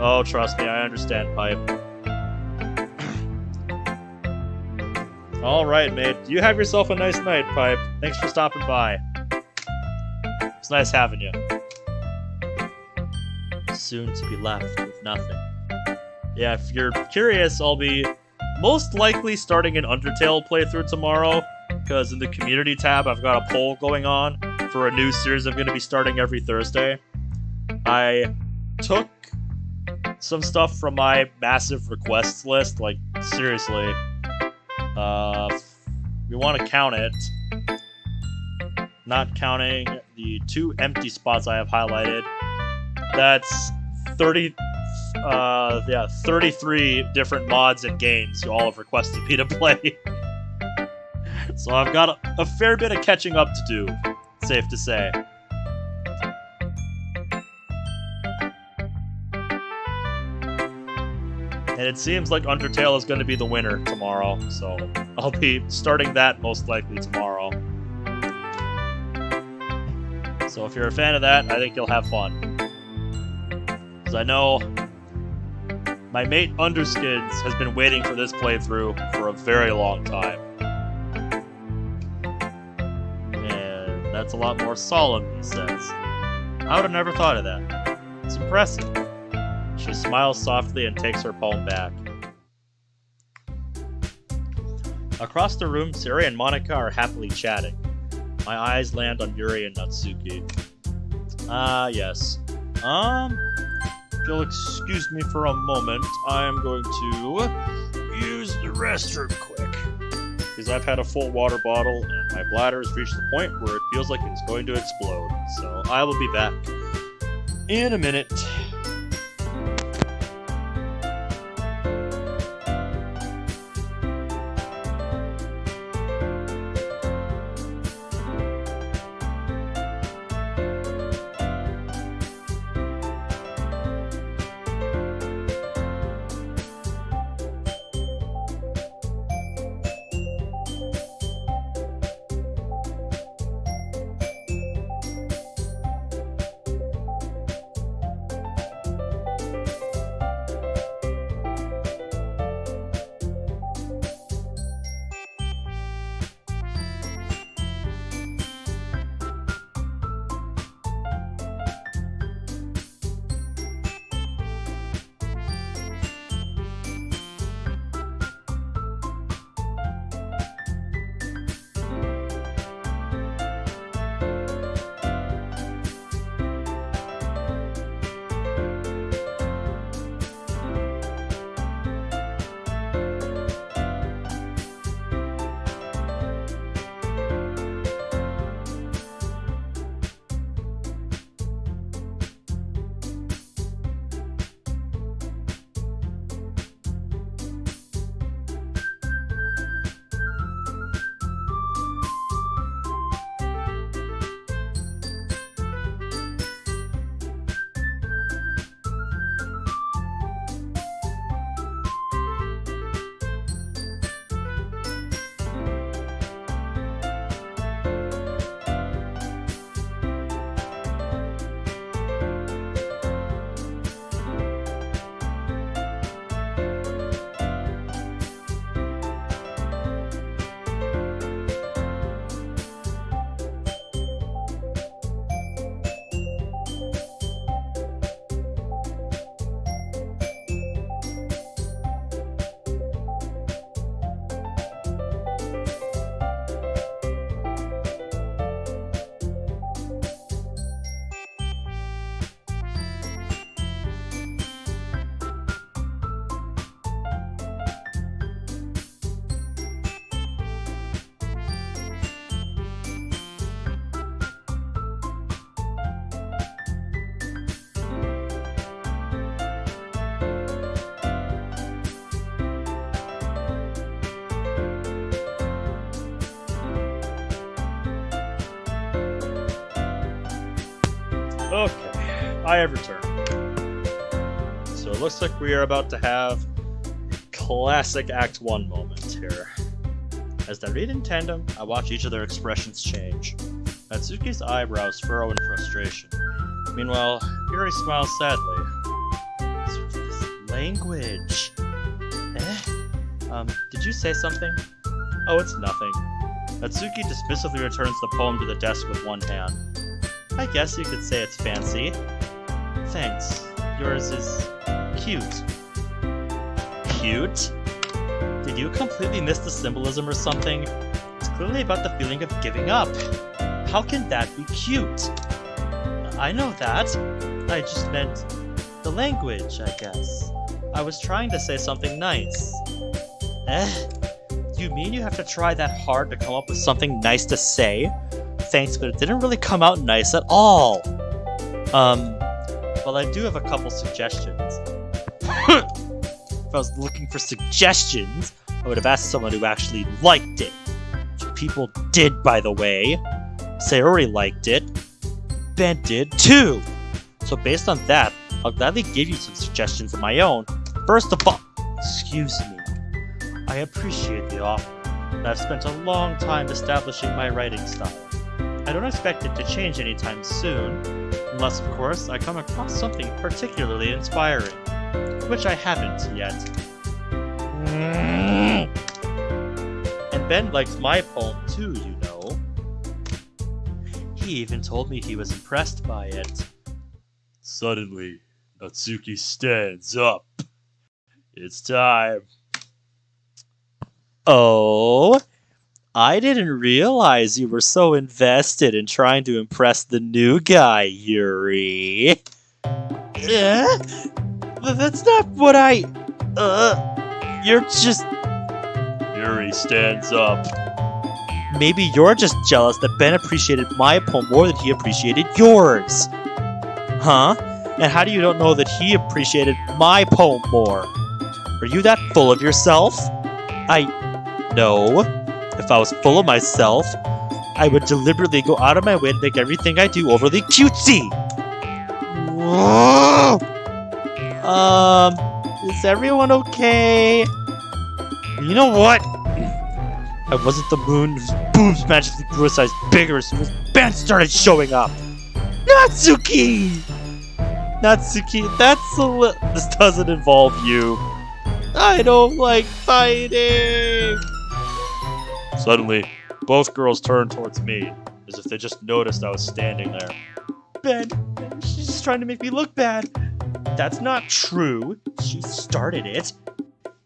Oh, trust me, I understand, Pipe. Alright, mate. You have yourself a nice night, Pipe. Thanks for stopping by. It's nice having you. Soon to be left with nothing. Yeah, if you're curious, I'll be most likely starting an Undertale playthrough tomorrow, because in the community tab, I've got a poll going on for a new series I'm going to be starting every Thursday. I took some stuff from my massive requests list, like, seriously. We want to count it. Not counting the 2 empty spots I have highlighted. That's 33 different mods and games you all have requested me to play. So I've got a fair bit of catching up to do, safe to say. And it seems like Undertale is going to be the winner tomorrow, so I'll be starting that most likely tomorrow. So if you're a fan of that, I think you'll have fun. Because I know my mate Underskins has been waiting for this playthrough for a very long time. And that's a lot more solemn, he says. I would have never thought of that. It's impressive. She smiles softly and takes her poem back. Across the room, Siri and Monica are happily chatting. My eyes land on Yuri and Natsuki. Yes. If you'll excuse me for a moment, I'm going to use the restroom quick. Because I've had a full water bottle and my bladder has reached the point where it feels like it's going to explode. So I will be back in a minute. Okay, I have returned. So it looks like we are about to have a classic Act 1 moment here. As they read in tandem, I watch each of their expressions change. Natsuki's eyebrows furrow in frustration. Meanwhile, Yuri smiles sadly. This language. Did you say something? Oh, it's nothing. Natsuki dismissively returns the poem to the desk with one hand. I guess you could say it's fancy. Thanks. Yours is cute. Cute? Did you completely miss the symbolism or something? It's clearly about the feeling of giving up. How can that be cute? I know that. I just meant the language, I guess. I was trying to say something nice. You mean you have to try that hard to come up with something nice to say? Thanks, but it didn't really come out nice at all. Well, I do have a couple suggestions. If I was looking for suggestions, I would have asked someone who actually liked it. Which people did, by the way. Sayori liked it. Ben did too. So based on that, I'll gladly give you some suggestions of my own. First of all, excuse me. I appreciate the offer, but I've spent a long time establishing my writing style. I don't expect it to change anytime soon, unless, of course, I come across something particularly inspiring, which I haven't yet. And Ben likes my poem too, you know. He even told me he was impressed by it. Suddenly, Natsuki stands up. It's time. Oh, I didn't realize you were so invested in trying to impress the new guy, Yuri. That's not what I... You're just... Yuri stands up. Maybe you're just jealous that Ben appreciated my poem more than he appreciated yours. Huh? And how do you don't know that he appreciated my poem more? Are you that full of yourself? No. If I was full of myself, I would deliberately go out of my way to make everything I do overly cutesy. Is everyone okay? You know what? I wasn't the moon whose boobs magically grew a size bigger as soon as Ben started showing up. Natsuki! Natsuki, this doesn't involve you. I don't like fighting! Suddenly, both girls turned towards me, as if they just noticed I was standing there. Ben, she's just trying to make me look bad. That's not true. She started it.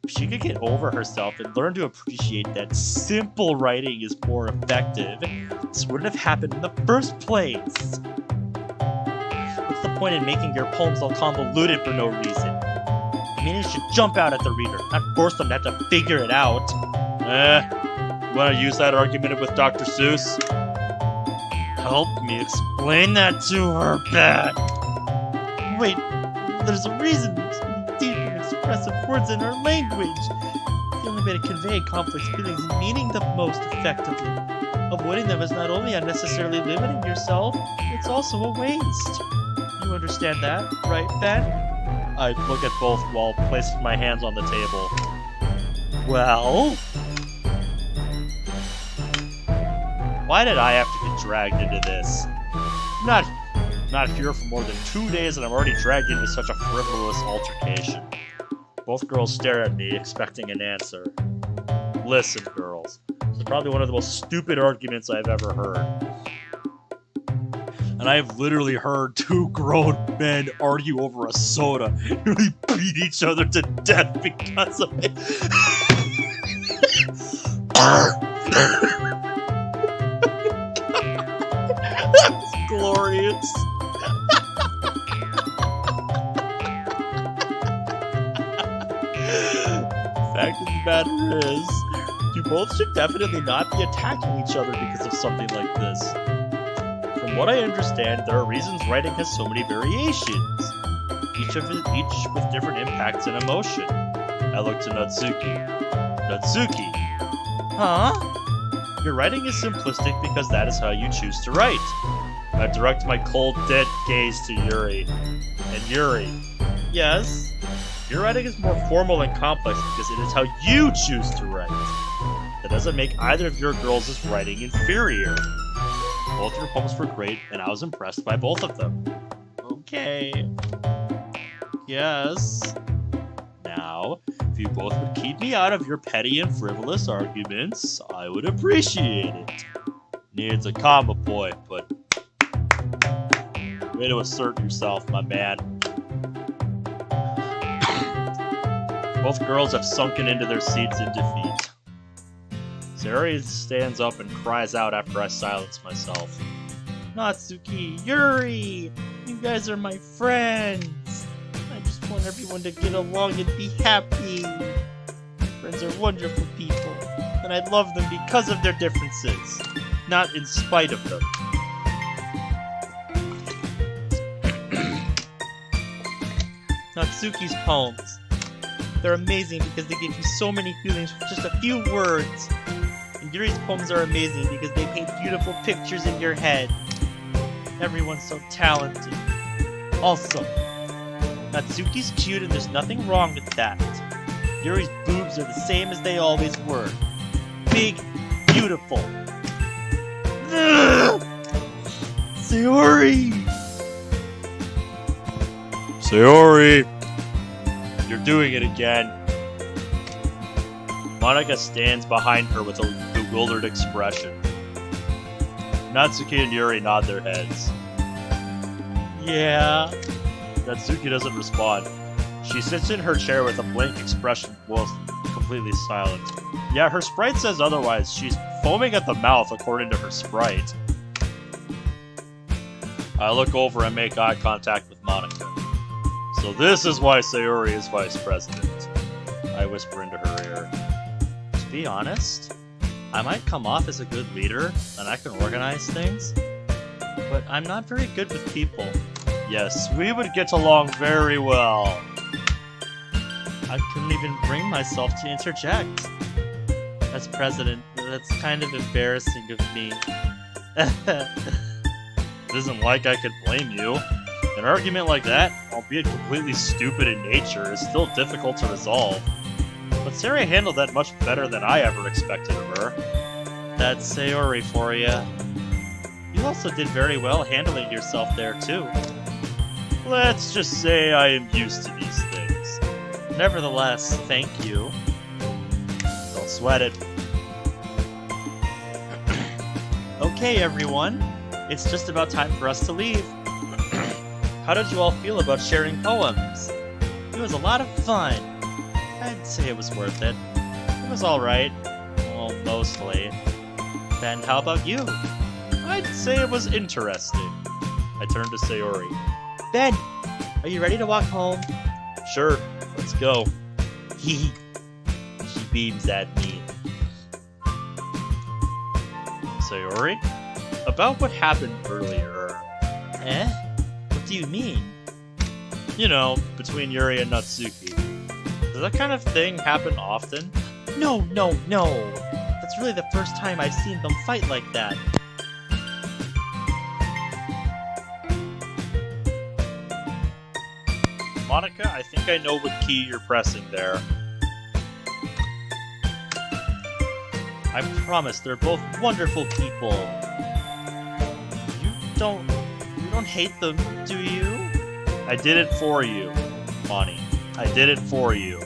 If she could get over herself and learn to appreciate that simple writing is more effective, this wouldn't have happened in the first place. What's the point in making your poems all convoluted for no reason? I mean, it should jump out at the reader, not force them to have to figure it out. You want to use that argument with Dr. Seuss? Help me explain that to her, Ben. Wait, there's a reason there's deep and expressive words in her language. The only way to convey complex feelings and meaning the most effectively. Avoiding them is not only unnecessarily limiting yourself, it's also a waste. You understand that, right, Ben? I look at both while placing my hands on the table. Well? Why did I have to get dragged into this? Not here for more than 2 days and I'm already dragged into such a frivolous altercation. Both girls stare at me, expecting an answer. Listen, girls. This is probably one of the most stupid arguments I've ever heard. And I have literally heard 2 grown men argue over a soda, really beat each other to death because of it. That was glorious. The fact of the matter is, you both should definitely not be attacking each other because of something like this. From what I understand, there are reasons writing has so many variations, each with different impacts and emotion. I look to Natsuki. Natsuki! Huh? Your writing is simplistic because that is how you choose to write. I direct my cold, dead gaze to Yuri. And Yuri, Yes? your writing is more formal and complex because it is how you choose to write. That doesn't make either of your girls' writing inferior. Both your poems were great, and I was impressed by both of them. Okay. Yes. Now, if you both would keep me out of your petty and frivolous arguments, I would appreciate it. Needs a comma point, but way to assert yourself, my man. Both girls have sunken into their seats in defeat. Sayori stands up and cries out after I silence myself. Natsuki, Yuri, you guys are my friends. I just want everyone to get along and be happy. My friends are wonderful people, and I love them because of their differences, not in spite of them. Natsuki's poems. They're amazing because they give you so many feelings with just a few words. And Yuri's poems are amazing because they paint beautiful pictures in your head. Everyone's so talented. Also, Natsuki's cute and there's nothing wrong with that. Yuri's boobs are the same as they always were. Big, beautiful. Sayori! Sayori! You're doing it again. Monika stands behind her with a bewildered expression. Natsuki and Yuri nod their heads. Yeah. Natsuki doesn't respond. She sits in her chair with a blank expression whilst completely silent. Yeah, her sprite says otherwise. She's foaming at the mouth according to her sprite. I look over and make eye contact with Monika. So this is why Sayori is vice president. I whisper into her ear. To be honest, I might come off as a good leader and I can organize things, but I'm not very good with people. Yes, we would get along very well. I couldn't even bring myself to interject. As president, that's kind of embarrassing of me. It isn't like I could blame you. An argument like that, albeit completely stupid in nature, is still difficult to resolve. But Sayori handled that much better than I ever expected of her. That's Sayori for you. You also did very well handling yourself there too. Let's just say I am used to these things. Nevertheless, thank you. Don't sweat it. Okay, everyone. It's just about time for us to leave. How did you all feel about sharing poems? It was a lot of fun. I'd say it was worth it. It was alright. Well, mostly. Then how about you? I'd say it was interesting. I turned to Sayori. Ben, are you ready to walk home? Sure, let's go. She beams at me. Sayori? About what happened earlier. Eh? What do you mean? You know, between Yuri and Natsuki. Does that kind of thing happen often? No. That's really the first time I've seen them fight like that. Monika, I think I know what key you're pressing there. I promise they're both wonderful people. You don't hate them, do you? I did it for you, Bonnie. I did it for you.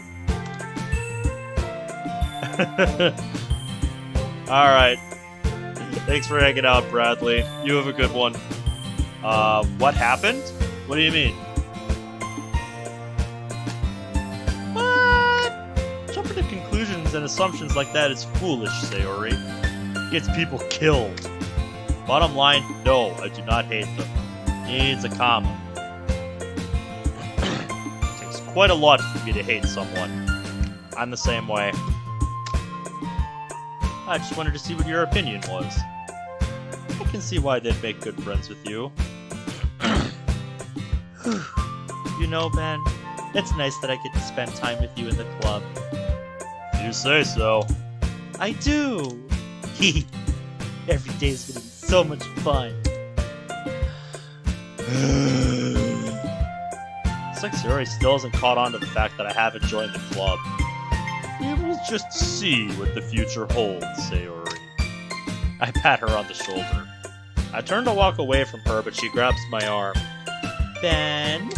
Alright. Thanks for hanging out, Bradley. You have a good one. What happened? What do you mean? What? Jumping to conclusions and assumptions like that is foolish, Sayori. Gets people killed. Bottom line, no, I do not hate them. Needs a comma. It takes quite a lot for me to hate someone. I'm the same way. I just wanted to see what your opinion was. I can see why they'd make good friends with you. You know, Ben, it's nice that I get to spend time with you in the club. You say so. I do. Every day's gonna be so much fun. It's like Sayori still hasn't caught on to the fact that I haven't joined the club. We will just see what the future holds, Sayori. I pat her on the shoulder. I turn to walk away from her, but she grabs my arm. Ben?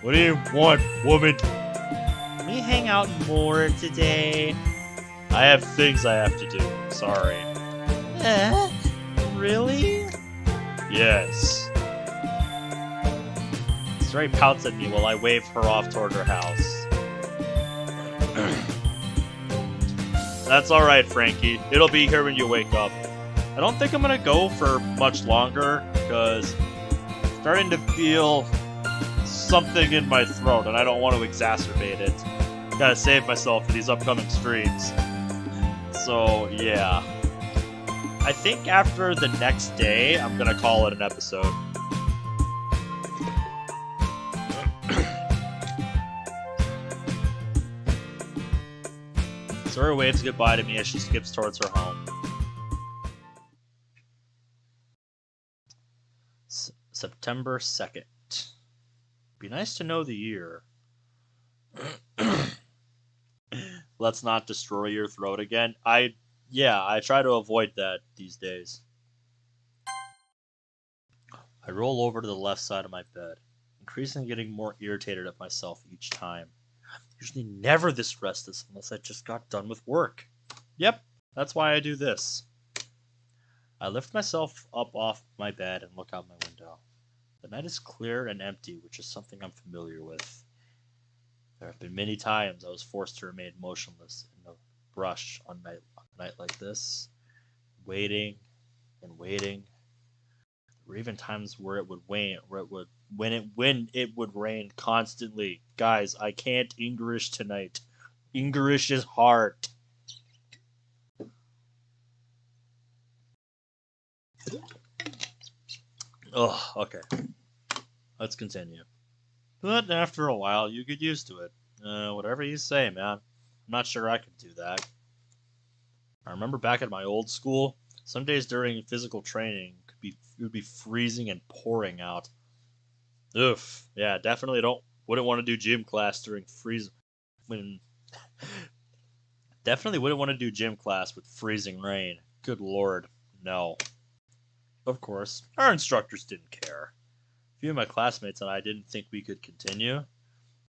What do you want, woman? Can we hang out more today? I have things I have to do. Sorry. Really? Yes. Sayori pouts at me while I wave her off toward her house. That's alright, Frankie. It'll be here when you wake up. I don't think I'm gonna go for much longer, because I'm starting to feel something in my throat, and I don't want to exacerbate it. Gotta save myself for these upcoming streams. So, yeah. I think after the next day, I'm gonna call it an episode. Sayori waves goodbye to me as she skips towards her home. September 2nd. Be nice to know the year. Let's not destroy your throat again. I try to avoid that these days. I roll over to the left side of my bed, increasingly getting more irritated at myself each time. Usually never this restless unless I just got done with work. Yep, that's why I do this. I lift myself up off my bed and look out my window. The night is clear and empty, which is something I'm familiar with. There have been many times I was forced to remain motionless in the brush on a night like this, waiting and waiting. There were even times where it would rain, when it would rain constantly. Guys, I can't English tonight. English is hard. Ugh, okay. Let's continue. But after a while, you get used to it. Whatever you say, man. I'm not sure I could do that. I remember back at my old school, some days during physical training, it would be freezing and pouring out. Oof. Yeah, definitely wouldn't want to do gym class during definitely wouldn't want to do gym class with freezing rain. Good lord, no. Of course, our instructors didn't care. A few of my classmates and I didn't think we could continue.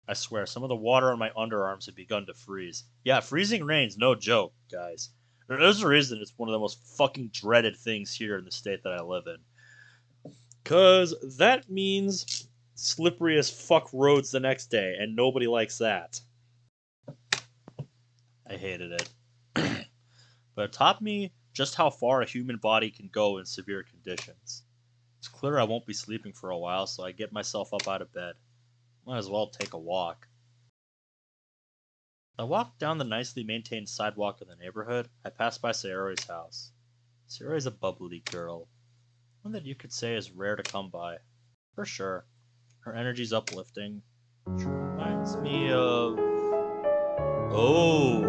I swear, some of the water on my underarms had begun to freeze. Yeah, freezing rain's no joke, guys. There's a reason it's one of the most fucking dreaded things here in the state that I live in. 'Cause that means slippery as fuck roads the next day, and nobody likes that. I hated it. But it taught me just how far a human body can go in severe conditions. It's clear I won't be sleeping for a while, so I get myself up out of bed. Might as well take a walk. I walk down the nicely maintained sidewalk of the neighborhood. I pass by Sayori's house. Sayori's a bubbly girl. One that you could say is rare to come by. For sure. Her energy's uplifting. Which reminds me of... Oh.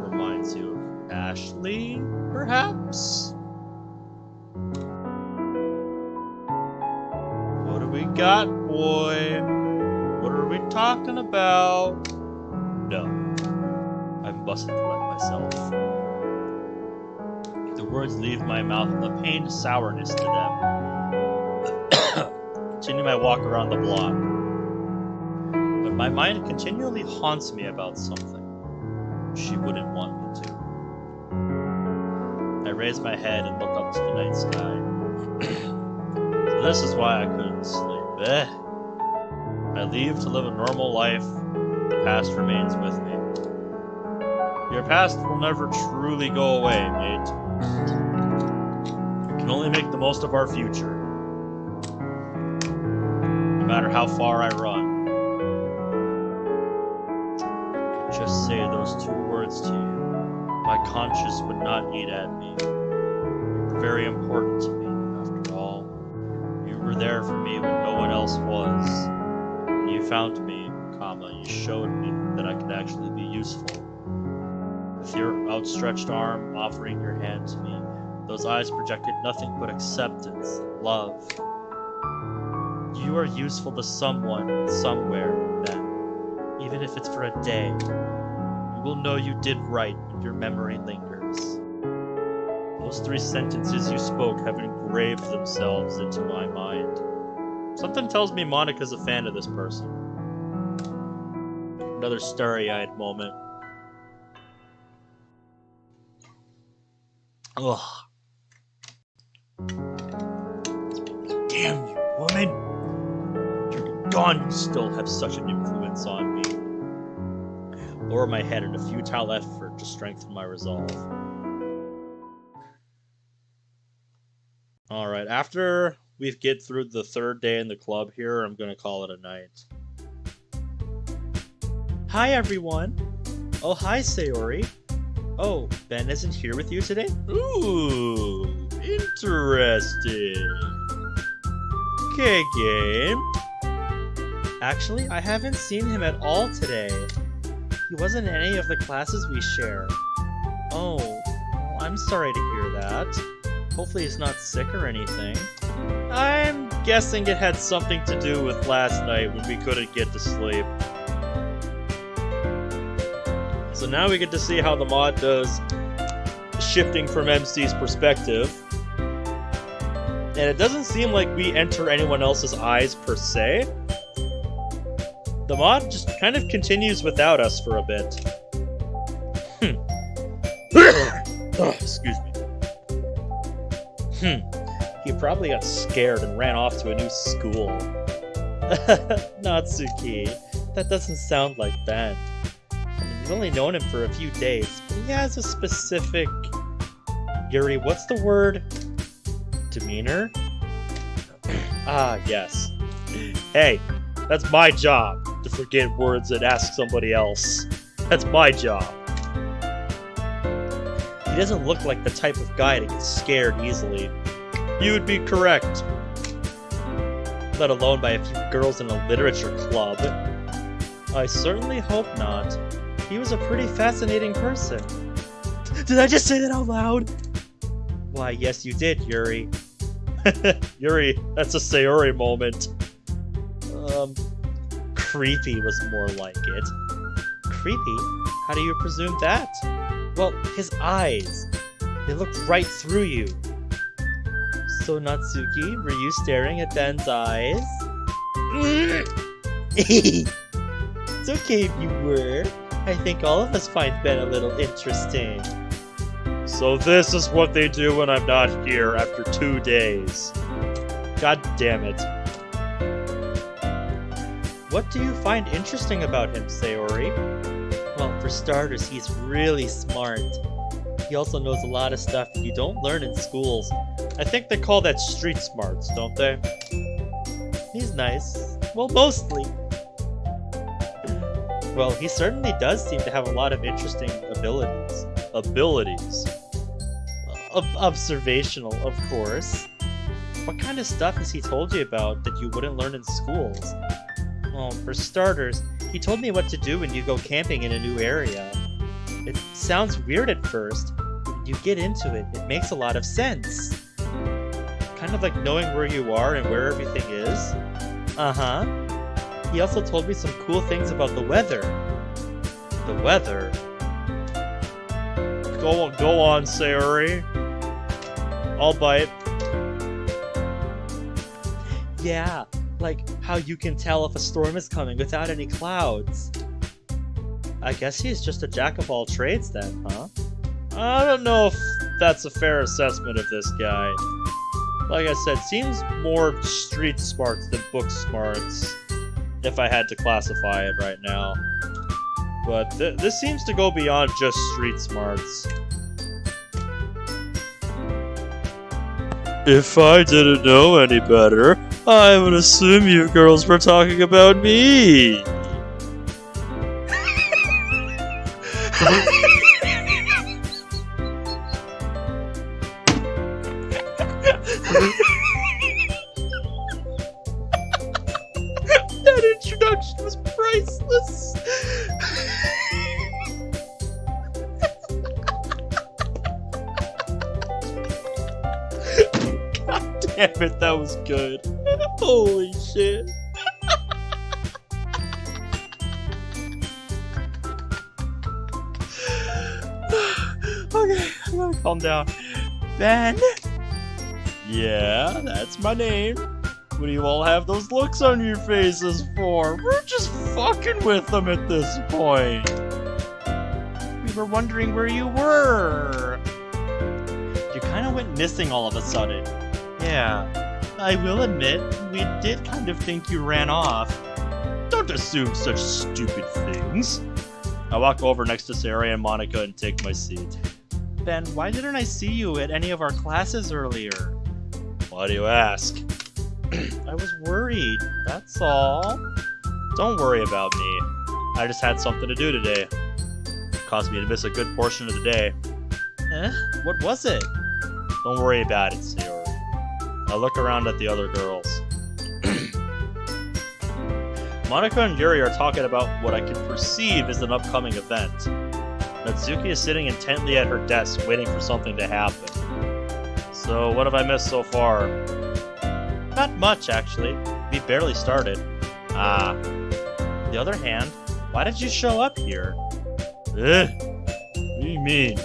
Reminds you of Ashley, perhaps? What do we got, boy? What are we talking about? No. I mustn't let myself. The words leave my mouth with a pained sourness to them. Continue my walk around the block. But my mind continually haunts me about something she wouldn't want me to. I raise my head and look up to the night sky. So this is why I couldn't sleep. I leave to live a normal life. The past remains with me. Your past will never truly go away, mate. We can only make the most of our future. No matter how far I run. I could just say those two words to you. My conscience would not eat at me. You were very important to me, after all. You were there for me when no one else was. When you found me, you showed me that I could actually be useful. With your outstretched arm offering your hand to me, Those eyes projected nothing but acceptance, love. You are useful to someone, somewhere, then. Even if it's for a day. You will know you did right if your memory lingers. Those 3 sentences you spoke have engraved themselves into my mind. Something tells me Monica's a fan of this person. Another starry-eyed moment. Ugh. Damn you, woman! You're gone, you still have such an influence on me. Lower my head in a futile effort to strengthen my resolve. Alright, after we get through the 3rd day in the club here, I'm gonna call it a night. Hi everyone! Oh hi Sayori! Oh, Ben isn't here with you today? Ooh, interesting. Okay, game. Actually, I haven't seen him at all today. He wasn't in any of the classes we share. Oh, well, I'm sorry to hear that. Hopefully he's not sick or anything. I'm guessing it had something to do with last night when we couldn't get to sleep. So now we get to see how the mod does shifting from MC's perspective. And it doesn't seem like we enter anyone else's eyes per se. The mod just kind of continues without us for a bit. Oh, excuse me. He probably got scared and ran off to a new school. Natsuki, that doesn't sound like Ben. You've only known him for a few days, but he has a specific... Yuri, what's the word? Demeanor? Ah, yes. Hey, that's my job, to forget words and ask somebody else. That's my job. He doesn't look like the type of guy to get scared easily. You would be correct. Let alone by a few girls in a literature club. I certainly hope not. He was a pretty fascinating person. Did I just say that out loud? Why, yes you did, Yuri. Yuri, that's a Sayori moment. Creepy was more like it. Creepy? How do you presume that? Well, his eyes. They looked right through you. So, Natsuki, were you staring at Ben's eyes? It's okay if you were. I think all of us find Ben a little interesting. So this is what they do when I'm not here after 2 days. God damn it. What do you find interesting about him, Sayori? Well, for starters, he's really smart. He also knows a lot of stuff you don't learn in schools. I think they call that street smarts, don't they? He's nice. Well, mostly. Well, he certainly does seem to have a lot of interesting abilities. Observational, of course. What kind of stuff has he told you about that you wouldn't learn in schools? Well, for starters, he told me what to do when you go camping in a new area. It sounds weird at first, but when you get into it, it makes a lot of sense. Kind of like knowing where you are and where everything is. Uh-huh. He also told me some cool things about the weather. The weather? Go on, Sayori. I'll bite. Yeah, like how you can tell if a storm is coming without any clouds. I guess he's just a jack of all trades then, huh? I don't know if that's a fair assessment of this guy. Like I said, seems more street smarts than book smarts, if I had to classify it right now. But this seems to go beyond just street smarts. If I didn't know any better, I would assume you girls were talking about me. That introduction was priceless. Damn it, that was good. Holy shit. Okay, I gotta calm down. Ben? Yeah, that's my name. What do you all have those looks on your faces for? We're just fucking with them at this point. We were wondering where you were. You kind of went missing all of a sudden. Yeah, I will admit, we did kind of think you ran off. Don't assume such stupid things. I walk over next to Sarah and Monica and take my seat. Ben, why didn't I see you at any of our classes earlier? Why do you ask? I was worried, that's all. Don't worry about me. I just had something to do today. Caused me to miss a good portion of the day. What was it? Don't worry about it, Sarah. I look around at the other girls. Monica and Yuri are talking about what I can perceive as an upcoming event. Natsuki is sitting intently at her desk waiting for something to happen. So, what have I missed so far? Not much, actually. We barely started. On the other hand, why did you show up here? What do you mean?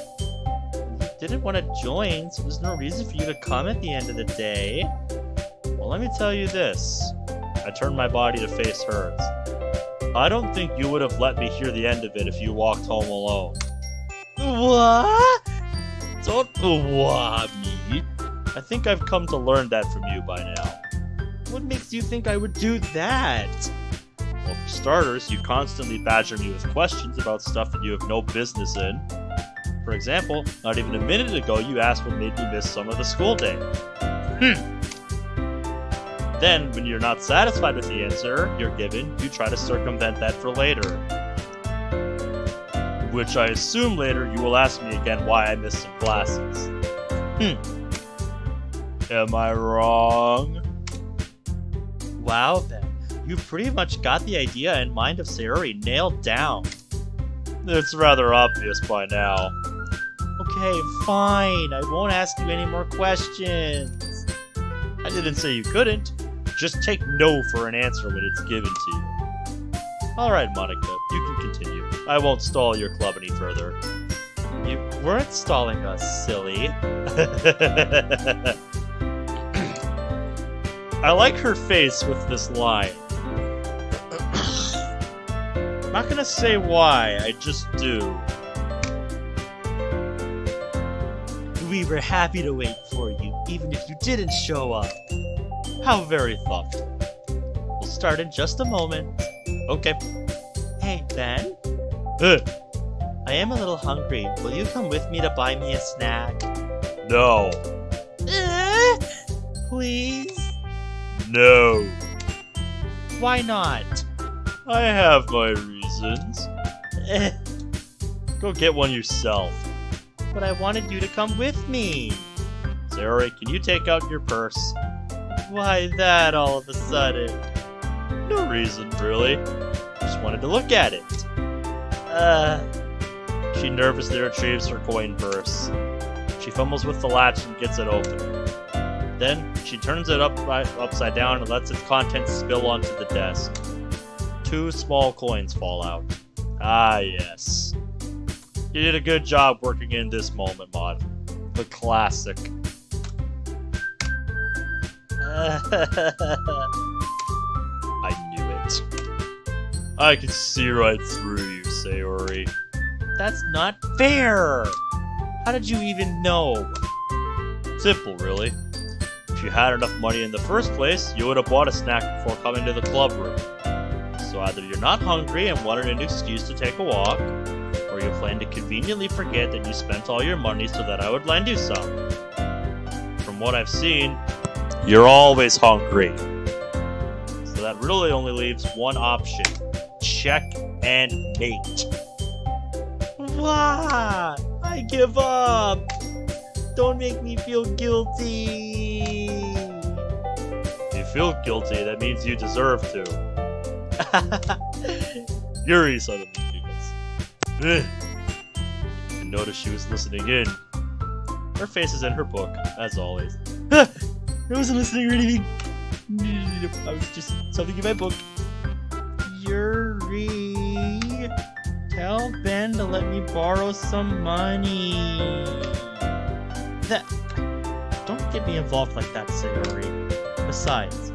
You didn't want to join, so there's no reason for you to come at the end of the day. Well, let me tell you this. I turned my body to face hers. I don't think you would have let me hear the end of it if you walked home alone. What? Don't what me. I think I've come to learn that from you by now. What makes you think I would do that? Well, for starters, you constantly badger me with questions about stuff that you have no business in. For example, not even a minute ago you asked what made me miss some of the school day. Then, when you're not satisfied with the answer you're given, you try to circumvent that for later. Which I assume later you will ask me again why I missed some classes. Am I wrong? Wow, then. You've pretty much got the idea and mind of Sayori nailed down. It's rather obvious by now. Okay, fine. I won't ask you any more questions. I didn't say you couldn't. Just take no for an answer when it's given to you. Alright, Monica, you can continue. I won't stall your club any further. You weren't stalling us, silly. I like her face with this line. I'm not gonna say why, I just do. We were happy to wait for you, even if you didn't show up. How very thoughtful. We'll start in just a moment. Okay. Hey, Ben? I am a little hungry. Will you come with me to buy me a snack? No. Please? No. Why not? I have my reasons. Go get one yourself. But I wanted you to come with me. Sayori, can you take out your purse? Why that all of a sudden? No reason, really. Just wanted to look at it. She nervously retrieves her coin purse. She fumbles with the latch and gets it open. Then, she turns it upside down and lets its contents spill onto the desk. 2 small coins fall out. Ah, yes. You did a good job working in this moment, Maud. The classic. I knew it. I could see right through you, Sayori. That's not fair! How did you even know? Simple, really. If you had enough money in the first place, you would have bought a snack before coming to the club room. So either you're not hungry and wanted an excuse to take a walk, or you plan to conveniently forget that you spent all your money so that I would lend you some. From what I've seen, you're always hungry. So that really only leaves one option. Check and mate. Wah! I give up! Don't make me feel guilty! If you feel guilty, that means you deserve to. Yuri suddenly giggles. I noticed she was listening in. Her face is in her book, as always. I wasn't listening or anything. I was just something in my book. Yuri, tell Ben to let me borrow some money. Don't get me involved like that, Sayori. Besides,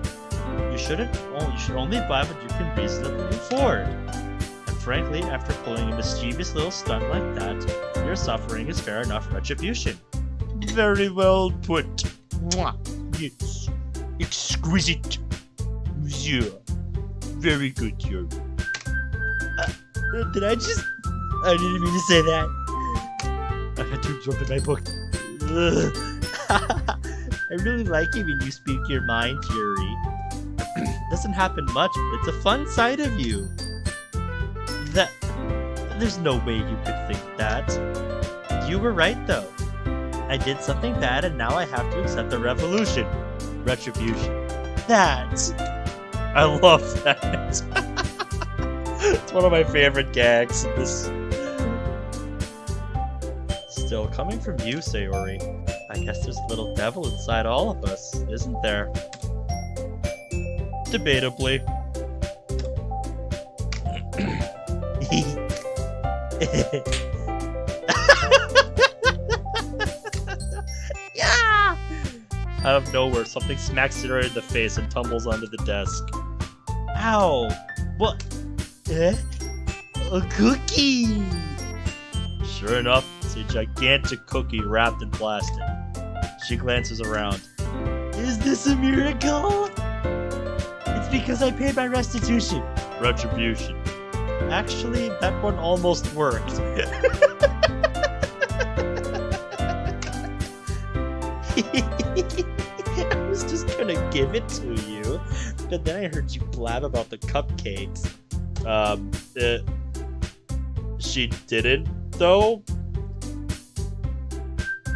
you should only buy what you can reasonably afford. And frankly, after pulling a mischievous little stunt like that, your suffering is fair enough retribution. Very well put. Mwah. Yes. Exquisite. Monsieur. Very good, Yuri. Did I just... I didn't mean to say that. I had to absorb in my book. I really like it when you speak your mind, Yuri. Doesn't happen much, but it's a fun side of you. There's no way you could think that. You were right, though. I did something bad, and now I have to accept the retribution. I love that. It's one of my favorite gags in this. Still coming from you, Sayori. I guess there's a little devil inside all of us, isn't there? Debatably. Yeah! Out of nowhere, something smacks her in the face and tumbles onto the desk. Ow! What? A cookie! Sure enough, it's a gigantic cookie wrapped in plastic. She glances around. Is this a miracle? It's because I paid my restitution. Retribution. Actually, that one almost worked. I was just gonna give it to you, but then I heard you blab about the cupcakes. She didn't, though?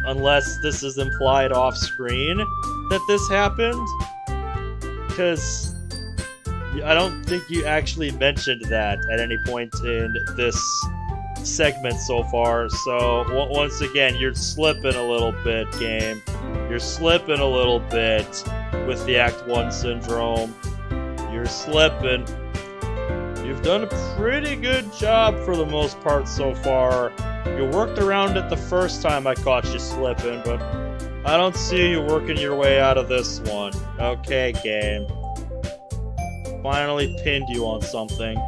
Unless this is implied off-screen that this happened? Because I don't think you actually mentioned that at any point in this segment so far, so once again, you're slipping a little bit, game. You're slipping a little bit with the Act 1 syndrome. You're slipping. You've done a pretty good job for the most part so far. You worked around it the first time I caught you slipping, but I don't see you working your way out of this one. Okay, game. Finally pinned you on something.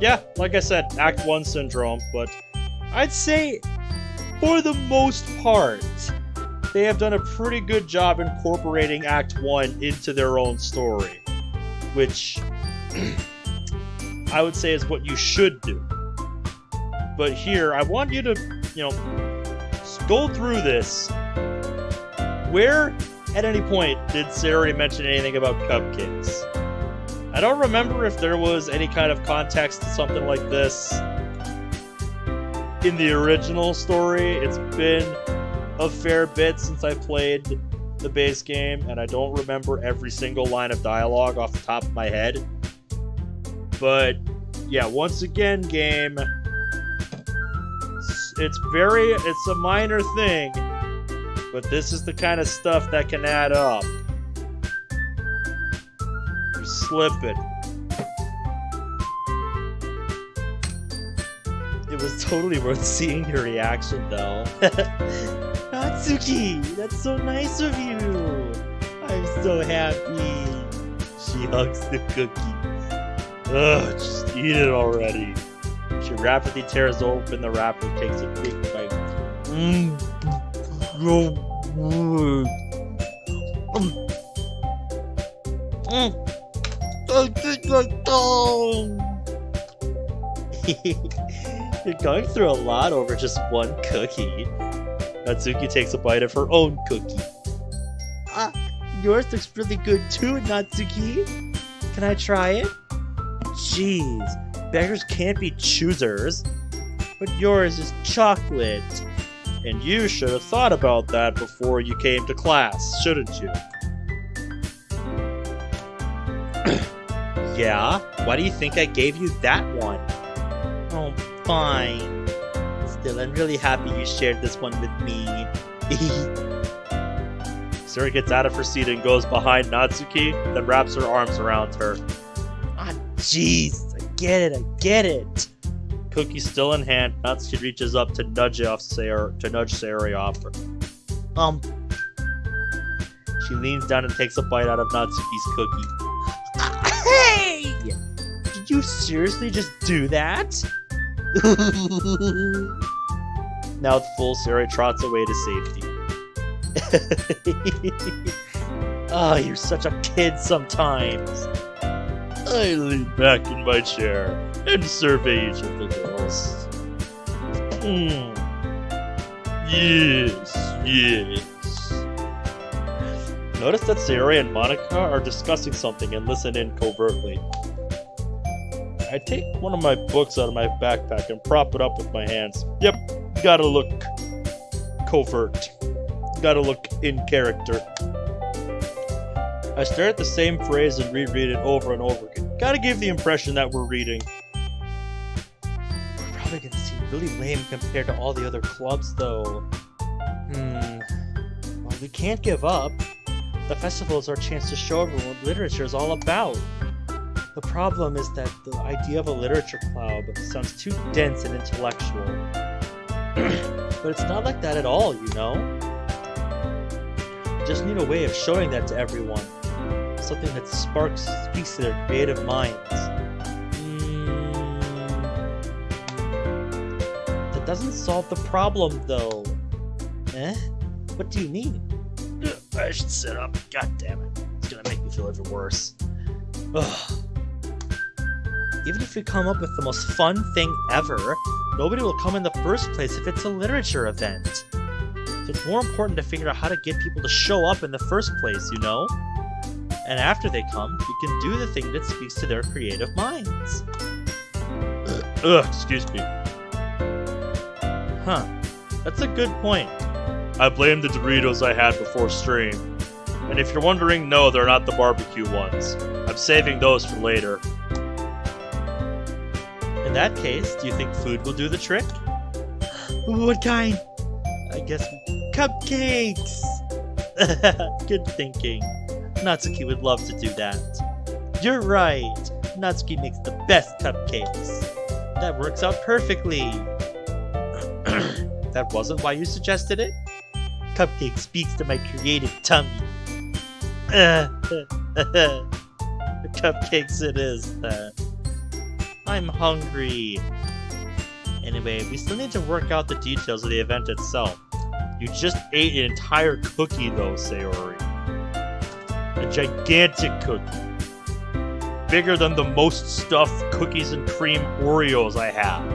Yeah, like I said, Act 1 syndrome, but I'd say, for the most part, they have done a pretty good job incorporating Act 1 into their own story, which I would say is what you should do. But here, I want you to, go through this. Where, at any point, did Sayori mention anything about cupcakes? I don't remember if there was any kind of context to something like this in the original story. It's been a fair bit since I played the base game, and I don't remember every single line of dialogue off the top of my head. But, yeah, once again, game, it's a minor thing, but this is the kind of stuff that can add up. You're slipping. It was totally worth seeing your reaction, though. Natsuki, that's so nice of you. I'm so happy. She hugs the cookie. Ugh, just eat it already. She rapidly tears open the wrapper and takes a big bite. You're going through a lot over just one cookie. Natsuki takes a bite of her own cookie. Yours looks really good too, Natsuki. Can I try it? Jeez, beggars can't be choosers. But yours is chocolate. And you should have thought about that before you came to class, shouldn't you? Yeah? Why do you think I gave you that one? Oh, fine. Still, I'm really happy you shared this one with me. Sarah gets out of her seat and goes behind Natsuki, then wraps her arms around her. Ah, jeez. I get it. Cookie still in hand, Natsuki reaches up to nudge Sayori off her. She leans down and takes a bite out of Natsuki's cookie. Hey! Did you seriously just do that? Mouthful, Sayori trots away to safety. Oh, you're such a kid sometimes. I lean back in my chair and survey each of the girls. Yes. Notice that Sayori and Monica are discussing something and listen in covertly. I take one of my books out of my backpack and prop it up with my hands. Yep, gotta look covert. Gotta look in character. I stare at the same phrase and reread it over and over again. Gotta give the impression that we're reading. We're probably gonna seem really lame compared to all the other clubs, though. Well, we can't give up. The festival is our chance to show everyone what literature is all about. The problem is that the idea of a literature club sounds too dense and intellectual. But it's not like that at all, you know? We just need a way of showing that to everyone. Something that speaks to their creative minds. That doesn't solve the problem, though. What do you need? I should sit up. God damn it. It's gonna make me feel even worse. Ugh. Even if we come up with the most fun thing ever, nobody will come in the first place if it's a literature event. So it's more important to figure out how to get people to show up in the first place, you know? And after they come, we can do the thing that speaks to their creative minds. Excuse me. Huh. That's a good point. I blame the Doritos I had before stream. And if you're wondering, no, they're not the barbecue ones. I'm saving those for later. In that case, do you think food will do the trick? What kind? I guess cupcakes! Good thinking. Natsuki would love to do that. You're right! Natsuki makes the best cupcakes. That works out perfectly. That wasn't why you suggested it? Cupcake speaks to my creative tummy. Cupcakes it is, then. I'm hungry. Anyway, we still need to work out the details of the event itself. You just ate an entire cookie, though, Sayori. A gigantic cookie. Bigger than the most stuffed cookies and cream Oreos I have.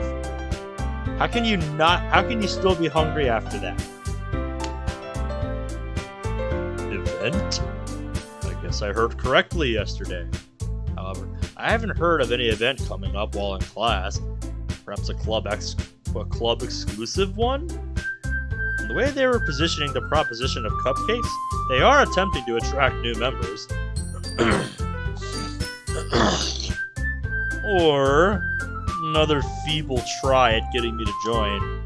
How can you still be hungry after that? Event? I guess I heard correctly yesterday. However, I haven't heard of any event coming up while in class. Perhaps a club exclusive one? And the way they were positioning the proposition of cupcakes, they are attempting to attract new members. Or another feeble try at getting me to join.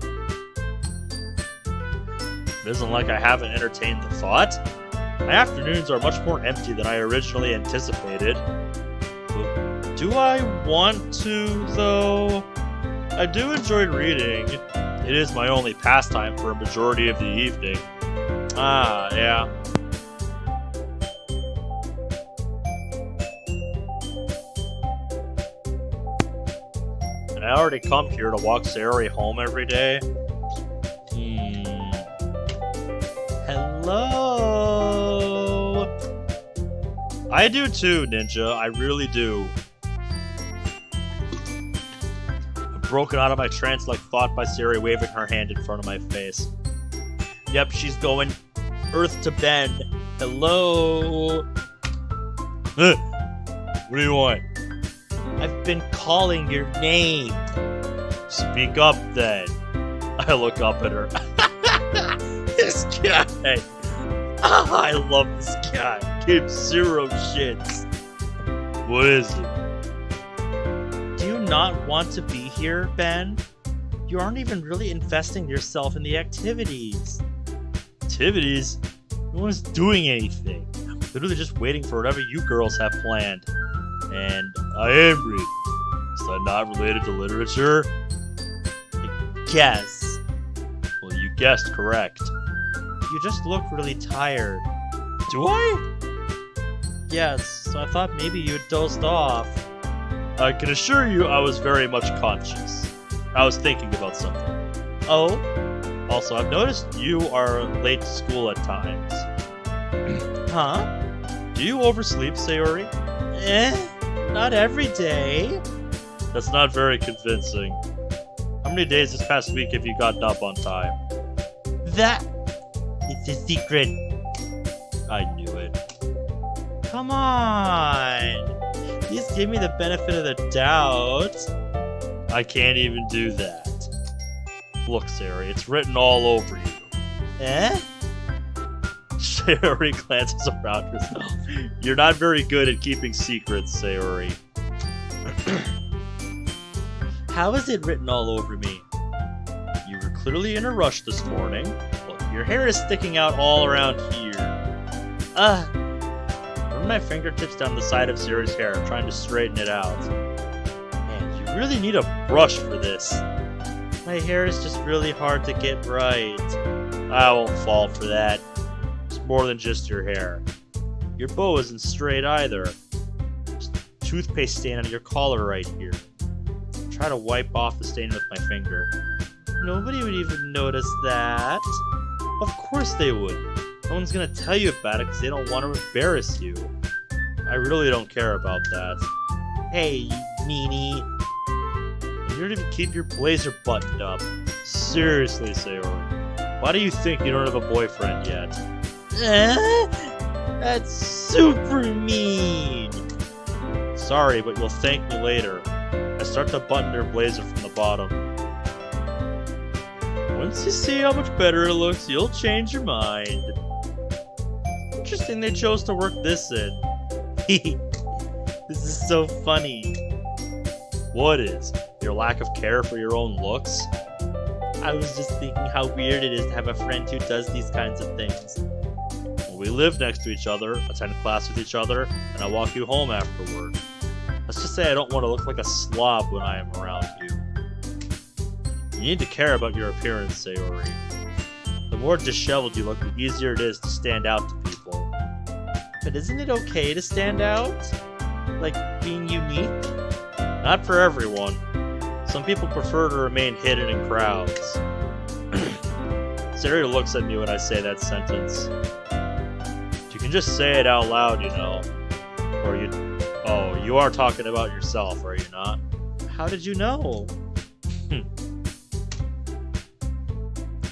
It isn't like I haven't entertained the thought. My afternoons are much more empty than I originally anticipated. But do I want to, though? I do enjoy reading. It is my only pastime for a majority of the evening. Ah, yeah. And I already come here to walk Sayori home every day. Hello? I do too, Ninja. I really do. I'm broken out of my trance-like thought by Sayori waving her hand in front of my face. Yep, she's going Earth to Bend. Hello? What do you want? I've been calling your name. Speak up, then. I look up at her. This guy. Oh, I love this guy. Gives zero shits. What is it? not want to be here, Ben? You aren't even really investing yourself in the activities. Activities? No one's doing anything. I'm literally just waiting for whatever you girls have planned. And I am reading. Is that not related to literature? I guess. Well, you guessed correct. You just look really tired. Do I? Yes, so I thought maybe you had dozed off. I can assure you I was very much conscious. I was thinking about something. Oh? Also, I've noticed you are late to school at times. Huh? Do you oversleep, Sayori? Not every day. That's not very convincing. How many days this past week have you gotten up on time? That... It's a secret. I knew it. Come on. Please give me the benefit of the doubt. I can't even do that. Look, Sayori, it's written all over you. Sayori glances around herself. You're not very good at keeping secrets, Sayori. How is it written all over me? You were clearly in a rush this morning. Look, your hair is sticking out all around here. Run my fingertips down the side of Sayori's hair, trying to straighten it out. Man, you really need a brush for this. My hair is just really hard to get right. I won't fall for that. It's more than just your hair. Your bow isn't straight either. There's toothpaste stain on your collar right here. Try to wipe off the stain with my finger. Nobody would even notice that. Of course they would. No one's gonna tell you about it because they don't want to embarrass you. I really don't care about that. Hey, you meanie. You don't even keep your blazer buttoned up. Seriously, Sayori. Why do you think you don't have a boyfriend yet? That's super mean. Sorry, but you'll thank me later. I start to button your blazer from the bottom. Once you see how much better it looks, you'll change your mind. Interesting they chose to work this in. This is so funny. What is? Your lack of care for your own looks? I was just thinking how weird it is to have a friend who does these kinds of things. Well, we live next to each other, attend class with each other, and I walk you home after work. Let's just say I don't want to look like a slob when I am around you. You need to care about your appearance, Sayori. The more disheveled you look, the easier it is to stand out to people. But isn't it okay to stand out? Like, being unique? Not for everyone. Some people prefer to remain hidden in crowds. Sayori looks at me when I say that sentence. You can just say it out loud, you know. Or you... Oh, you are talking about yourself, are you not? How did you know?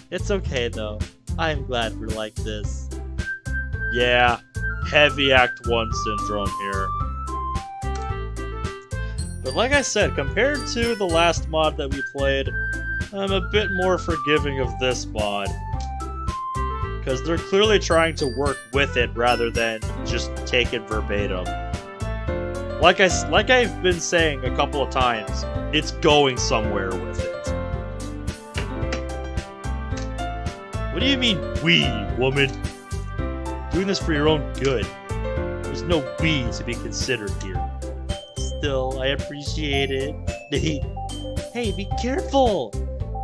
It's okay, though. I am glad we're like this. Yeah, heavy Act 1 syndrome here. But like I said, compared to the last mod that we played, I'm a bit more forgiving of this mod. Because they're clearly trying to work with it rather than just take it verbatim. Like I've been saying a couple of times, it's going somewhere with it. What do you mean, we, woman? Doing this for your own good. There's no we to be considered here. Still, I appreciate it. Hey, be careful!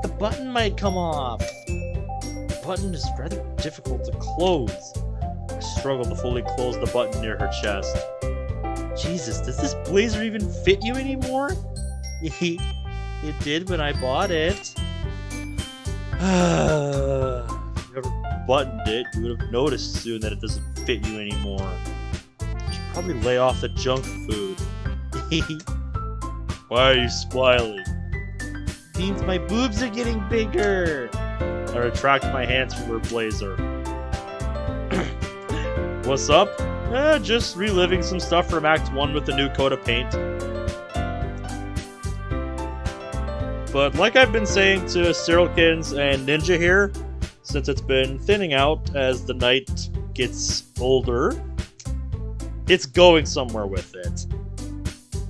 The button might come off. The button is rather difficult to close. I struggle to fully close the button near her chest. Jesus, does this blazer even fit you anymore? It did when I bought it. If you ever buttoned it, you would have noticed soon that it doesn't fit you anymore. You should probably lay off the junk food. Why are you smiling? Means my boobs are getting bigger. I retract my hands from her blazer. What's up? Just reliving some stuff from Act 1 with the new coat of paint. But like I've been saying to Cyrilkins and Ninja here, since it's been thinning out as the night gets older, it's going somewhere with it.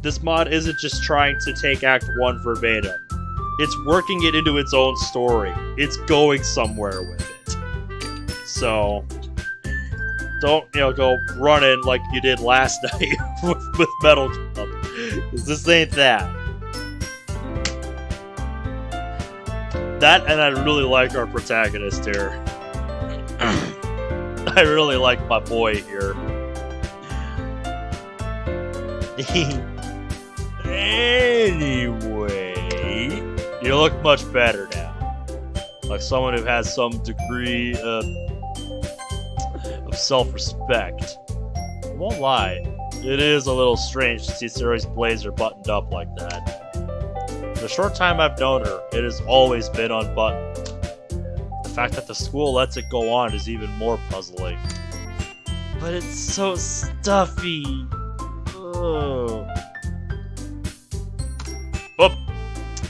this mod isn't just trying to take Act 1 verbatim. It's working it into its own story. It's going somewhere with it. So, don't, go running like you did last night with Metal Club. Because this ain't that. That, and I really like our protagonist here. I really like my boy here. Anyway, you look much better now. Like someone who has some degree of self-respect. I won't lie, it is a little strange to see Sarah's blazer buttoned up like that. The short time I've known her, it has always been unbuttoned. The fact that the school lets it go on is even more puzzling. But it's so stuffy. Ugh. Oop!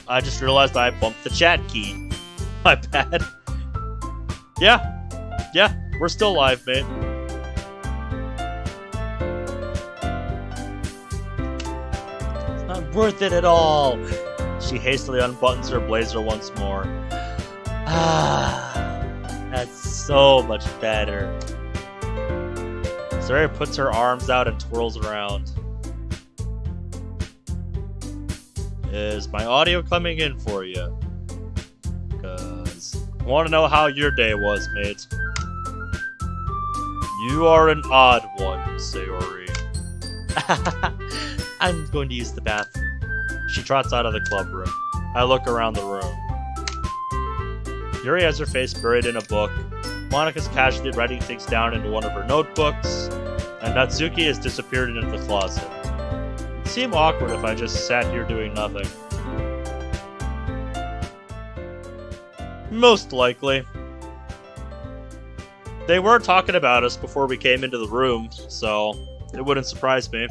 I just realized I bumped the chat key. My bad. Yeah, we're still live, mate. It's not worth it at all. She hastily unbuttons her blazer once more. That's so much better. Sarah puts her arms out and twirls around. Is my audio coming in for you? Because I want to know how your day was, mate. You are an odd one, Sayori. I'm going to use the bathroom. She trots out of the club room. I look around the room. Yuri has her face buried in a book. Monika's casually writing things down into one of her notebooks. And Natsuki has disappeared into the closet. It'd seem awkward if I just sat here doing nothing. Most likely. They were talking about us before we came into the room, so it wouldn't surprise me.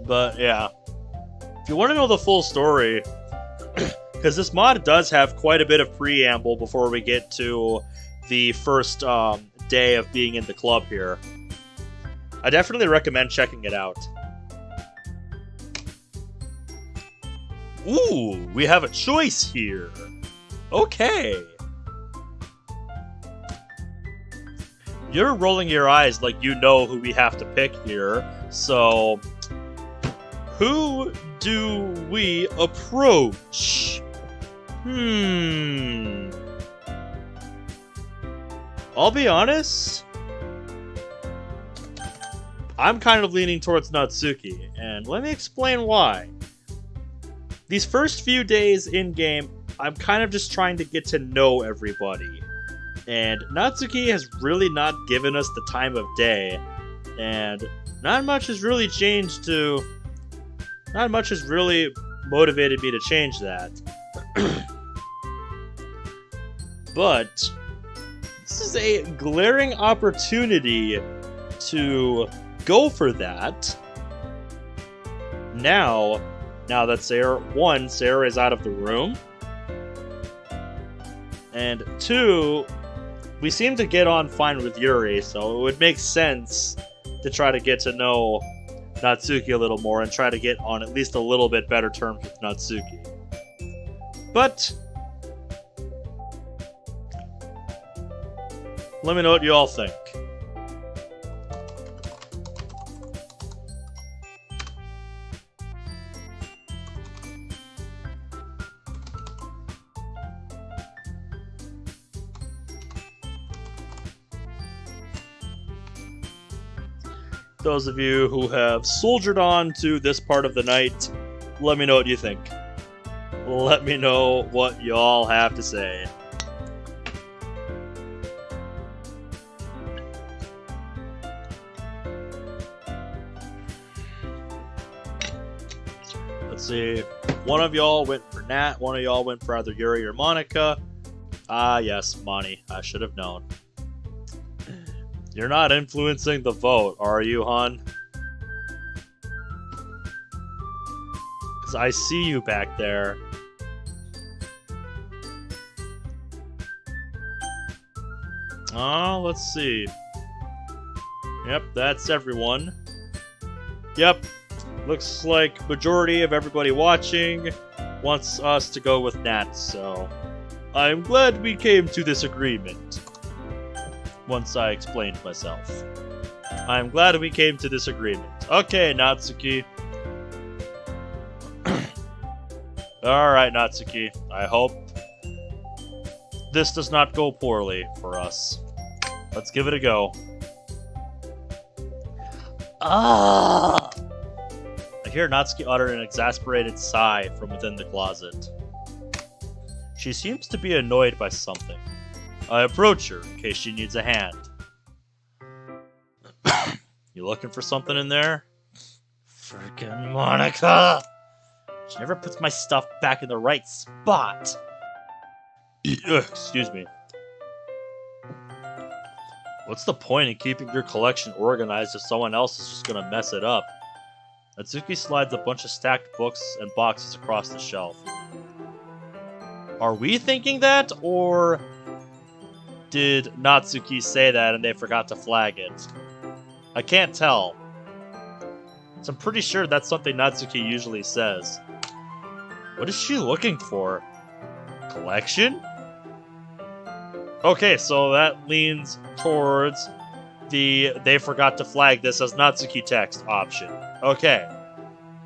But yeah, if you want to know the full story, because this mod does have quite a bit of preamble before we get to the first day of being in the club here, I definitely recommend checking it out. Ooh, we have a choice here. Okay. You're rolling your eyes like you know who we have to pick here, so who do we approach? I'll be honest, I'm kind of leaning towards Natsuki, and let me explain why. These first few days in-game, I'm kind of just trying to get to know everybody. And Natsuki has really not given us the time of day. And not much has really motivated me to change that. But this is a glaring opportunity to go for that. Now that Sarah is out of the room, and 2, we seem to get on fine with Yuri, so it would make sense to try to get to know Natsuki a little more and try to get on at least a little bit better terms with Natsuki. But let me know what you all think. Those of you who have soldiered on to this part of the night, let me know what you think. Let me know what y'all have to say. Let's see. One of y'all went for Nat, one of y'all went for either Yuri or Monika. Ah, yes, Moni. I should have known. You're not influencing the vote, are you, hon? Because I see you back there. Let's see. Yep, that's everyone. Yep, looks like majority of everybody watching wants us to go with Nat, so I'm glad we came to this agreement. Once I explained myself. I'm glad we came to this agreement. Okay, Natsuki. Alright, Natsuki. I hope this does not go poorly for us. Let's give it a go. Ah! I hear Natsuki utter an exasperated sigh from within the closet. She seems to be annoyed by something. I approach her in case she needs a hand. You looking for something in there? Frickin' Monica! She never puts my stuff back in the right spot. Excuse me. What's the point in keeping your collection organized if someone else is just gonna mess it up? Natsuki slides a bunch of stacked books and boxes across the shelf. Are we thinking that, or did Natsuki say that and they forgot to flag it? I can't tell. So I'm pretty sure that's something Natsuki usually says. What is she looking for? Collection? Okay, so that leans towards the they forgot to flag this as Natsuki text option. Okay.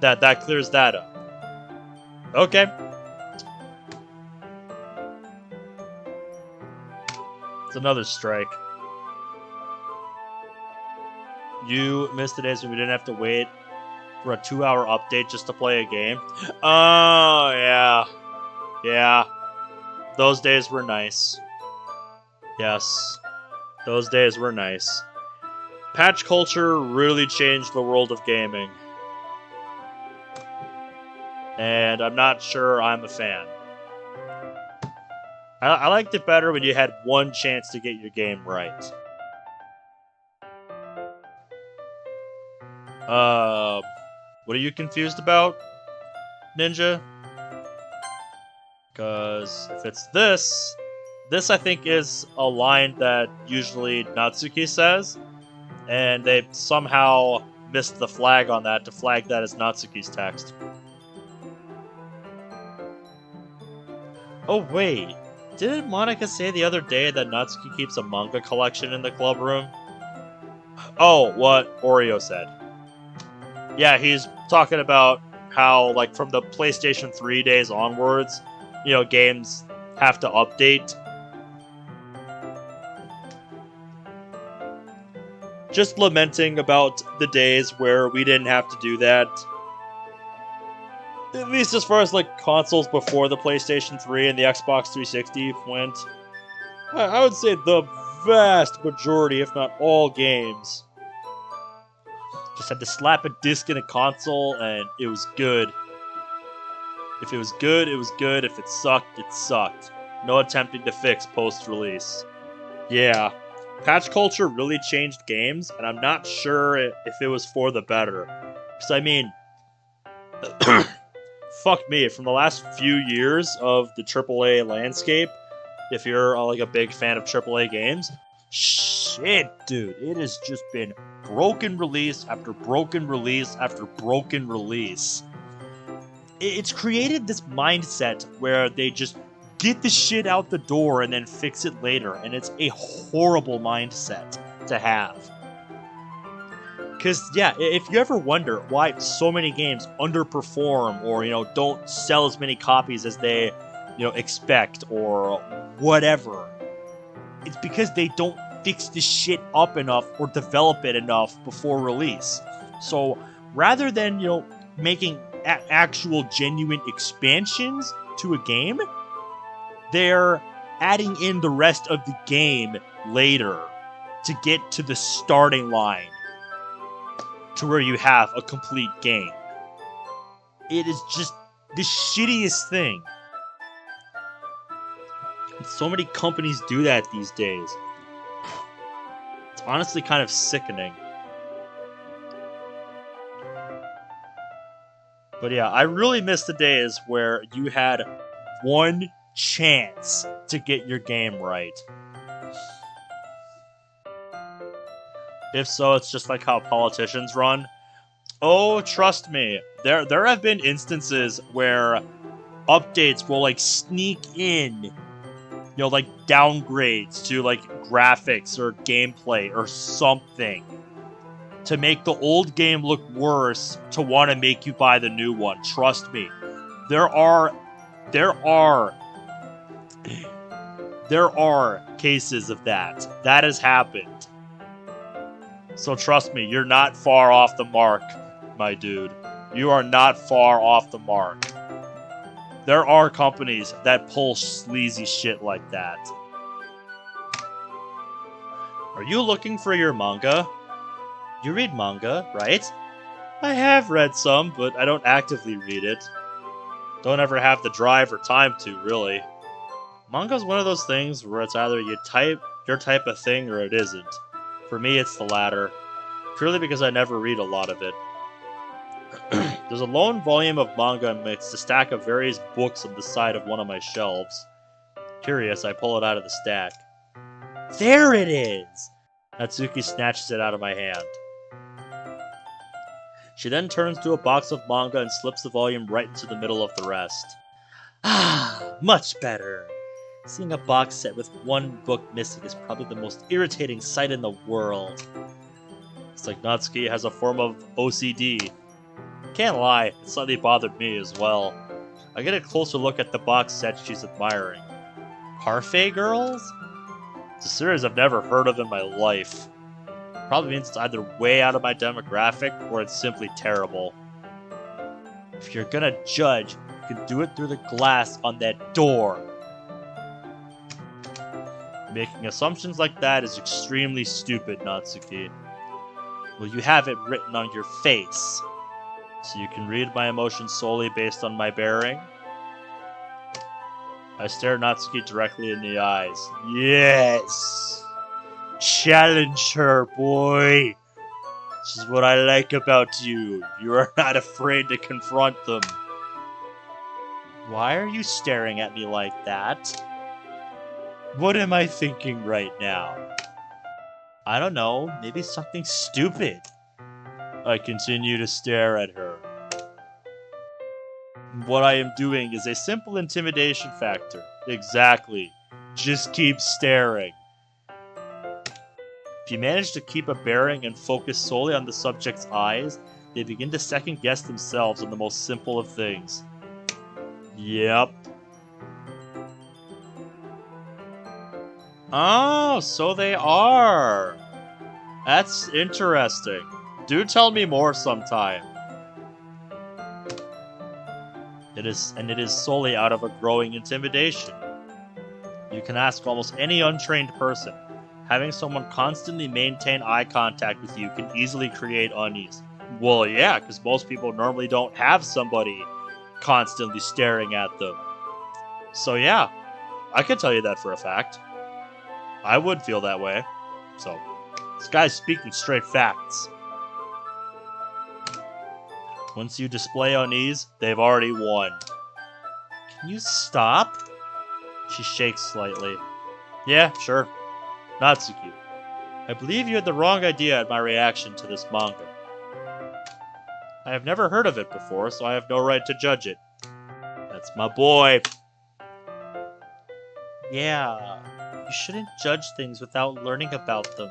That clears that up. Okay. It's another strike. You missed the days when we didn't have to wait for a 2-hour update just to play a game. Oh, yeah. Yeah. Those days were nice. Yes. Those days were nice. Patch culture really changed the world of gaming. And I'm not sure I'm a fan. I liked it better when you had one chance to get your game right. What are you confused about, Ninja? Because if it's this I think is a line that usually Natsuki says, and they somehow missed the flag on that to flag that as Natsuki's text. Oh wait, didn't Monica say the other day that Natsuki keeps a manga collection in the club room? Oh, what Oreo said. Yeah, he's talking about how, like, from the PlayStation 3 days onwards, you know, games have to update. Just lamenting about the days where we didn't have to do that. At least as far as, like, consoles before the PlayStation 3 and the Xbox 360 went. I would say the vast majority, if not all games, just had to slap a disc in a console and it was good. If it was good, it was good. If it sucked, it sucked. No attempting to fix post-release. Yeah. Patch culture really changed games, and I'm not sure if it was for the better. Because, I mean, fuck me, from the last few years of the AAA landscape, if you're like a big fan of AAA games, shit, dude, it has just been broken release after broken release after broken release. It's created this mindset where they just get the shit out the door and then fix it later, and it's a horrible mindset to have. Because, yeah, if you ever wonder why so many games underperform or, you know, don't sell as many copies as they, you know, expect or whatever, it's because they don't fix the shit up enough or develop it enough before release. So, rather than, you know, making actual genuine expansions to a game, they're adding in the rest of the game later to get to the starting line to where you have a complete game. It is just the shittiest thing. And so many companies do that these days. It's honestly kind of sickening. But yeah, I really miss the days where you had one chance to get your game right. If so, it's just like how politicians run. Oh, trust me, there have been instances where updates will like sneak in, you know, like downgrades to like graphics or gameplay or something to make the old game look worse to want to make you buy the new one. Trust me. There are cases of that. That has happened. So trust me, you're not far off the mark, my dude. You are not far off the mark. There are companies that pull sleazy shit like that. Are you looking for your manga? You read manga, right? I have read some, but I don't actively read it. Don't ever have the drive or time to, really. Manga's one of those things where it's either your type of thing or it isn't. For me, it's the latter. Purely because I never read a lot of it. There's a lone volume of manga amidst a stack of various books on the side of one of my shelves. Curious, I pull it out of the stack. There it is! Natsuki snatches it out of my hand. She then turns to a box of manga and slips the volume right into the middle of the rest. Ah, much better. Seeing a box set with one book missing is probably the most irritating sight in the world. It's like Natsuki has a form of OCD. Can't lie, it slightly bothered me as well. I get a closer look at the box set she's admiring. Parfait Girls? It's a series I've never heard of in my life. Probably means it's either way out of my demographic or it's simply terrible. If you're gonna judge, you can do it through the glass on that door. Making assumptions like that is extremely stupid, Natsuki. Well, you have it written on your face. So you can read my emotions solely based on my bearing? I stare Natsuki directly in the eyes. Yes! Challenge her, boy! This is what I like about you. You are not afraid to confront them. Why are you staring at me like that? What am I thinking right now? I don't know, maybe something stupid. I continue to stare at her. What I am doing is a simple intimidation factor. Exactly. Just keep staring. If you manage to keep a bearing and focus solely on the subject's eyes, they begin to second guess themselves on the most simple of things. Yep. Oh, so they are. That's interesting. Do tell me more sometime. It is solely out of a growing intimidation. You can ask almost any untrained person. Having someone constantly maintain eye contact with you can easily create unease. Well, yeah, because most people normally don't have somebody constantly staring at them. So yeah, I can tell you that for a fact. I would feel that way. So, this guy's speaking straight facts. Once you display unease, they've already won. Can you stop? She shakes slightly. Yeah, sure. Natsuki, I believe you had the wrong idea at my reaction to this manga. I have never heard of it before, so I have no right to judge it. That's my boy. Yeah, you shouldn't judge things without learning about them.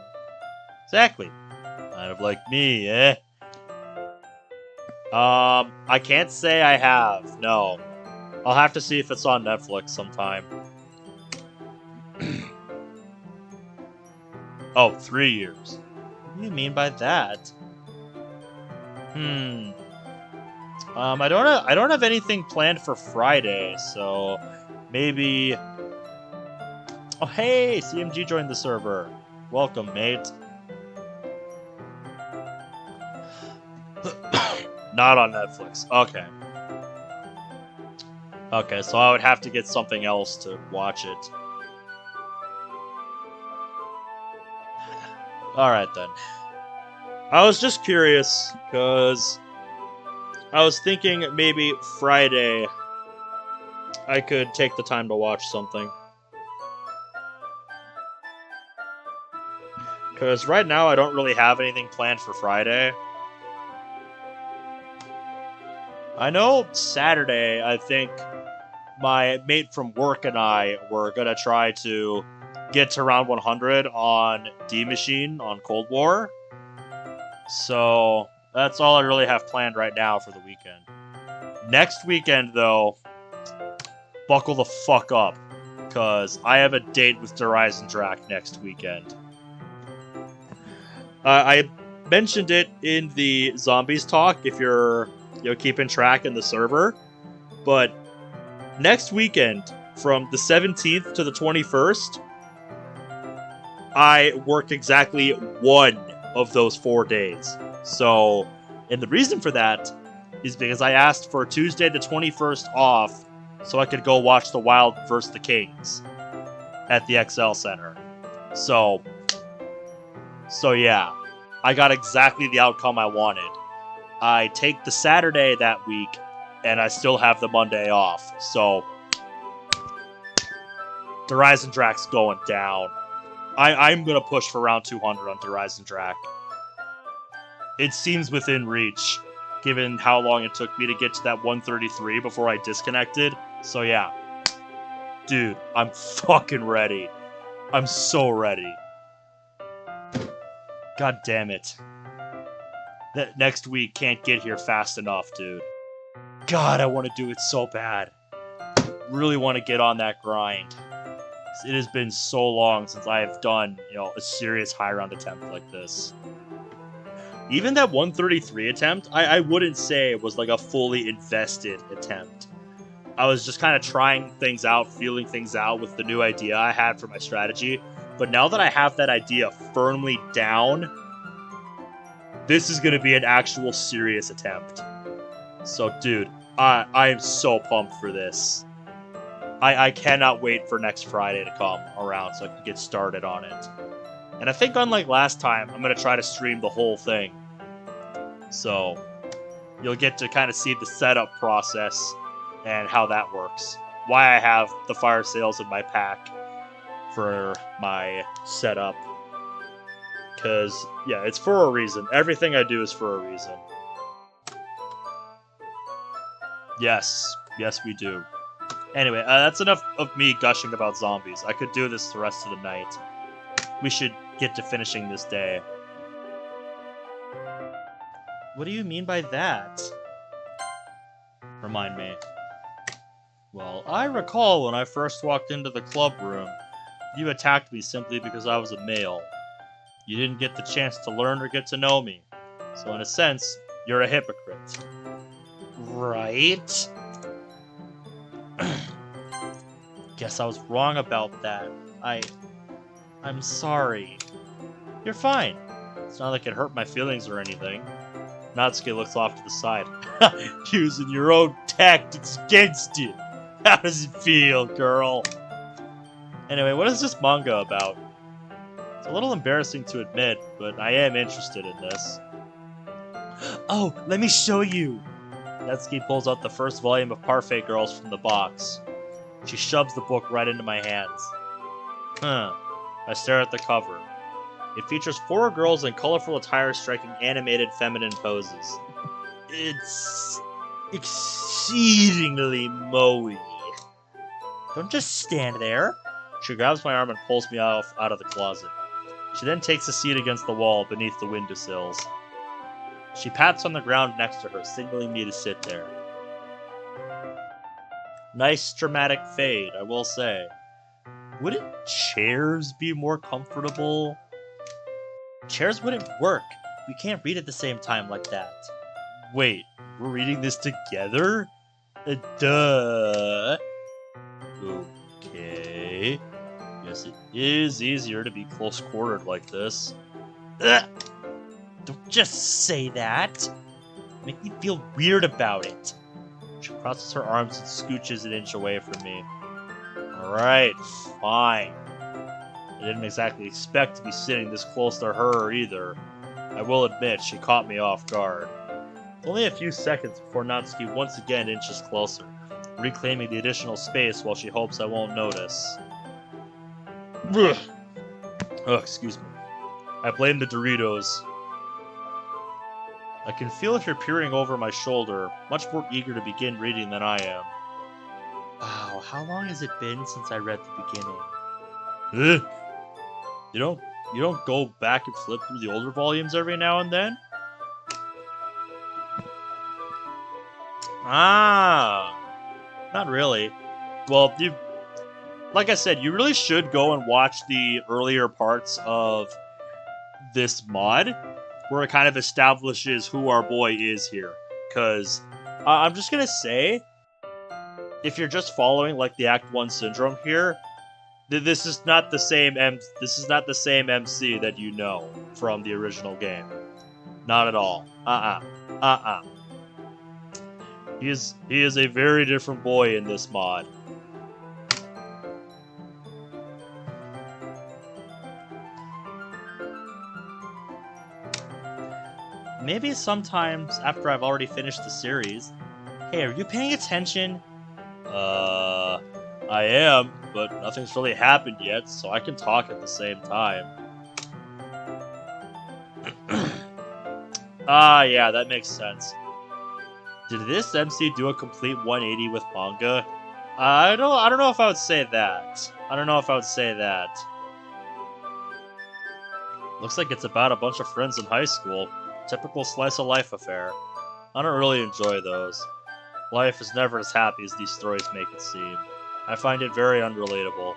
Exactly. Kind of like me, eh? I can't say I have, no. I'll have to see if it's on Netflix sometime. Oh, 3 years. What do you mean by that? I don't have anything planned for Friday, so maybe. Oh hey, CMG joined the server. Welcome, mate. Not on Netflix. Okay. Okay, so I would have to get something else to watch it. Alright then. I was just curious, because I was thinking maybe Friday I could take the time to watch something. Because right now I don't really have anything planned for Friday. I know Saturday, I think my mate from work and I were going to try to get to round 100 on D Machine on Cold War. So that's all I really have planned right now for the weekend. Next weekend, though, buckle the fuck up, because I have a date with Horizon Drac next weekend. I mentioned it in the Zombies talk, if you're keeping track in the server, but next weekend, from the 17th to the 21st, I work exactly one of those 4 days. So, and the reason for that is because I asked for Tuesday the 21st off so I could go watch the Wild vs. the Kings at the XL Center. So yeah, I got exactly the outcome I wanted. I take the Saturday that week, and I still have the Monday off. So, Horizon Drac's going down. I'm going to push for round 200 on Horizon Drac. It seems within reach, given how long it took me to get to that 133 before I disconnected. So yeah. Dude, I'm fucking ready. I'm so ready. God damn it. That next week can't get here fast enough, dude. God, I want to do it so bad. Really want to get on that grind. It has been so long since I have done, a serious high round attempt like this. Even that 133 attempt, I wouldn't say it was like a fully invested attempt. I was just kind of trying things out, feeling things out with the new idea I had for my strategy. But now that I have that idea firmly down, this is going to be an actual serious attempt. So, dude, I am so pumped for this. I cannot wait for next Friday to come around so I can get started on it. And I think unlike last time, I'm going to try to stream the whole thing. So, you'll get to kind of see the setup process and how that works. Why I have the fire sales in my pack for my setup. Because, yeah, it's for a reason. Everything I do is for a reason. Yes, we do. Anyway, that's enough of me gushing about zombies. I could do this the rest of the night. We should get to finishing this day. What do you mean by that? Remind me. Well, I recall when I first walked into the club room, you attacked me simply because I was a male. You didn't get the chance to learn or get to know me. So in a sense, you're a hypocrite. Right? Guess I was wrong about that. I'm sorry. You're fine. It's not like it hurt my feelings or anything. Natsuki looks off to the side. Using your own tactics against you. How does it feel, girl? Anyway, what is this manga about? It's a little embarrassing to admit, but I am interested in this. Oh, let me show you! Natsuki pulls out the first volume of Parfait Girls from the box. She shoves the book right into my hands. I stare at the cover. It features 4 girls in colorful attire striking animated feminine poses. It's exceedingly moe-y. Don't just stand there. She grabs my arm and pulls me out of the closet. She then takes a seat against the wall beneath the windowsills. She pats on the ground next to her, signaling me to sit there. Nice dramatic fade, I will say. Wouldn't chairs be more comfortable? Chairs wouldn't work. We can't read at the same time like that. Wait, we're reading this together? Duh. Okay. Guess it is easier to be close-quartered like this. Ugh. Don't just say that. Make me feel weird about it. She crosses her arms and scooches an inch away from me. Alright, fine. I didn't exactly expect to be sitting this close to her either. I will admit, she caught me off guard. Only a few seconds before Natsuki once again inches closer, reclaiming the additional space while she hopes I won't notice. Ugh. Oh, excuse me. I blame the Doritos. I can feel her peering over my shoulder, much more eager to begin reading than I am. Wow, how long has it been since I read the beginning? You don't go back and flip through the older volumes every now and then? Ah, not really. Well, like I said, you really should go and watch the earlier parts of this mod, where it kind of establishes who our boy is here. Because I'm just gonna say, if you're just following like the Act 1 syndrome here, this is not the same MC that you know from the original game. Not at all. He is a very different boy in this mod. Maybe sometimes after I've already finished the series. Hey, are you paying attention? I am, but nothing's really happened yet, so I can talk at the same time. Yeah, that makes sense. Did this MC do a complete 180 with manga? I don't know if I would say that. Looks like it's about a bunch of friends in high school. Typical slice of life affair. I don't really enjoy those. Life is never as happy as these stories make it seem. I find it very unrelatable.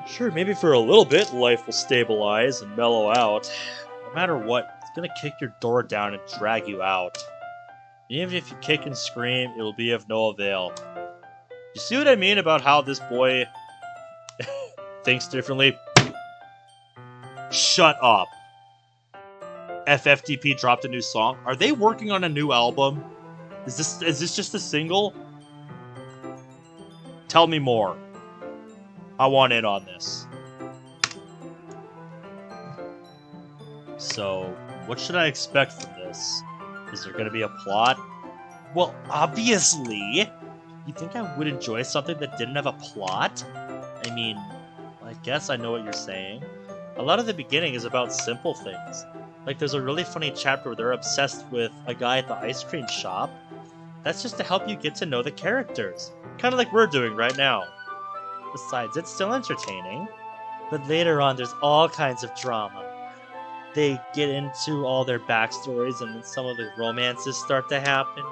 Sure, maybe for a little bit life will stabilize and mellow out. No matter what, it's gonna kick your door down and drag you out. Even if you kick and scream, it will be of no avail. You see what I mean about how this boy thinks differently? Shut up. FFDP dropped a new song. Are they working on a new album? Is this just a single? Tell me more. I want in on this. So, what should I expect from this? Is there gonna be a plot? Well, obviously! You think I would enjoy something that didn't have a plot? I mean, I guess I know what you're saying. A lot of the beginning is about simple things. Like there's a really funny chapter where they're obsessed with a guy at the ice cream shop. That's just to help you get to know the characters. Kind of like we're doing right now. Besides, it's still entertaining. But later on, there's all kinds of drama. They get into all their backstories and then some of the romances start to happen.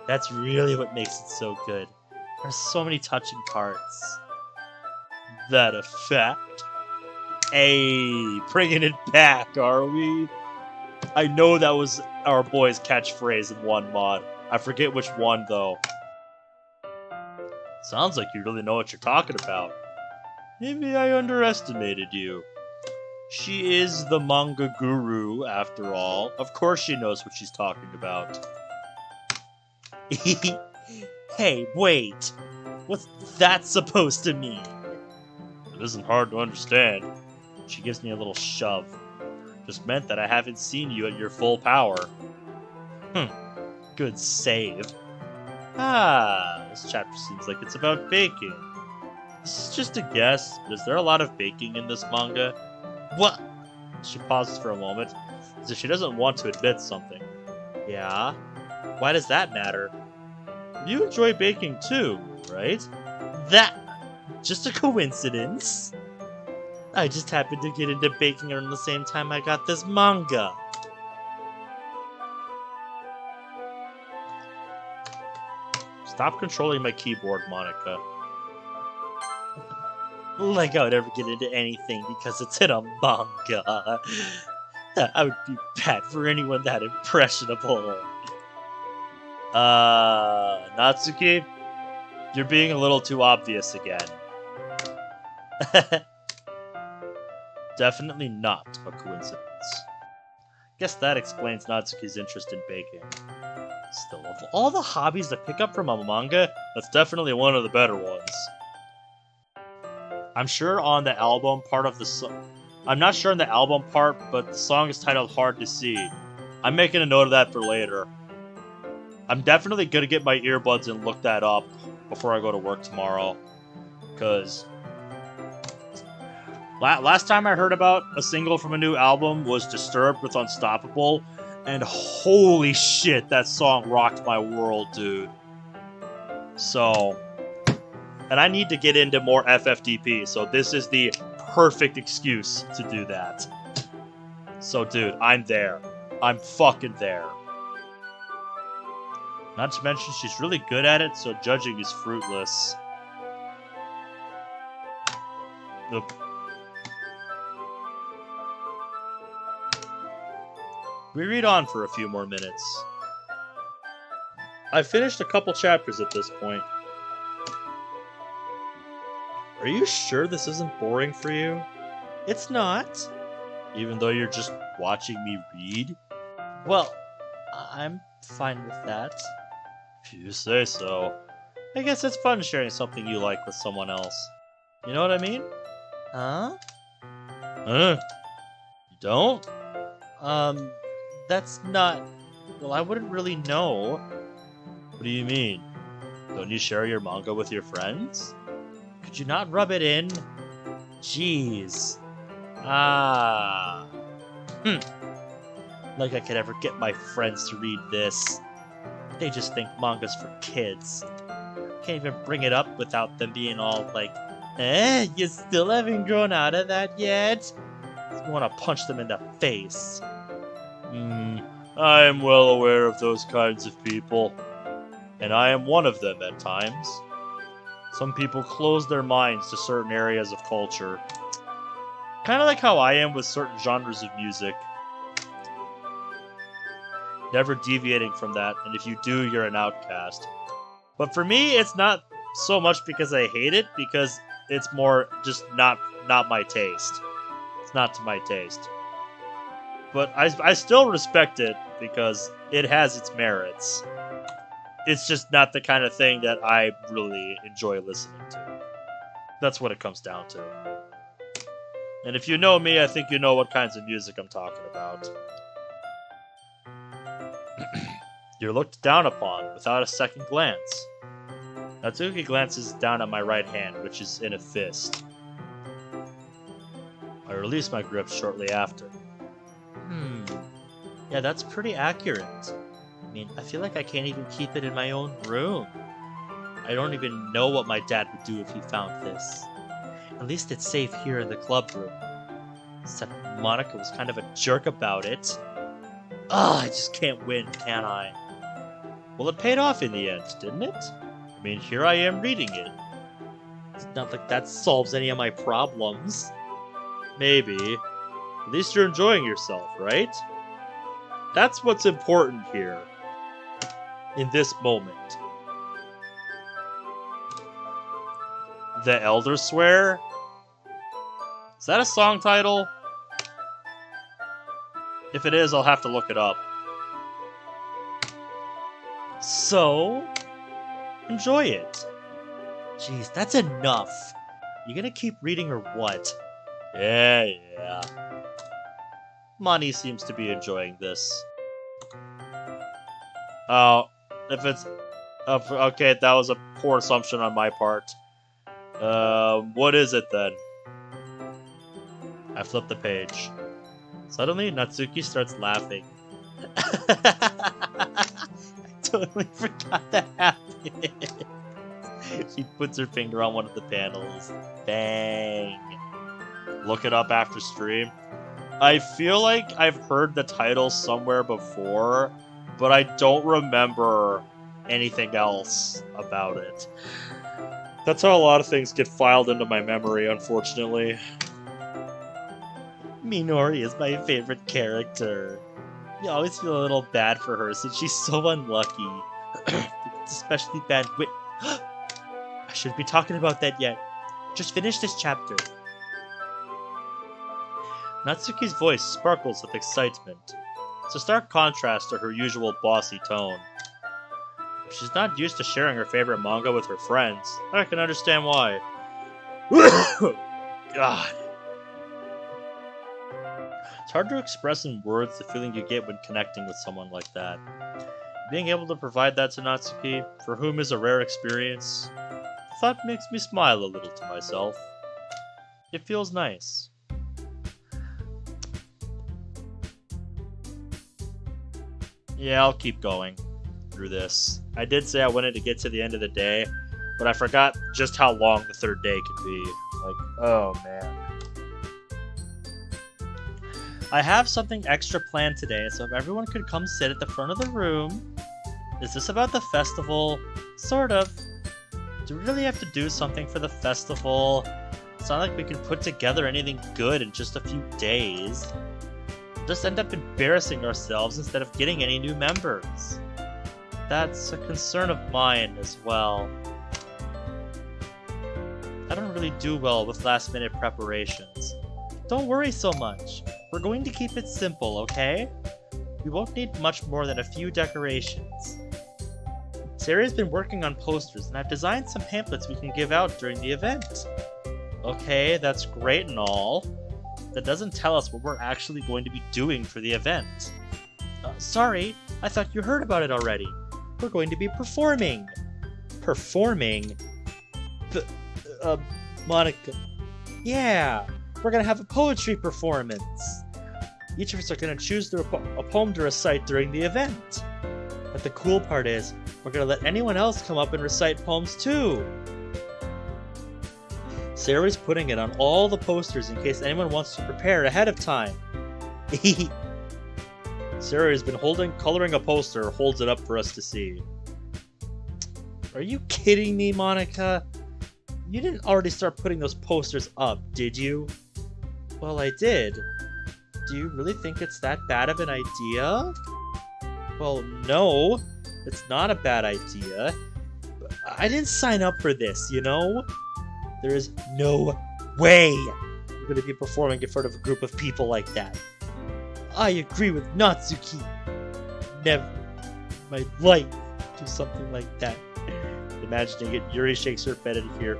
That's really what makes it so good. There's so many touching parts. That effect? Hey, bringing it back, are we? I know that was our boy's catchphrase in one mod. I forget which one, though. Sounds like you really know what you're talking about. Maybe I underestimated you. She is the manga guru, after all. Of course she knows what she's talking about. Hey, wait. What's that supposed to mean? It isn't hard to understand. She gives me a little shove. Just meant that I haven't seen you at your full power. Good save. This chapter seems like it's about baking. This is just a guess, but is there a lot of baking in this manga? What? She pauses for a moment, as if she doesn't want to admit something. Yeah? Why does that matter? You enjoy baking too, right? That... just a coincidence? I just happened to get into baking around the same time I got this manga. Stop controlling my keyboard, Monica. Like I would ever get into anything because it's in a manga. I would be bad for anyone that impressionable. Natsuki? You're being a little too obvious again. Definitely not a coincidence. Guess that explains Natsuki's interest in baking. Still, of all the hobbies to pick up from a manga, that's definitely one of the better ones. I'm sure on the album part of the song... I'm not sure on the album part, but the song is titled Hard to See. I'm making a note of that for later. I'm definitely gonna get my earbuds and look that up before I go to work tomorrow. Because... Last time I heard about a single from a new album was Disturbed with Unstoppable, and holy shit, that song rocked my world, dude. So, and I need to get into more FFDP, so this is the perfect excuse to do that. So, dude, I'm there. I'm fucking there. Not to mention, she's really good at it, so judging is fruitless. We read on for a few more minutes. I've finished a couple chapters at this point. Are you sure this isn't boring for you? It's not. Even though you're just watching me read? Well, I'm fine with that. If you say so. I guess it's fun sharing something you like with someone else. You know what I mean? Huh? Huh? You don't? That's not... Well, I wouldn't really know. What do you mean? Don't you share your manga with your friends? Could you not rub it in? Jeez. Ah. Like I could ever get my friends to read this. They just think manga's for kids. Can't even bring it up without them being all like, you still haven't grown out of that yet? I want to punch them in the face. I am well aware of those kinds of people. And I am one of them at times. Some people close their minds to certain areas of culture. Kind of like how I am with certain genres of music. Never deviating from that, and if you do, you're an outcast. But for me, it's not so much because I hate it, because it's more just not my taste. It's not to my taste. But I still respect it, because it has its merits. It's just not the kind of thing that I really enjoy listening to. That's what it comes down to. And if you know me, I think you know what kinds of music I'm talking about. You're looked down upon without a second glance. Natsuki glances down at my right hand, which is in a fist. I release my grip shortly after. Yeah, that's pretty accurate. I mean, I feel like I can't even keep it in my own room. I don't even know what my dad would do if he found this. At least it's safe here in the club room. Except Monica was kind of a jerk about it. I just can't win, can I? Well, it paid off in the end, didn't it? I mean, here I am reading it. It's not like that solves any of my problems. Maybe. At least you're enjoying yourself, right? That's what's important here. In this moment. The Elder Swear? Is that a song title? If it is, I'll have to look it up. So, enjoy it. Jeez, that's enough. You gonna keep reading or what? Yeah. Mani seems to be enjoying this. Oh, if it's... okay, that was a poor assumption on my part. What is it then? I flip the page. Suddenly, Natsuki starts laughing. I totally forgot that happened. She puts her finger on one of the panels. Bang. Look it up after stream. I feel like I've heard the title somewhere before, but I don't remember anything else about it. That's how a lot of things get filed into my memory, unfortunately. Minori is my favorite character. You always feel a little bad for her since she's so unlucky. It's especially bad wit. I shouldn't be talking about that yet. Just finish this chapter. Natsuki's voice sparkles with excitement. It's a stark contrast to her usual bossy tone. If she's not used to sharing her favorite manga with her friends, I can understand why. God. It's hard to express in words the feeling you get when connecting with someone like that. Being able to provide that to Natsuki, for whom is a rare experience, the thought makes me smile a little to myself. It feels nice. Yeah, I'll keep going through this. I did say I wanted to get to the end of the day, but I forgot just how long the third day can be. Like, oh man. I have something extra planned today, so if everyone could come sit at the front of the room. Is this about the festival? Sort of. Do we really have to do something for the festival? It's not like we can put together anything good in just a few days. We'll just end up embarrassing ourselves instead of getting any new members. That's a concern of mine as well. I don't really do well with last-minute preparations. Don't worry so much. We're going to keep it simple, okay? We won't need much more than a few decorations. Sarah's been working on posters, and I've designed some pamphlets we can give out during the event. Okay, that's great and all. That doesn't tell us what we're actually going to be doing for the event. Sorry, I thought you heard about it already. We're going to be performing. Performing? Monica. Yeah, we're gonna have a poetry performance. Each of us are gonna choose a poem to recite during the event. But the cool part is, we're gonna let anyone else come up and recite poems too. Sarah's putting it on all the posters in case anyone wants to prepare ahead of time. Sarah has been coloring a poster, holds it up for us to see. Are you kidding me, Monica? You didn't already start putting those posters up, did you? Well, I did. Do you really think it's that bad of an idea? Well, no, it's not a bad idea. I didn't sign up for this, you know? There is no way we're going to be performing in front of a group of people like that. I agree with Natsuki. Never in my life do something like that. Imagining it, Yuri shakes her head in here.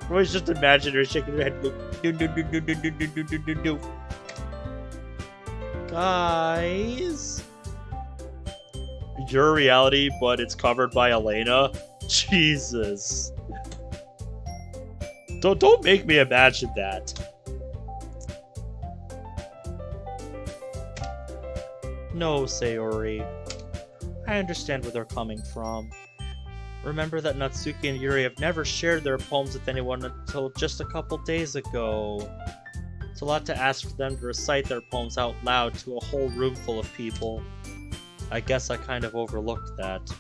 Roy's just imagine her shaking her head. No. Guys, your reality, but it's covered by Elena. Jesus. Don't make me imagine that. No, Sayori. I understand where they're coming from. Remember that Natsuki and Yuri have never shared their poems with anyone until just a couple days ago. It's a lot to ask for them to recite their poems out loud to a whole room full of people. I guess I kind of overlooked that.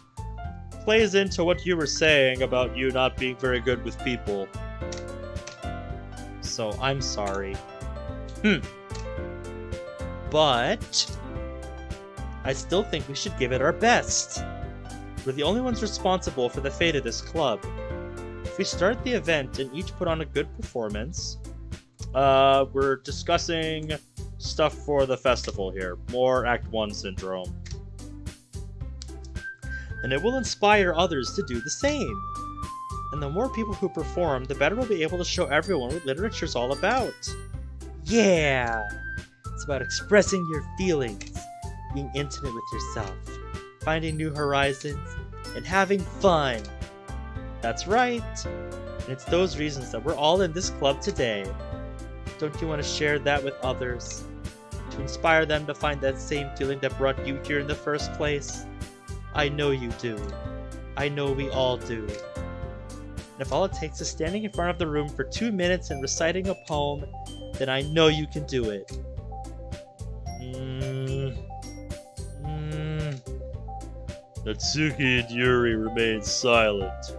Plays into what you were saying about you not being very good with people. So, I'm sorry. But I still think we should give it our best. We're the only ones responsible for the fate of this club. If we start the event and each put on a good performance, we're discussing stuff for the festival here. More Act 1 syndrome. And it will inspire others to do the same. And the more people who perform, the better we'll be able to show everyone what literature's all about. Yeah! It's about expressing your feelings, being intimate with yourself, finding new horizons, and having fun. That's right. And it's those reasons that we're all in this club today. Don't you want to share that with others? To inspire them to find that same feeling that brought you here in the first place? I know you do. I know we all do. And if all it takes is standing in front of the room for 2 minutes and reciting a poem, then I know you can do it. Natsuki and Yuri remain silent.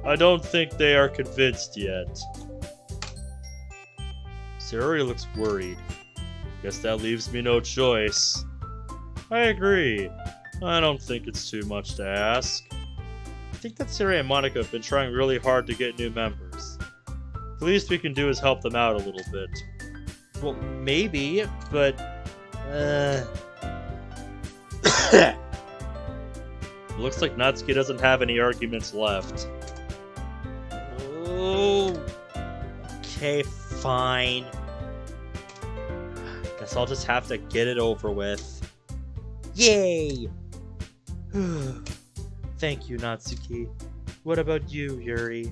I don't think they are convinced yet. Sayori looks worried. Guess that leaves me no choice. I agree. I don't think it's too much to ask. I think that Sayori and Monica have been trying really hard to get new members. The least we can do is help them out a little bit. Well, maybe, but... Looks like Natsuki doesn't have any arguments left. Oh, okay, fine. Guess I'll just have to get it over with. Yay! Thank you, Natsuki. What about you, Yuri?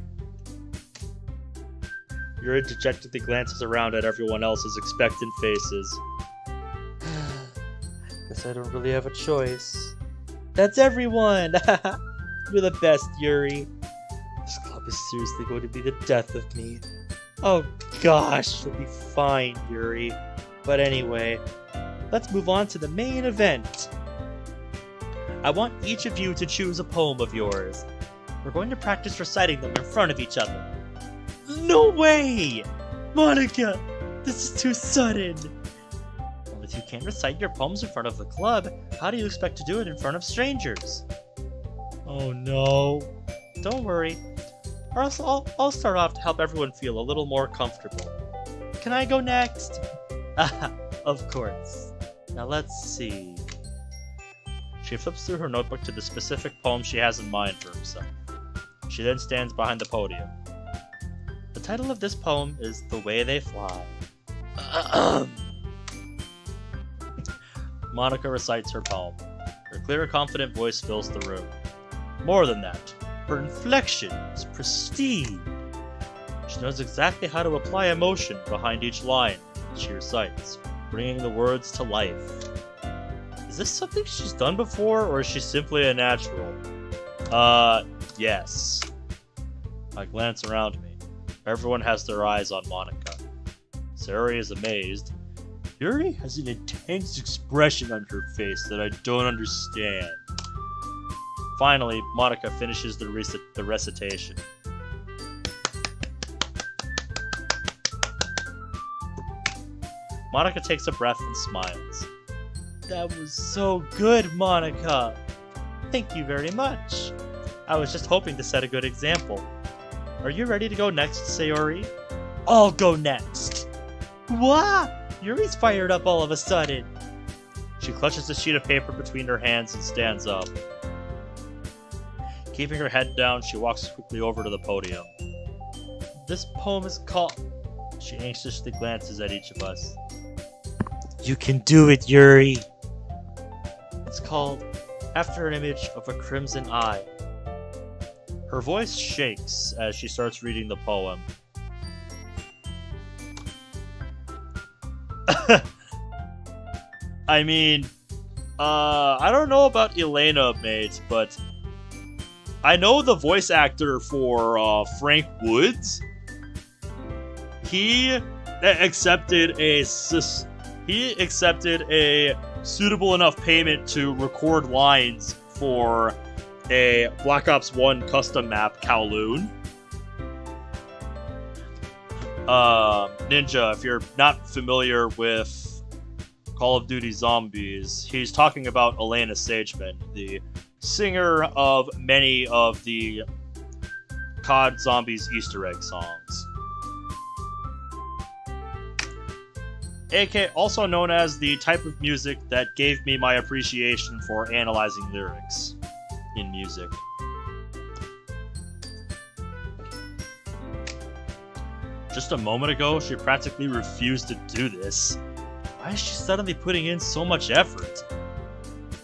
Yuri dejectedly glances around at everyone else's expectant faces. Guess I don't really have a choice. That's everyone! You're the best, Yuri. This club is seriously going to be the death of me. Oh gosh, you'll be fine, Yuri. But anyway, let's move on to the main event. I want each of you to choose a poem of yours. We're going to practice reciting them in front of each other. No way! Monica, this is too sudden. Well, if you can't recite your poems in front of the club, how do you expect to do it in front of strangers? Oh no. Don't worry. I'll start off to help everyone feel a little more comfortable. Can I go next? Of course. Now let's see. She flips through her notebook to the specific poem she has in mind for herself. She then stands behind the podium. The title of this poem is The Way They Fly. Monica recites her poem. Her clear, confident voice fills the room. More than that, her inflection is pristine. She knows exactly how to apply emotion behind each line she recites, bringing the words to life. Is this something she's done before, or is she simply a natural? Yes. I glance around me. Everyone has their eyes on Monica. Sayori is amazed. Yuri has an intense expression on her face that I don't understand. Finally, Monica finishes the recitation. Monica takes a breath and smiles. That was so good, Monica! Thank you very much. I was just hoping to set a good example. Are you ready to go next, Sayori? I'll go next! What? Yuri's fired up all of a sudden. She clutches a sheet of paper between her hands and stands up. Keeping her head down, she walks quickly over to the podium. This poem is called... She anxiously glances at each of us. You can do it, Yuri! It's called After an Image of a Crimson Eye. Her voice shakes as she starts reading the poem. I mean, I don't know about Elena, mate, but I know the voice actor for Frank Woods. He accepted a suitable enough payment to record lines for a Black Ops 1 custom map, Kowloon. Ninja, if you're not familiar with Call of Duty Zombies, he's talking about Elena Sageman, the singer of many of the COD Zombies Easter egg songs. AK, also known as the type of music that gave me my appreciation for analyzing lyrics in music. Just a moment ago, she practically refused to do this. Why is she suddenly putting in so much effort?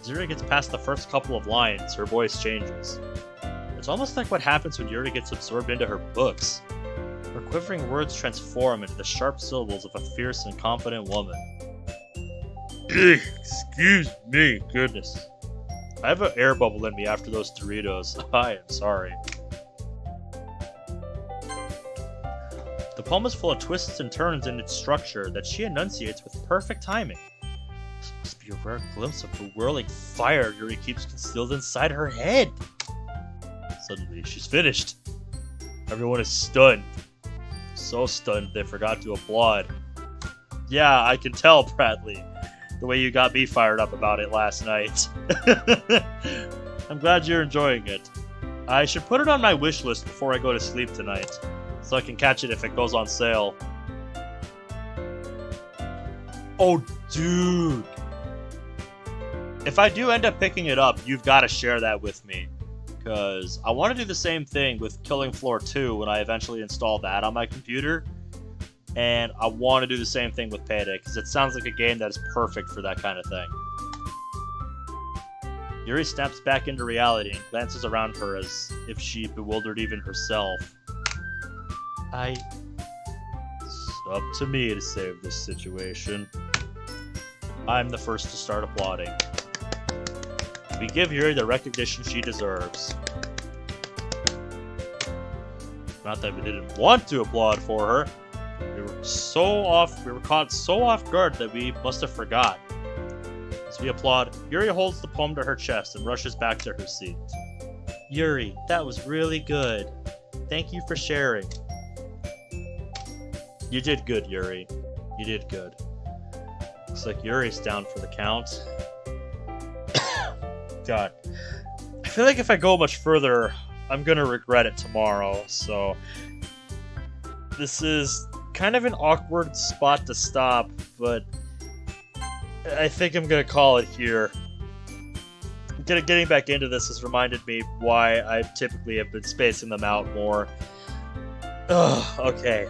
As Yuri gets past the first couple of lines, her voice changes. It's almost like what happens when Yuri gets absorbed into her books. Her quivering words transform into the sharp syllables of a fierce and confident woman. Excuse me, goodness. I have an air bubble in me after those Doritos. I am sorry. The poem is full of twists and turns in its structure that she enunciates with perfect timing. This must be a rare glimpse of the whirling fire Yuri keeps concealed inside her head. Suddenly, she's finished. Everyone is stunned. So stunned they forgot to applaud. Yeah, I can tell, Bradley. The way you got me fired up about it last night. I'm glad you're enjoying it. I should put it on my wish list before I go to sleep tonight, so I can catch it if it goes on sale. Oh, dude. If I do end up picking it up, you've got to share that with me. Because I want to do the same thing with Killing Floor 2 when I eventually install that on my computer. And I want to do the same thing with Payday, because it sounds like a game that is perfect for that kind of thing. Yuri snaps back into reality and glances around her as if she bewildered even herself. It's up to me to save this situation. I'm the first to start applauding. We give Yuri the recognition she deserves. Not that we didn't want to applaud for her. We were caught so off guard that we must have forgot. As we applaud, Yuri holds the poem to her chest and rushes back to her seat. Yuri, that was really good. Thank you for sharing. You did good, Yuri. You did good. Looks like Yuri's down for the count. God. I feel like if I go much further, I'm gonna regret it tomorrow, so... This is kind of an awkward spot to stop, but... I think I'm gonna call it here. Getting back into this has reminded me why I typically have been spacing them out more. Ugh, okay.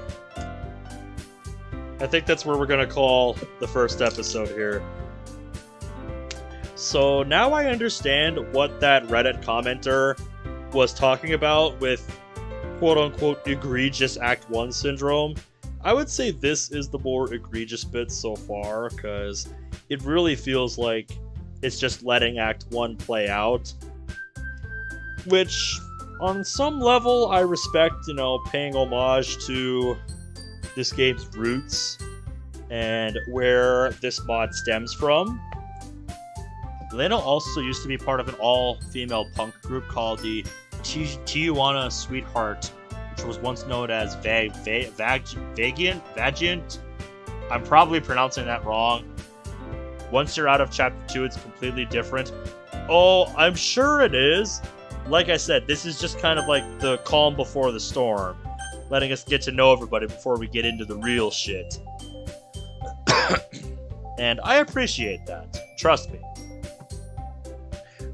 I think that's where we're gonna call the first episode here. So now I understand what that Reddit commenter was talking about with quote-unquote egregious Act 1 syndrome. I would say this is the more egregious bit so far, because it really feels like it's just letting Act 1 play out. Which, on some level, I respect, paying homage to this game's roots and where this mod stems from. Leno also used to be part of an all-female punk group called the Tijuana Sweetheart, which was once known as Vagiant. I'm probably pronouncing that wrong. Once you're out of Chapter 2, it's completely different. Oh, I'm sure it is. Like I said, this is just kind of like the calm before the storm, letting us get to know everybody before we get into the real shit. And I appreciate that. Trust me.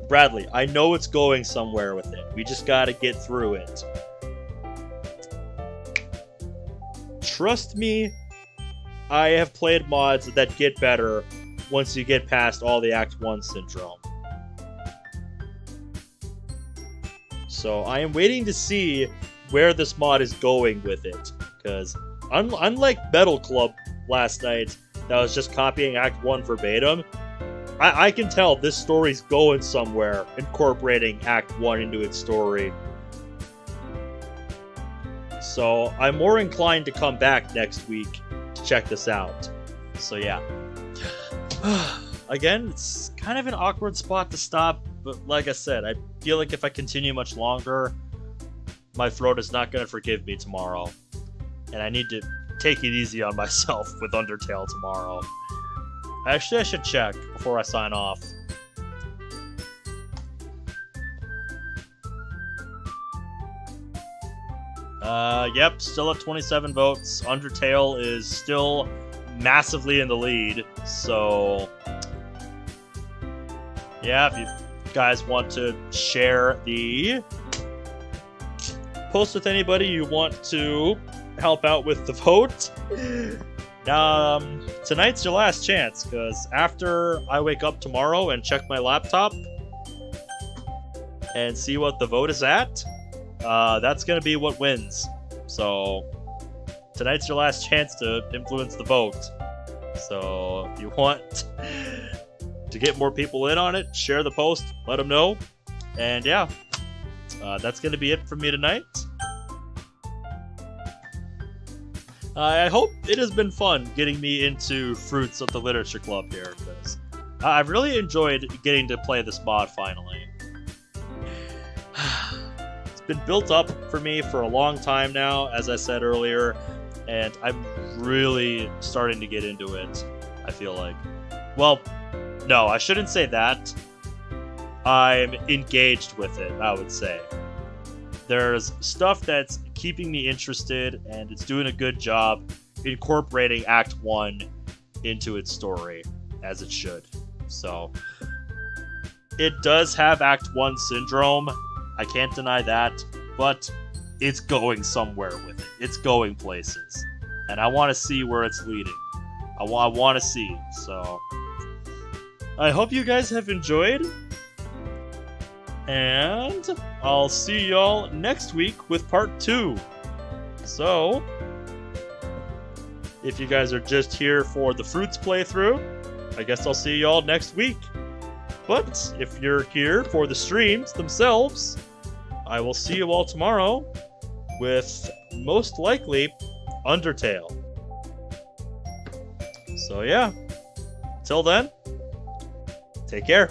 Bradley, I know it's going somewhere with it. We just gotta get through it. Trust me, I have played mods that get better once you get past all the Act 1 syndrome. So I am waiting to see where this mod is going with it, because unlike Metal Club last night, that was just copying Act 1 verbatim, I can tell this story's going somewhere, incorporating Act 1 into its story. So I'm more inclined to come back next week to check this out. So yeah. Again, it's kind of an awkward spot to stop, but like I said, I feel like if I continue much longer, my throat is not going to forgive me tomorrow. And I need to take it easy on myself with Undertale tomorrow. Actually, I should check before I sign off. Yep, still at 27 votes. Undertale is still massively in the lead, so... Yeah, if you guys want to share the post with anybody you want to help out with the vote, tonight's your last chance, because after I wake up tomorrow and check my laptop and see what the vote is at, that's going to be what wins. So tonight's your last chance to influence the vote. So if you want to get more people in on it, share the post, let them know. And yeah, that's going to be it from me tonight. I hope it has been fun getting me into Fruits of the Literature Club here, because I've really enjoyed getting to play this mod finally. It's been built up for me for a long time now, as I said earlier, and I'm really starting to get into it, I feel like. Well, no, I shouldn't say that. I'm engaged with it, I would say. There's stuff that's keeping me interested, and it's doing a good job incorporating Act 1 into its story, as it should. So, it does have Act 1 syndrome, I can't deny that, but it's going somewhere with it. It's going places. And I want to see where it's leading. I want to see, so... I hope you guys have enjoyed, and I'll see y'all next week with part 2. So, if you guys are just here for the Fruits playthrough, I guess I'll see y'all next week. But if you're here for the streams themselves, I will see you all tomorrow with most likely Undertale. So yeah, till then, take care.